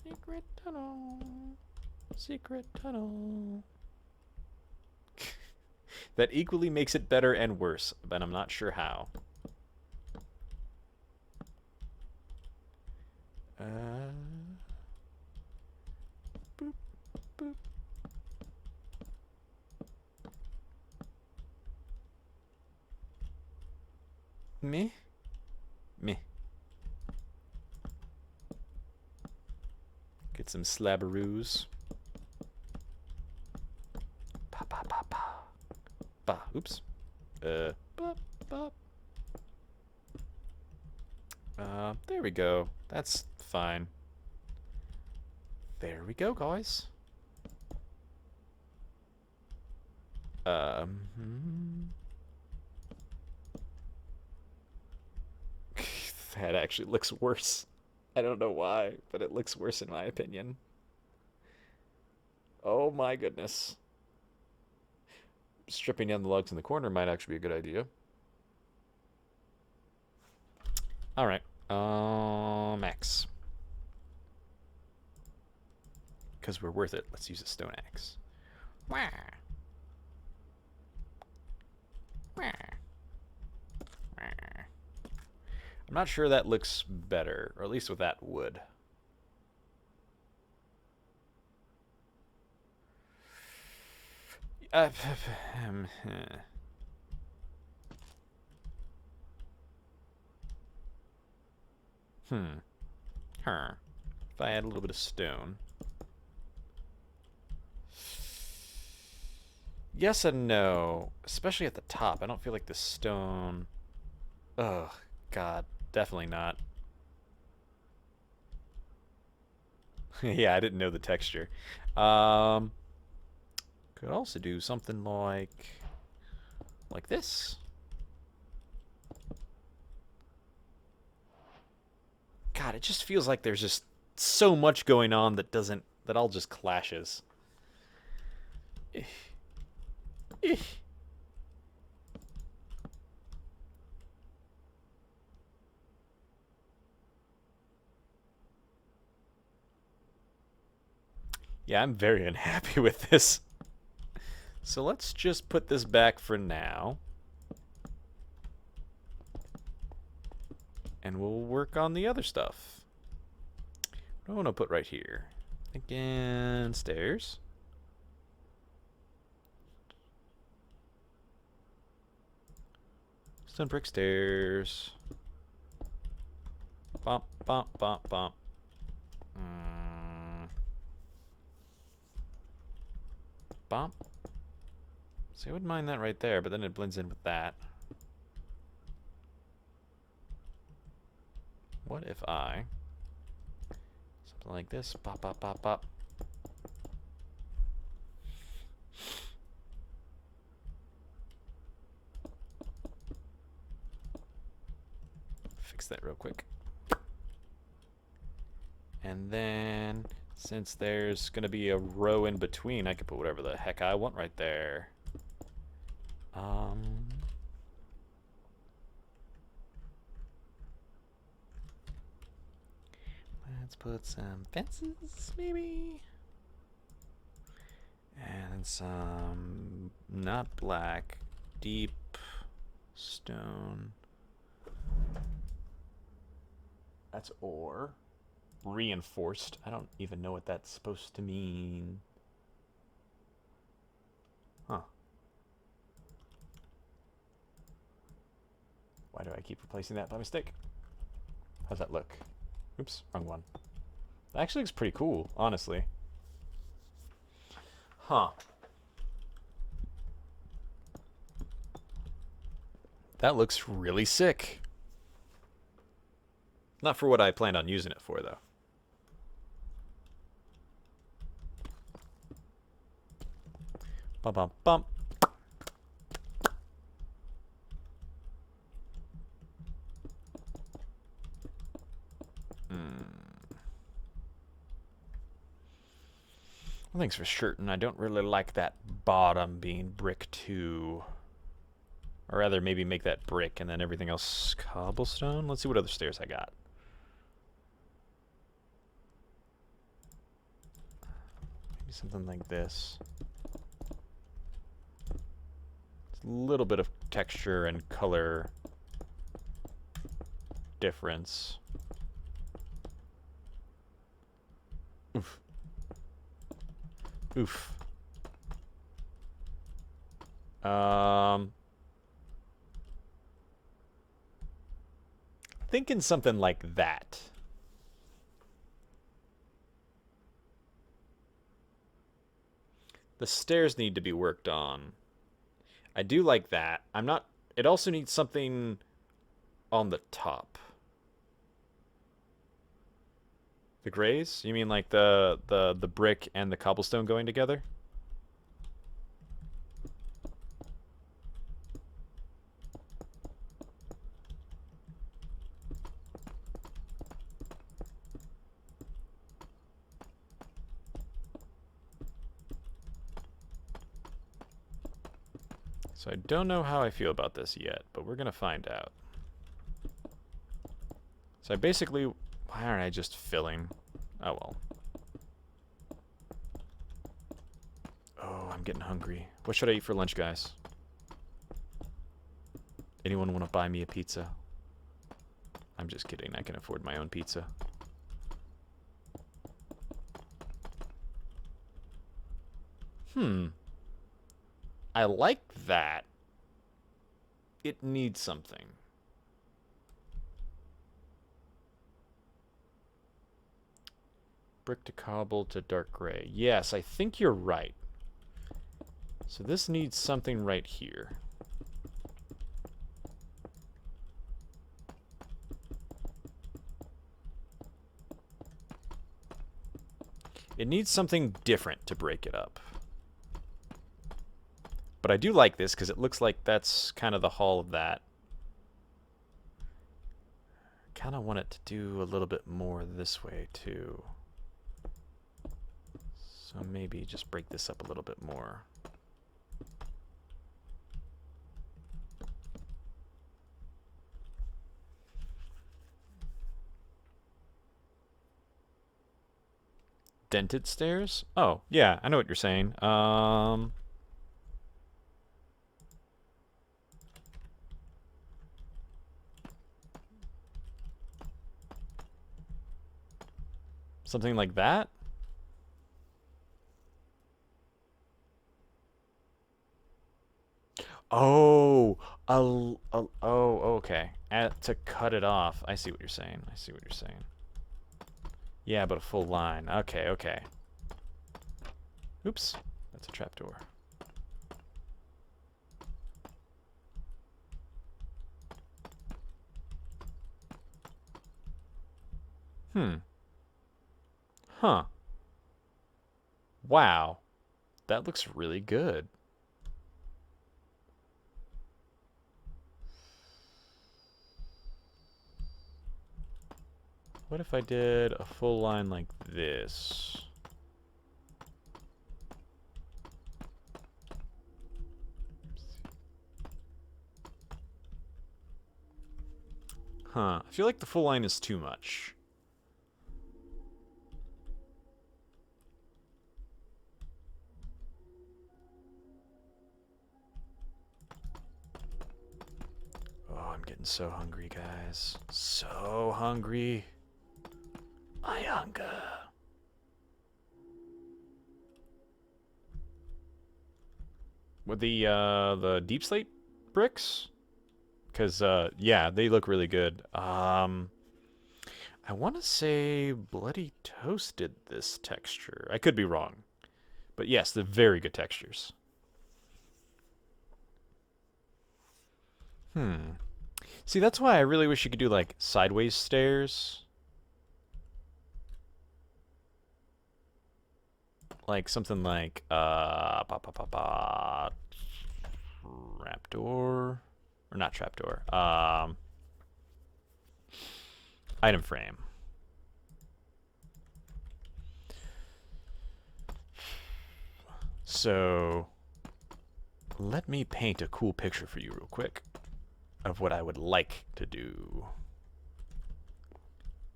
Secret tunnel. Secret tunnel. That equally makes it better and worse, but I'm not sure how. Boop, boop. Meh. Meh. Get some slabberoos. Pa pa pa pa. Ba. Oops. Ba, ba. There we go. That's fine. There we go, guys. That actually looks worse. I don't know why, but it looks worse in my opinion. Oh my goodness. Stripping down the logs in the corner might actually be a good idea. Alright. Max. Because we're worth it, let's use a stone axe. Wah. Wah. Wah. I'm not sure that looks better, or at least with that wood. If I add a little bit of stone. Yes and no, especially at the top. I don't feel like the stone... Ugh, God, definitely not. Yeah, I didn't know the texture. Could also do something like this. God, it just feels like there's just so much going on that all just clashes. Yeah, I'm very unhappy with this. So let's just put this back for now. And we'll work on the other stuff. What do I want to put right here? Thinking stairs. Stone brick stairs. Bump, bump, bump, bump. Bump. See, I wouldn't mind that right there, but then it blends in with that. What if I... something like this. Pop, pop, pop, pop. Fix that real quick. And then, since there's going to be a row in between, I can put whatever the heck I want right there. Let's put some fences, maybe. And some, not black, deep stone. That's ore. Reinforced. I don't even know what that's supposed to mean. Huh. Why do I keep replacing that by mistake? How's that look? Oops, wrong one. That actually looks pretty cool, honestly. Huh. That looks really sick. Not for what I planned on using it for, though. Bum bum bum. Well, thanks for shirting. I don't really like that bottom being brick too. Or rather, maybe make that brick and then everything else cobblestone. Let's see what other stairs I got. Maybe something like this. It's a little bit of texture and color difference. Oof. Oof. Thinking something like that. The stairs need to be worked on. I do like that. I'm not... It also needs something on the top. The grays? You mean like the brick and the cobblestone going together? So I don't know how I feel about this yet, but we're going to find out. So I basically... Why aren't I just filling? Oh, well. Oh, I'm getting hungry. What should I eat for lunch, guys? Anyone want to buy me a pizza? I'm just kidding. I can afford my own pizza. I like that. It needs something. Brick to cobble to dark gray. Yes, I think you're right. So this needs something right here. It needs something different to break it up. But I do like this because it looks like that's kind of the hull of that. Kind of want it to do a little bit more this way too. So maybe just break this up a little bit more. Dented stairs? Oh, yeah, I know what you're saying. Something like that? Oh, okay. To cut it off. I see what you're saying. I see what you're saying. Yeah, but a full line. Okay, okay. Oops, that's a trapdoor. Huh. Wow. That looks really good. What if I did a full line like this? Huh. I feel like the full line is too much. Oh, I'm getting so hungry, guys. So hungry. My hunger. With the deep slate bricks? Because, yeah, they look really good. I want to say Bloody Toast did this texture. I could be wrong. But yes, they're very good textures. See, that's why I really wish you could do, like, sideways stairs. Like, something like, trapdoor. Or not trapdoor. Item frame. So, let me paint a cool picture for you real quick of what I would like to do.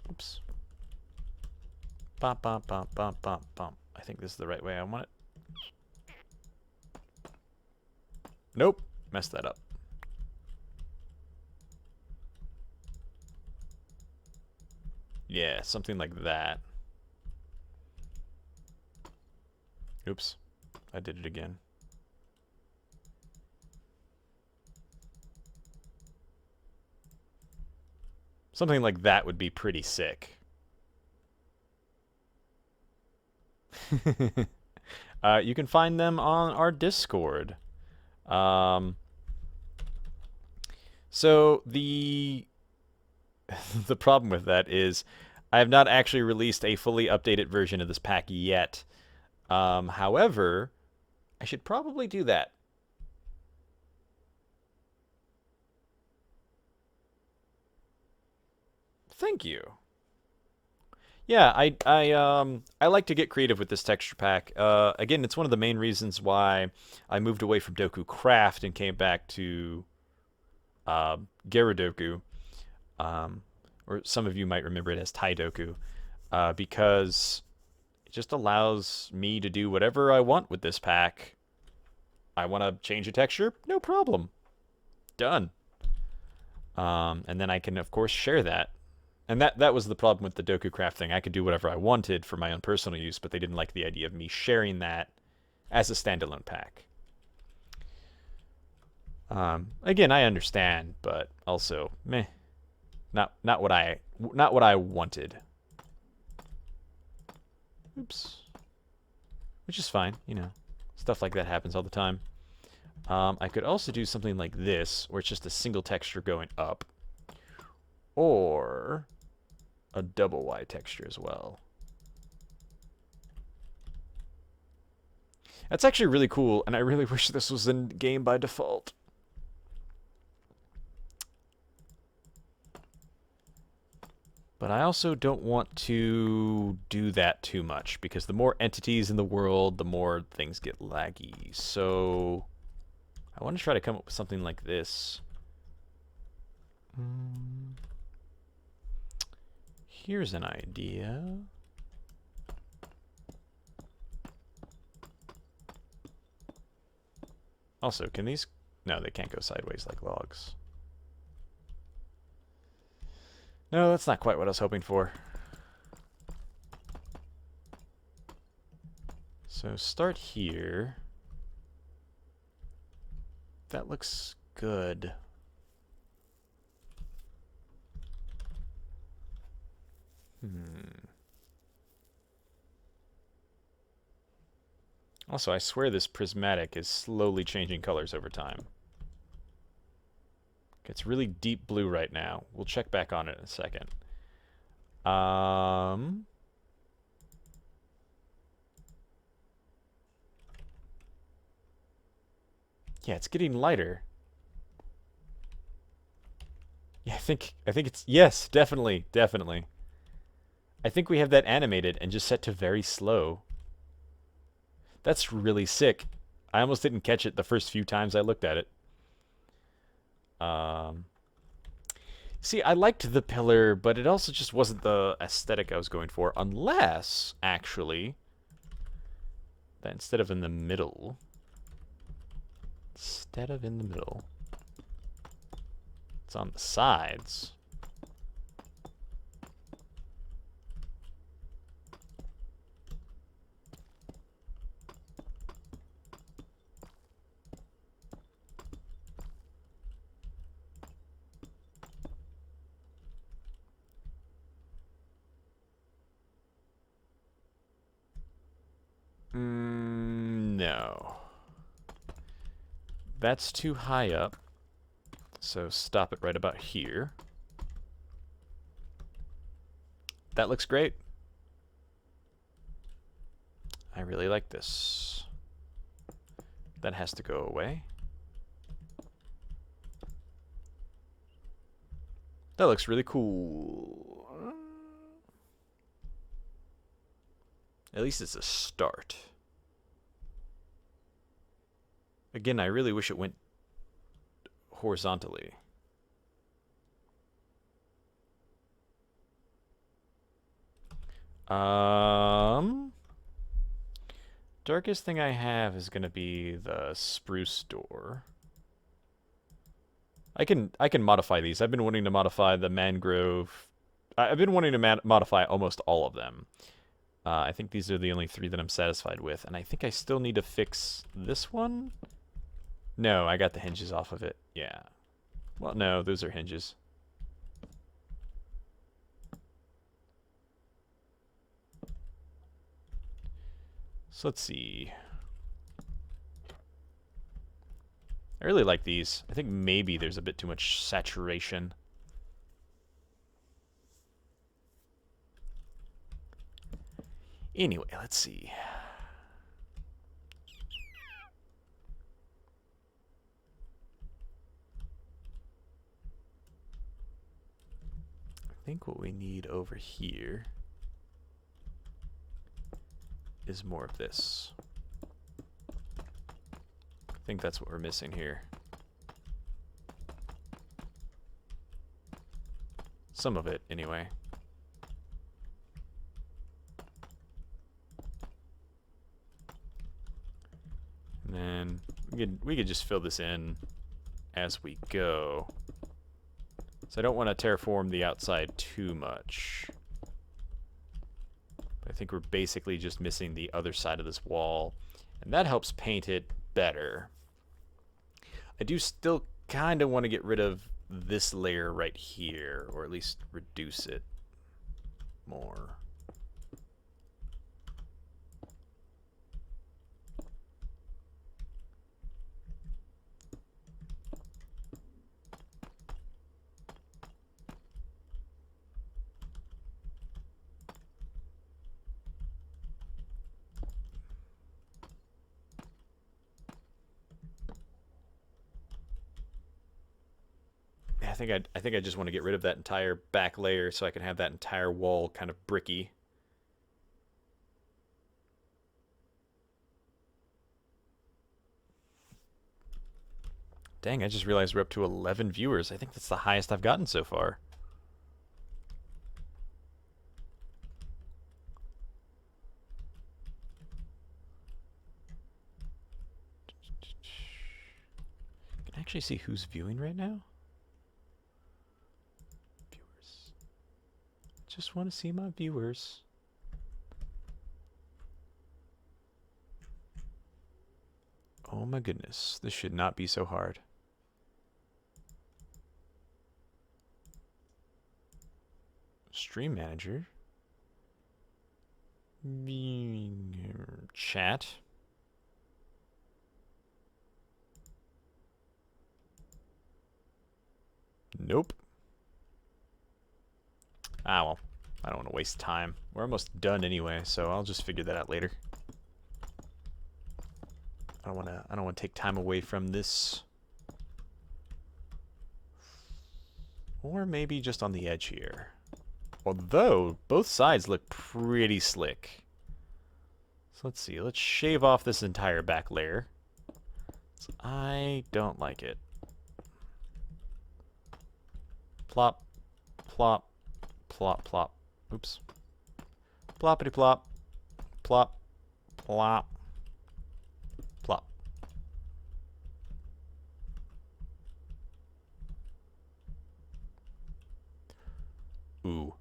Oops. Bop, bop, bop, bop, bop, bop. I think this is the right way I want it. Nope. Messed that up. Yeah, something like that. Oops. I did it again. Something like that would be pretty sick. You can find them on our Discord. So the the problem with that is I have not actually released a fully updated version of this pack yet. However, I should probably do that. Thank you. Yeah, I like to get creative with this texture pack. Again, it's one of the main reasons why I moved away from Doku Craft and came back to Gyaradoku, or some of you might remember it as Taidoku, because it just allows me to do whatever I want with this pack. I want to change a texture? No problem. Done. And then I can, of course, share that. And that was the problem with the Doku Craft thing. I could do whatever I wanted for my own personal use, but they didn't like the idea of me sharing that as a standalone pack. Again, I understand, but also, meh. Not what I wanted. Oops. Which is fine, you know. Stuff like that happens all the time. I could also do something like this, where it's just a single texture going up. Or a double Y texture as well. That's actually really cool, and I really wish this was in game by default. But I also don't want to do that too much, because the more entities in the world, the more things get laggy. So I want to try to come up with something like this. Here's an idea. Also, can these... No, they can't go sideways like logs. No, that's not quite what I was hoping for. So start here. That looks good. Also, I swear this prismatic is slowly changing colors over time. It's really deep blue right now. We'll check back on it in a second. Yeah, it's getting lighter. Yeah, I think it's... Yes, definitely. I think we have that animated and just set to very slow. That's really sick. I almost didn't catch it the first few times I looked at it. See, I liked the pillar, but it also just wasn't the aesthetic I was going for. Unless, actually, that instead of in the middle, it's on the sides. No. That's too high up. So stop it right about here. That looks great. I really like this. That has to go away. That looks really cool. At least it's a start. Again, I really wish it went horizontally. Darkest thing I have is gonna be the spruce door. I can modify these. I've been wanting to modify the mangrove. I've been wanting to modify almost all of them. I think these are the only 3 that I'm satisfied with, and I think I still need to fix this one. No, I got the hinges off of it. Yeah. Well, no, those are hinges. So let's see. I really like these. I think maybe there's a bit too much saturation. Anyway, let's see. I think what we need over here is more of this. I think that's what we're missing here. Some of it, anyway. And then we could just fill this in as we go. So I don't want to terraform the outside too much. I think we're basically just missing the other side of this wall, and that helps paint it better. I do still kind of want to get rid of this layer right here, or at least reduce it more. I think I just want to get rid of that entire back layer so I can have that entire wall kind of bricky. Dang, I just realized we're up to 11 viewers. I think that's the highest I've gotten so far. Can I actually see who's viewing right now? Viewers. Just want to see my viewers. Oh my goodness, this should not be so hard. Stream manager. Chat. Nope. Ah, well, I don't want to waste time. We're almost done anyway, so I'll just figure that out later. I don't want to take time away from this. Or maybe just on the edge here. Although both sides look pretty slick. So let's see. Let's shave off this entire back layer. So I don't like it. Plop, plop, plop, plop. Oops. Ploppity plop, plop, plop, plop. Ooh.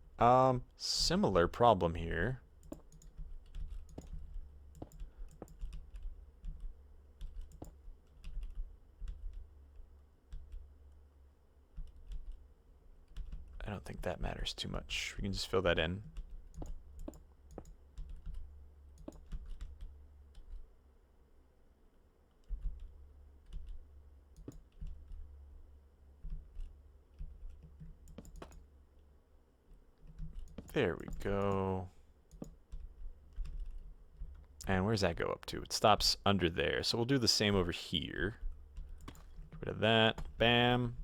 Similar problem here. I don't think that matters too much. We can just fill that in. There we go. And where's that go up to? It stops under there. So we'll do the same over here. Get rid of that. Bam.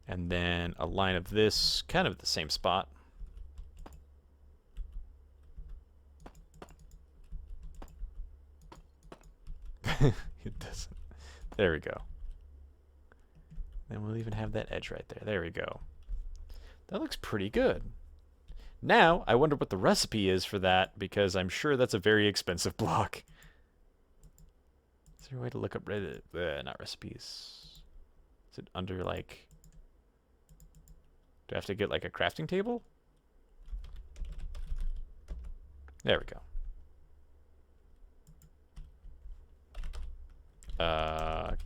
And then a line of this, kind of at the same spot. It doesn't. There we go. Then we'll even have that edge right there. There we go. That looks pretty good. Now, I wonder what the recipe is for that, because I'm sure that's a very expensive block. Is there a way to look up not recipes? Is it under, like... Do I have to get, like, a crafting table? There we go.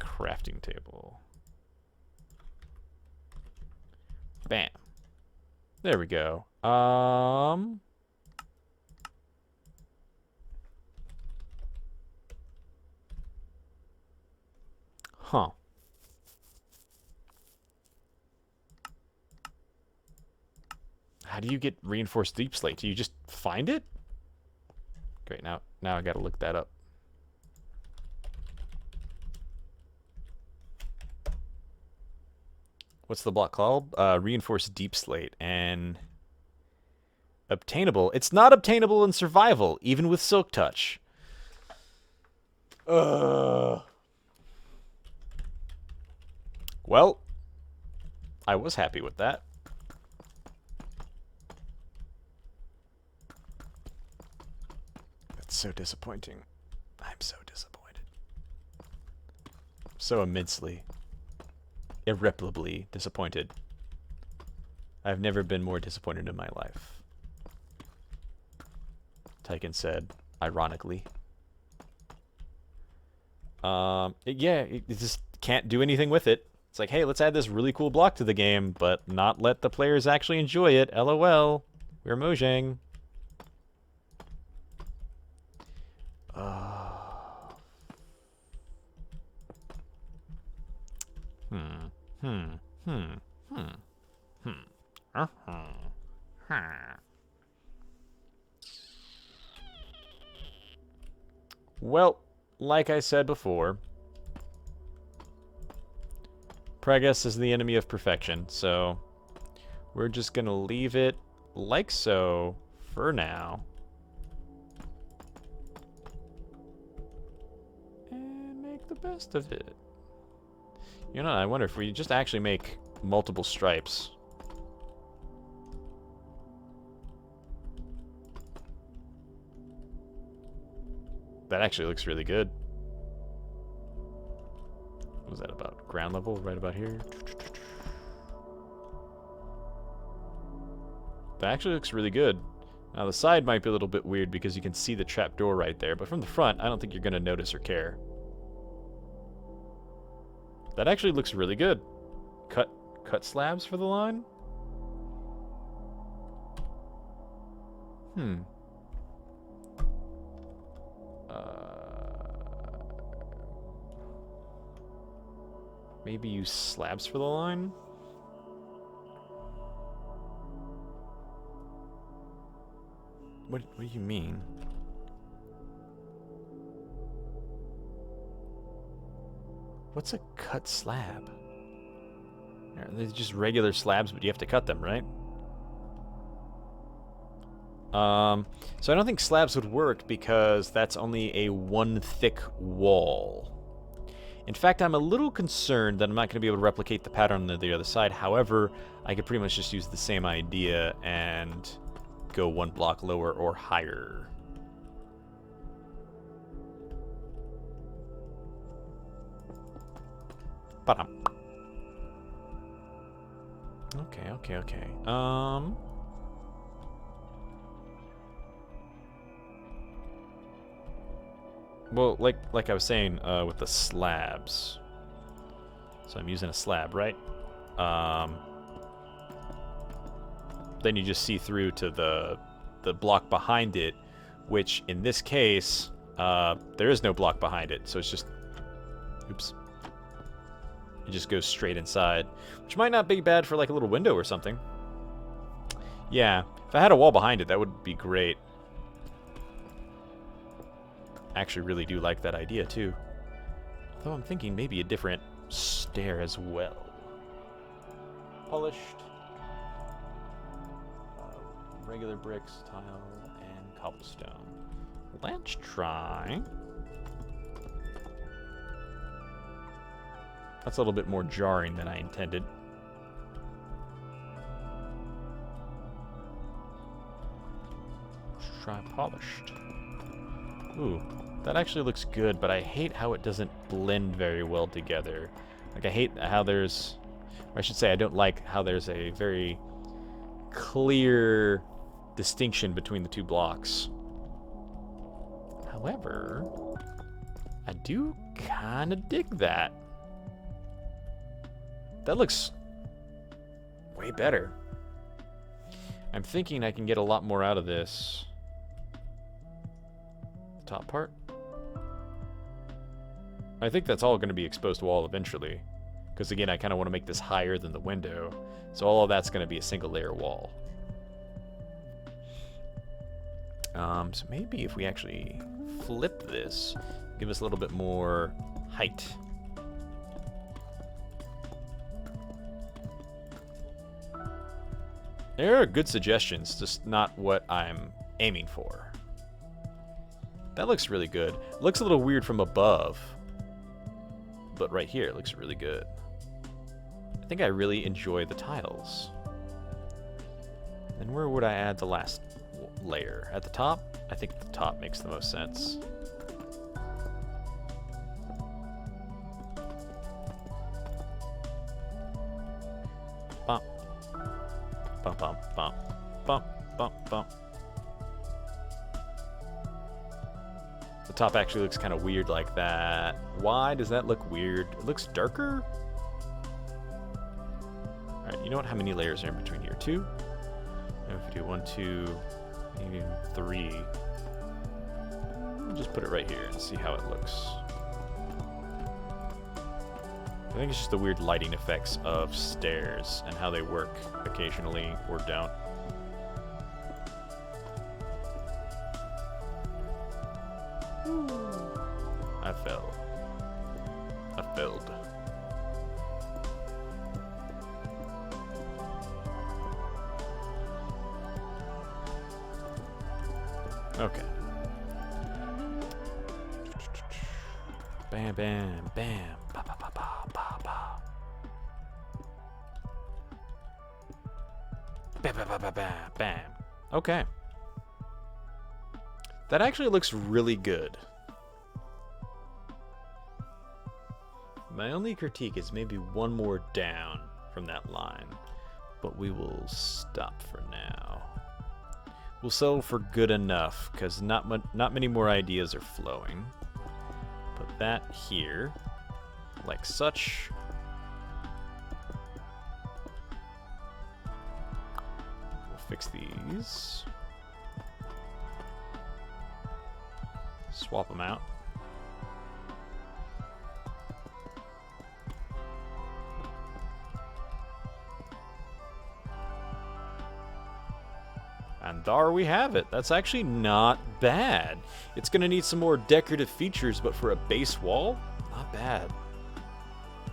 Crafting table. Bam. There we go. Huh. How do you get reinforced deep slate? Do you just find it? Great, now I gotta look that up. What's the block called? Reinforced deep slate. And obtainable. It's not obtainable in survival, even with Silk Touch. Well, I was happy with that. That's so disappointing. I'm so disappointed. So immensely, irreparably disappointed. I've never been more disappointed in my life. Tyken said, ironically. It just can't do anything with it. It's like, hey, let's add this really cool block to the game, but not let the players actually enjoy it. LOL. We're Mojang. Well, like I said before, progress is the enemy of perfection, so we're just gonna leave it like so for now. And make the best of it. You know, I wonder if we just actually make multiple stripes. That actually looks really good. What was that about? Ground level, right about here. That actually looks really good. Now the side might be a little bit weird because you can see the trapdoor right there, but from the front, I don't think you're going to notice or care. That actually looks really good. Cut slabs for the line? Maybe use slabs for the line? What do you mean? What's a cut slab? They're just regular slabs, but you have to cut them, right? So I don't think slabs would work because that's only a one thick wall. In fact, I'm a little concerned that I'm not going to be able to replicate the pattern on the other side. However, I could pretty much just use the same idea and go one block lower or higher. Ba-dum. Okay. Well, like I was saying, with the slabs. So I'm using a slab, right? Then you just see through to the block behind it, which in this case, there is no block behind it. So it's just, oops. It just goes straight inside, which might not be bad for like a little window or something. Yeah, if I had a wall behind it, that would be great. Actually really do like that idea, too. Though I'm thinking maybe a different stair as well. Polished. Regular bricks, tile, and cobblestone. Let's try. That's a little bit more jarring than I intended. Let's try polished. Ooh, that actually looks good, but I hate how it doesn't blend very well together. Like, I hate how there's... Or I should say, I don't like how there's a very clear distinction between the two blocks. However, I do kind of dig that. That looks way better. I'm thinking I can get a lot more out of this. The top part. I think that's all going to be exposed wall eventually. Because again, I kind of want to make this higher than the window. So all of that's going to be a single layer wall. So maybe if we actually flip this, give us a little bit more height. There are good suggestions, just not what I'm aiming for. That looks really good. It looks a little weird from above, but right here it looks really good. I think I really enjoy the tiles. And where would I add the last layer? At the top? I think the top makes the most sense. Bump. Bump, bump, bump. Bump, bump, bump. The top actually looks kind of weird like that. Why does that look weird? It looks darker? Alright, you know what? How many layers are in between here? 2? And if we do 1, 2, even 3. We'll just put it right here and see how it looks. I think it's just the weird lighting effects of stairs and how they work occasionally or don't. I fell. I failed. Okay. Bam, bam, bam. Ba, ba, ba, ba, ba, ba. Bam, bam, bam, bam, bam, bam. Okay. That actually looks really good. My only critique is maybe one more down from that line, but we will stop for now. We'll settle for good enough, because not many more ideas are flowing. Put that here, like such. We'll fix these. Swap them out. And there we have it. That's actually not bad. It's going to need some more decorative features, but for a base wall, not bad.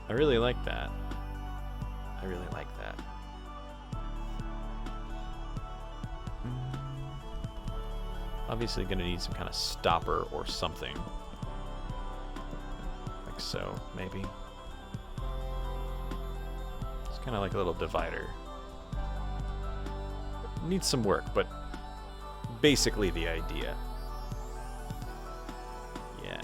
I really like that. I really like that. Obviously going to need some kind of stopper or something. Like so, maybe. It's kind of like a little divider. Needs some work, but basically the idea. Yeah.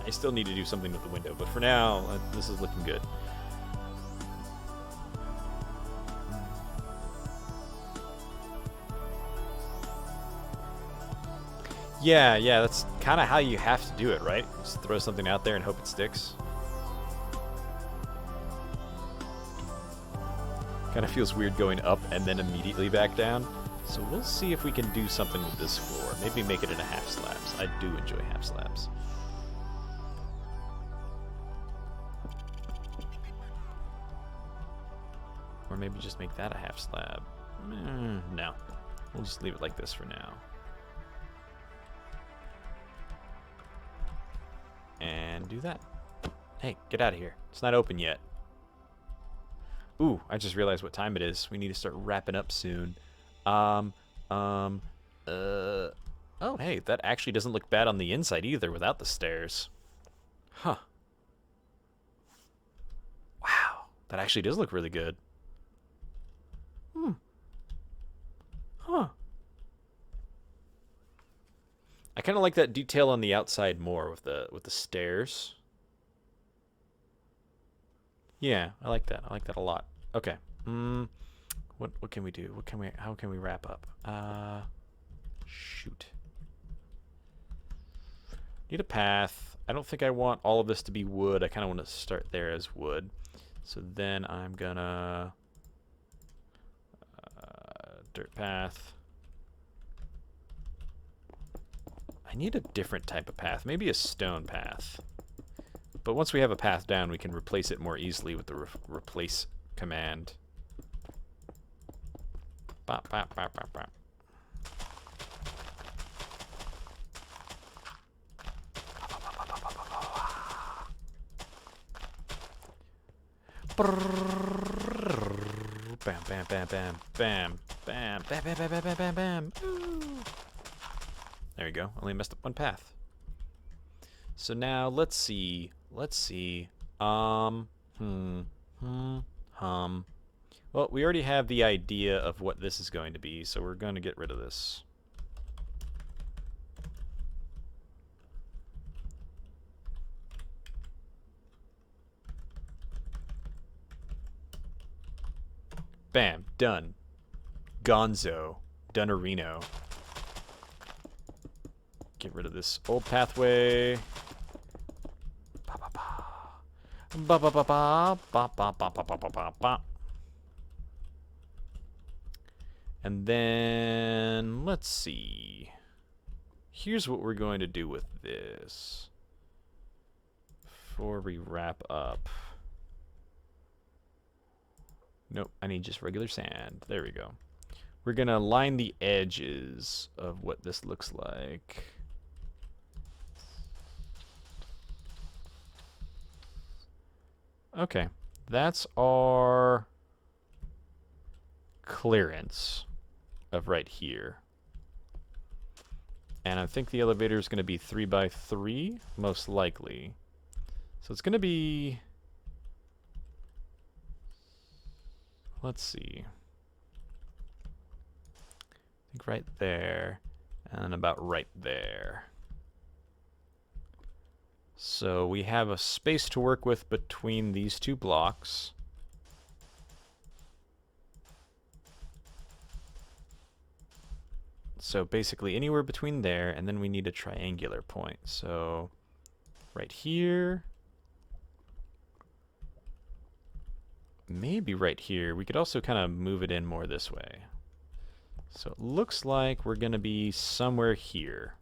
I still need to do something with the window, but for now, this is looking good. Yeah, that's kind of how you have to do it, right? Just throw something out there and hope it sticks. Kind of feels weird going up and then immediately back down. So we'll see if we can do something with this floor. Maybe make it into half slabs. I do enjoy half slabs. Or maybe just make that a half slab. No. We'll just leave it like this for now. And do that. Hey, get out of here. It's not open yet. Ooh, I just realized what time it is. We need to start wrapping up soon. Oh, hey, that actually doesn't look bad on the inside either without the stairs. Huh. Wow, that actually does look really good. Huh. I kind of like that detail on the outside more with the stairs. Yeah, I like that. I like that a lot. Okay. What can we do? How can we wrap up? Shoot. Need a path. I don't think I want all of this to be wood. I kind of want to start there as wood. So then I'm gonna dirt path. I need a different type of path, maybe a stone path. But once we have a path down, we can replace it more easily with the replace command. Bop, bop, bop, bop, bop. Bam, bam, bam, bam, bam, bam, bam, bam, bam, bam, bam, bam, bam. Ooh. There we go. Only messed up one path. So now let's see. Well, we already have the idea of what this is going to be, so we're going to get rid of this. Bam, done. Gonzo. Dunarino. Get rid of this old pathway. Ba ba ba ba ba ba ba ba ba ba ba ba. And then let's see. Here's what we're going to do with this before we wrap up. Nope, I need just regular sand. There we go. We're gonna line the edges of what this looks like. Okay, that's our clearance of right here. And I think the elevator is going to be 3 by 3, most likely. So it's going to be... Let's see. I think right there, and about right there. So we have a space to work with between these two blocks. So basically anywhere between there, and then we need a triangular point. So right here, maybe right here. We could also kind of move it in more this way. So it looks like we're going to be somewhere here.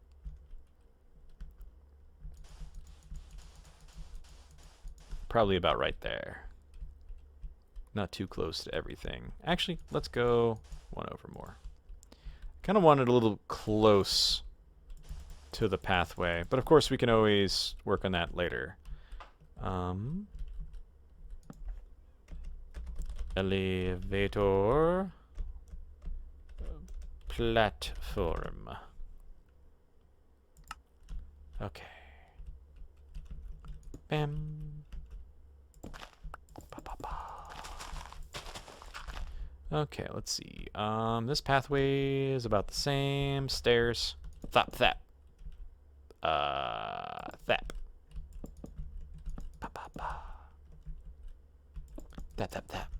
Probably about right there. Not too close to everything. Actually, let's go one over more. Kind of want it a little close to the pathway, but of course we can always work on that later. Elevator. Platform. Okay. Bam. Ba, ba, ba. Okay, let's see. This pathway is about the same. Stairs. Thap, thap. Thap. Ba, ba, ba. Thap, thap, thap.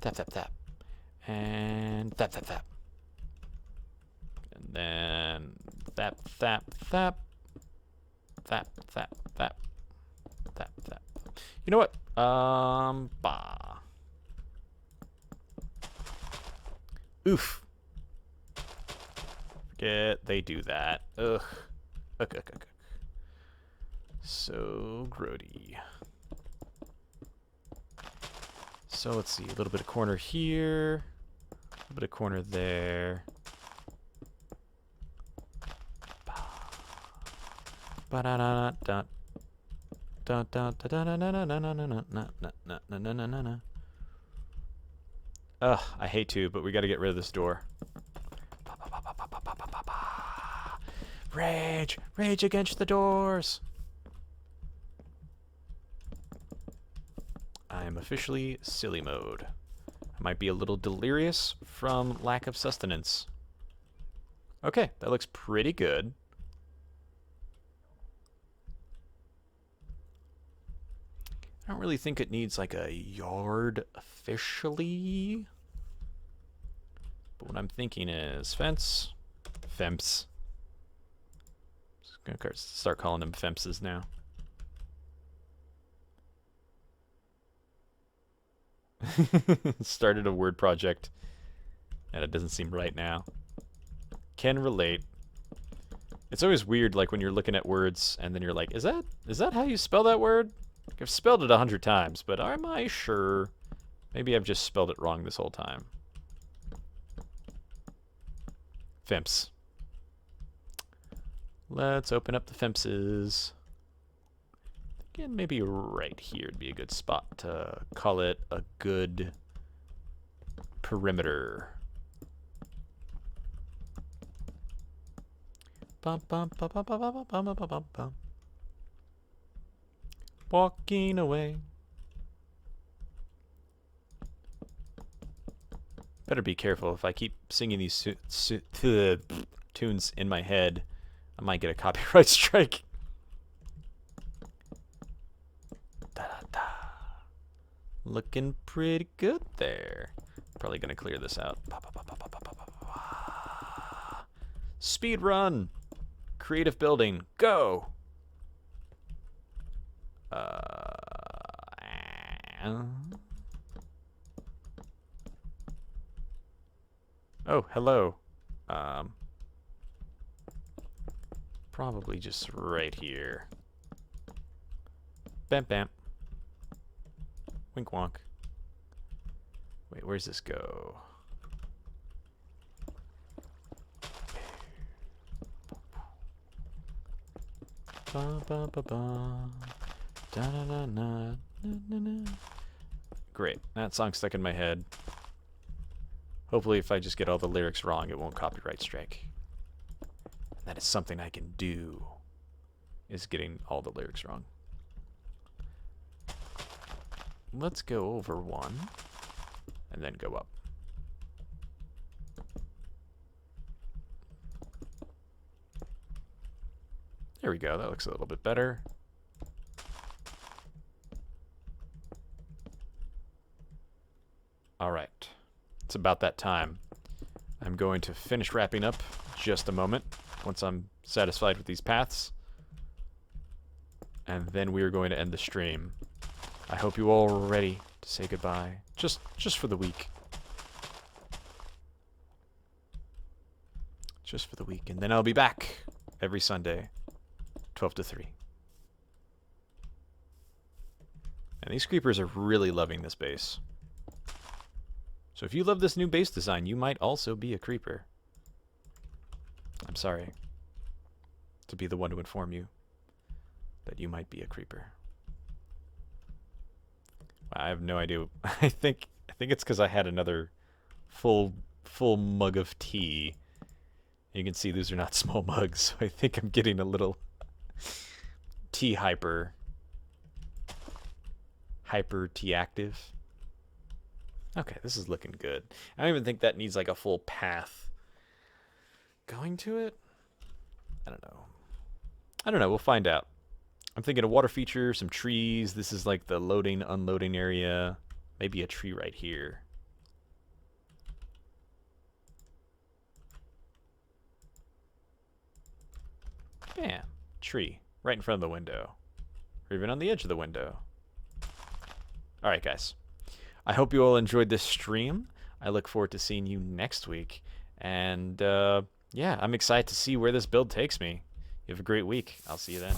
Thap, thap, thap. And thap, thap, thap. And then thap, thap, thap. Thap, thap, thap. Thap, thap. You know what? Bah. Oof. Forget they do that. Ugh. Ugh, ugh, ugh, ugh. So grody. So let's see, a little bit of corner here, a little bit of corner there. Ugh, I hate to, but we gotta get rid of this door. Rage! Rage against the doors! I am officially silly mode. I might be a little delirious from lack of sustenance. Okay, that looks pretty good. I don't really think it needs like a yard officially. But what I'm thinking is fence. Femps. Just gonna start calling them fences now. Started a word project and it doesn't seem right now. Can relate. It's always weird, like when you're looking at words and then you're like, is that how you spell that word? I've spelled it 100 times, but am I sure? Maybe I've just spelled it wrong this whole time. Femps. Let's open up the fences. Again, maybe right here would be a good spot to call it a good perimeter. Bum, bum, bum, bum, bum, bum, bum, bum, bum, bum. Walking away. Better be careful. If I keep singing these tunes in my head, I might get a copyright strike. Da, da, da. Looking pretty good there. Probably gonna clear this out. Speed run. Creative building. Go. Oh, hello. Probably just right here. Bam bam. Wink wonk. Wait, where's this go? Ba ba ba ba. Da na na na na na. Great. That song's stuck in my head. Hopefully if I just get all the lyrics wrong, it won't copyright strike. That is something I can do, is getting all the lyrics wrong. Let's go over one, and then go up. There we go, that looks a little bit better. Alright, it's about that time. I'm going to finish wrapping up just a moment, once I'm satisfied with these paths. And then we are going to end the stream. I hope you all are ready to say goodbye, just for the week. Just for the week, and then I'll be back every Sunday, 12 to 3. And these creepers are really loving this base. So if you love this new base design, you might also be a creeper. I'm sorry to be the one to inform you that you might be a creeper. I have no idea. I think it's because I had another full mug of tea. You can see these are not small mugs, so I think I'm getting a little tea hyper tea active. Okay, this is looking good. I don't even think that needs like a full path going to it. I don't know. We'll find out. I'm thinking a water feature, some trees. This is like the loading, unloading area. Maybe a tree right here. Bam. Tree. Right in front of the window. Or even on the edge of the window. Alright, guys. I hope you all enjoyed this stream. I look forward to seeing you next week. And, yeah, I'm excited to see where this build takes me. You have a great week. I'll see you then.